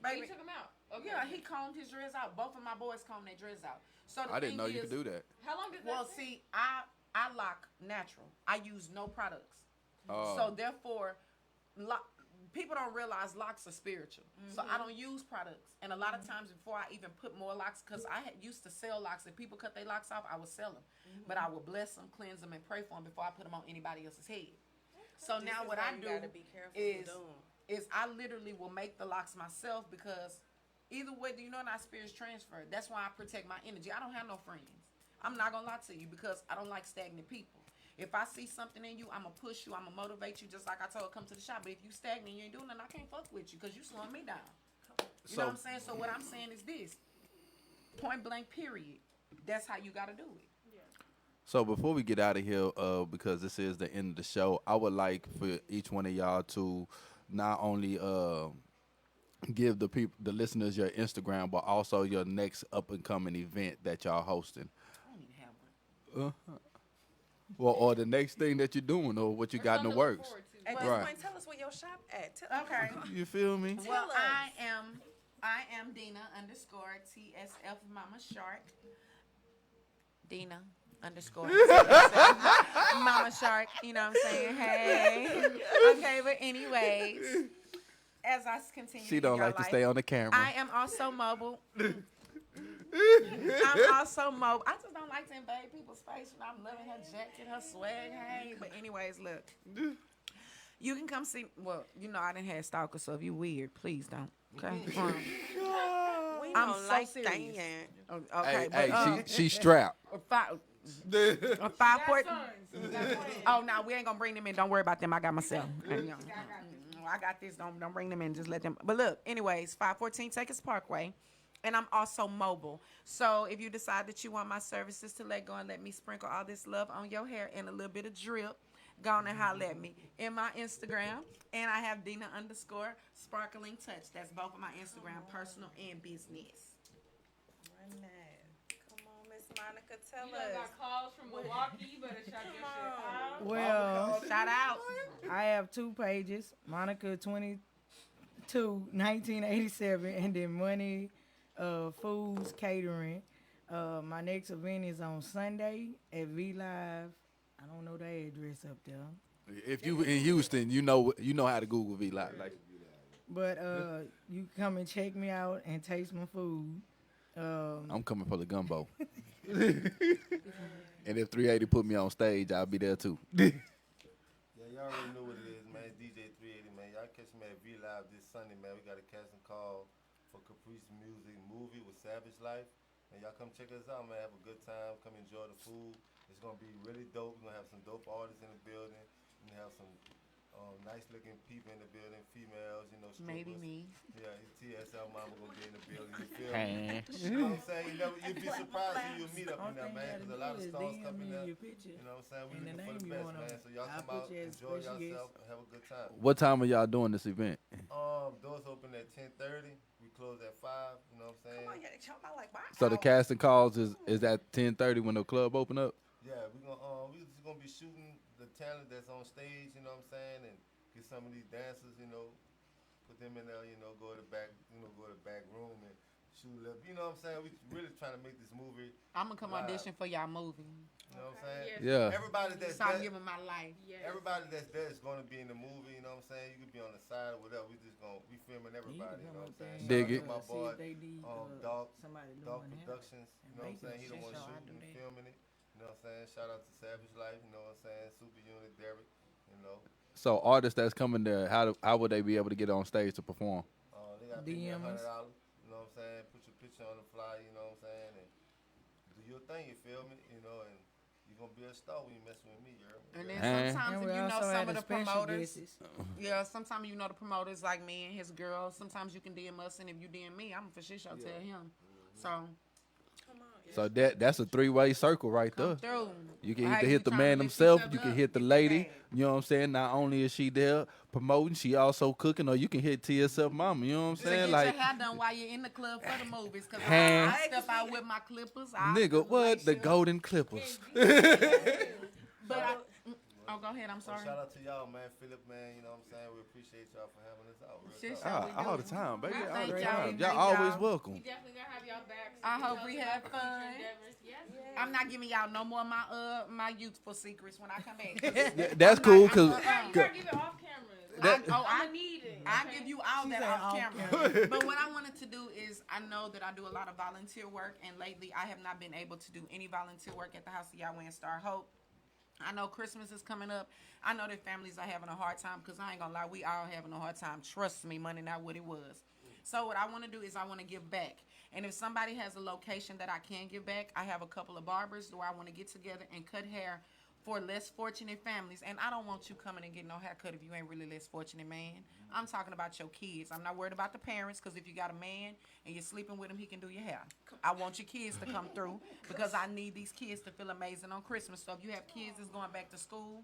Baby, you took him out. Okay. Yeah, he combed his dreads out. Both of my boys combed their dreads out. So I didn't know you could do that. How long does that take? See, I lock natural. I use no products. So therefore, people don't realize locks are spiritual. So I don't use products. And a lot of times before I even put more locks, because I used to sell locks. If people cut their locks off, I would sell them. But I would bless them, cleanse them, and pray for them before I put them on anybody else's head. So now what I do is I literally will make the locks myself because either way, you know, not spirits transfer. That's why I protect my energy. I don't have no friends. I'm not going to lie to you because I don't like stagnant people. If I see something in you, I'm going to push you. I'm going to motivate you just like I told come to the shop. But if you stagnant and you ain't doing nothing, I can't fuck with you because you slowing me down. You know what I'm saying? So what I'm saying is this. Point blank, period. That's how you got to do it. So before we get out of here, because this is the end of the show, I would like for each one of y'all to not only give the listeners your Instagram, but also your next up and coming event that y'all hosting. I don't even have one. Well, or the next thing that you're doing, or what you got in the works. At this point, tell us where your shop at. Okay. You feel me? Well, I am Dina _TSF Mama Shark. Dina _ Mama Shark. You know what I'm saying? Hey. Okay, but anyways, as I continue, she don't like to stay on the camera. I am also mobile. I'm also mobile. I just don't like to invade people's space. You know, I'm loving her jacket, her swag. Hey, but anyways, look. You can come see. Well, you know I didn't have stalkers, so if you weird, please don't. Okay. I'm so like serious. Okay. Hey, she strapped. 5'4". Oh no, we ain't gonna bring them in. Don't worry about them. I got myself. I got this. Don't bring them in. Just let them. But look, anyways, 514 Takers Parkway. And I'm also mobile. So if you decide that you want my services to let go and let me sprinkle all this love on your hair and a little bit of drip, go on and holler at me in my Instagram. And I have Dina _Sparkling Touch. That's both of my Instagram, personal and business. Run that. Come on, Miss Monica, tell you us. You got calls from Milwaukee. You better shout your shit out. Well, shout out. I have 2 pages. Monica 20 to 1987, and then money, foods, catering. My next event is on Sunday at V Live. I don't know the address up there, If you in Houston, you know how to Google V Live. Like, but you come and check me out and taste my food. I'm coming for the gumbo. And if 380 put me on stage, I'll be there too. Yeah, y'all already know what it is, man. It's DJ 380, man. Y'all catch me at V Live this Sunday, man. We got a casting call for Caprice Music movie with Savage Life. And y'all come check us out, man. Have a good time. Come enjoy the food. It's gonna be really dope. We're gonna have some dope artists in the building. We're gonna have some nice looking people in the building, females, strippers. Maybe me. Yeah, TSL mama gonna be in the building. You feel me? You know what I'm saying? You'd be surprised who you'll meet up in there, man. Because a lot of stars coming up. You know what I'm saying? We looking for the best, man. So y'all come out, enjoy yourself, and have a good time. What time are y'all doing this event? Doors open at 10:30. We close at 5. You know what I'm saying? Come on, yeah, come out like my So the hour. casting calls is at 10:30 when the club open up. Yeah, we just gonna be shooting the talent that's on stage. You know what I'm saying? And get some of these dancers. Put them in there. Go to the back. Go to the back room and shoot a little. You know what I'm saying? We really trying to make this movie. I'm gonna come live. audition for y'all movie. You know what I'm saying? Yes. Yeah. Everybody that's Start there, giving my life. Yes. everybody that's there is gonna be in the movie. You know what I'm saying? You could be on the side or whatever. We filming everybody. You know what I'm saying? Dig Shout it. out to my boy, Dog somebody Dog doing it. Productions. You know what I'm saying? He the one shooting and filming it. You know what I'm saying? Shout out to Savage Life. You know what I'm saying? Super Unit Derek. So artists that's coming there, how would they be able to get on stage to perform? They got to pay me $100. DMs. You know what I'm saying? Put your picture on the flyer. You know what I'm saying? And do your thing. You feel me? And you're gonna be a star when you messing with me. You heard me? And then And sometimes And if we you know also some had of a the special promoters, guests. yeah, sometimes you know the promoters like me and his girl. Sometimes you can DM us, and if you DM me, I'm for sure tell him. So Come on. So that's a 3-way circle right come there. through. You can Hey, either we hit the tryna man lift himself, each you other can up, hit the get lady. bag. You know what I'm saying? Not only is she there promoting, she also cooking, or you can hit TSF mama. You know what I'm To saying? get Like, your hair done while you're in the club for the movies, cause Hand. I step out with my clippers. I nigga, put what? lace The up. golden clippers. But oh, go ahead. I'm Well, sorry. shout out to y'all, man. Philip, man. You know what I'm saying? We appreciate y'all for having us out. Real Shit, talk. show. All the time, baby. All Thank the y'all. time. Thank Y'all y'all. always welcome. We definitely gonna have y'all back. I hope we have fun. Yes. I'm not giving y'all no more of my youthful secrets when I come back. Yeah, that's cool, cause You gotta give it off camera. I need it. I give you all She that said off off camera. But what I wanted to do is, I know that I do a lot of volunteer work, and lately I have not been able to do any volunteer work at the House of Yahweh and Star Hope. I know Christmas is coming up. I know that families are having a hard time, because I ain't gonna lie, we all having a hard time. Trust me, money not what it was. So what I want to do is I want to give back. And if somebody has a location that I can give back, I have a couple of barbers where I want to get together and cut hair for less fortunate families. And I don't want you coming and getting no haircut if you ain't really less fortunate, man. I'm talking about your kids. I'm not worried about the parents, because if you got a man and you're sleeping with him, he can do your hair. I want your kids to come through, because I need these kids to feel amazing on Christmas. So if you have kids that's going back to school,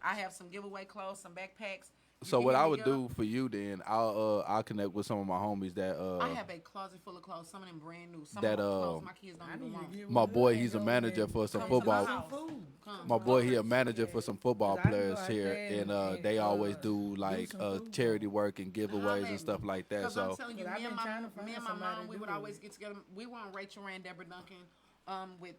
I have some giveaway clothes, some backpacks. You so can what hit I me would up. do for you then, I'll connect with some of my homies that I have a closet full of clothes. Some of them brand new. Some That, of them clothes my kids don't even want. my boy, he's a manager for some Come to my football. house. Come. My boy, he a manager for some football 'Cause I can go players out here, there and and, they always do like some food charity work and giveaways Holla at and stuff me. like that. Because I'm So telling you, But I've me and been trying to find my somebody mom, to we would do it. always get together. We were on Rachel Rand, Deborah Duncan, with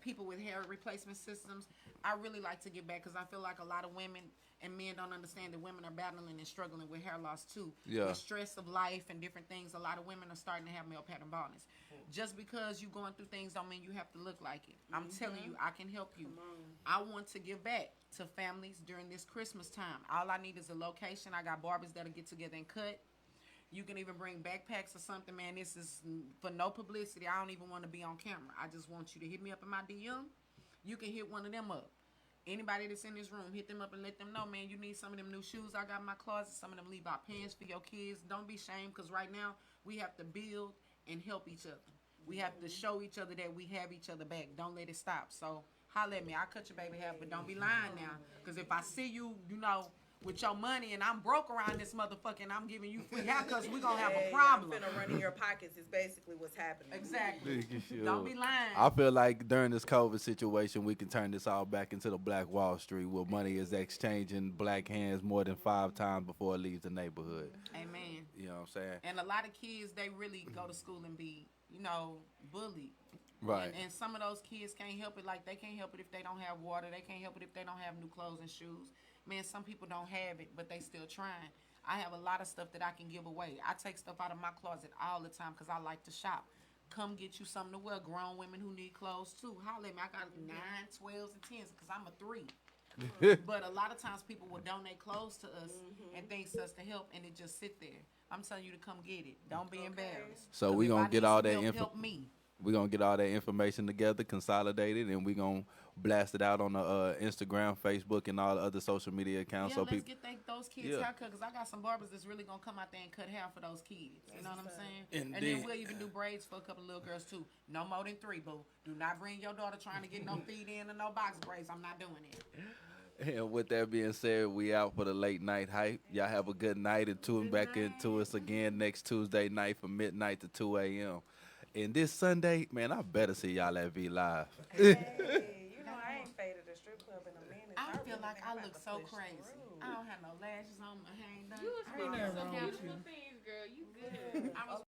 people with hair replacement systems. I really like to get back, because I feel like a lot of women and men don't understand that women are battling and struggling with hair loss too. Yeah. With stress of life and different things, a lot of women are starting to have male pattern baldness. Just because you're going through things don't mean you have to look like it. I'm telling you, I can help you. I want to give back to families during this Christmas time. All I need is a location. I got barbers that'll get together and cut. You can even bring backpacks or something, man. This is for no publicity. I don't even want to be on camera. I just want you to hit me up in my DM. You can hit one of them up. Anybody that's in this room, hit them up and let them know, man, you need some of them new shoes I got in my closet, some of them Levi pants for your kids. Don't be ashamed, because right now we have to build and help each other. We have to show each other that we have each other back. Don't let it stop. So holla at me. I'll cut your baby hair, but don't be lying now. Because if I see you, with your money and I'm broke around this motherfucker and I'm giving you free haircuts, we gonna have a problem. I'm finna run in your pockets is basically what's happening. Exactly. Sure. Don't be lying. I feel like during this COVID situation, we can turn this all back into the Black Wall Street, where money is exchanging black hands more than 5 times before it leaves the neighborhood. Amen. You know what I'm saying? And a lot of kids, they really go to school and be, bullied. Right. And some of those kids can't help it. Like, they can't help it if they don't have water. They can't help it if they don't have new clothes and shoes. Man, some people don't have it, but they still trying. I have a lot of stuff that I can give away. I take stuff out of my closet all the time because I like to shop. Come get you something to wear. Grown women who need clothes, too. Holler at me. I got 9, 12s, and 10s because I'm a 3. But a lot of times people will donate clothes to us and things us to help, and it just sit there. I'm telling you to come get it. Don't be embarrassed. So we gonna get all that help me. We're going to get all that information together, consolidate it, and we're going to blast it out on the Instagram, Facebook, and all the other social media accounts. Yeah, so let's people get those kids haircut, because I got some barbers that's really going to come out there and cut hair for those kids. You know what I'm saying? And then we'll even do braids for a couple of little girls, too. No more than 3, boo. Do not bring your daughter trying to get no feed in and no box braids. I'm not doing it. And with that being said, we out for the late night hype. Y'all have a good night and tune back into us again next Tuesday night from midnight to 2 a.m. And this Sunday, man, I better see y'all at V Live. Hey, I ain't faded a strip club in a minute. I feel like I look so crazy. I don't have no lashes on my hair. You was doing some beautiful things, girl. You good.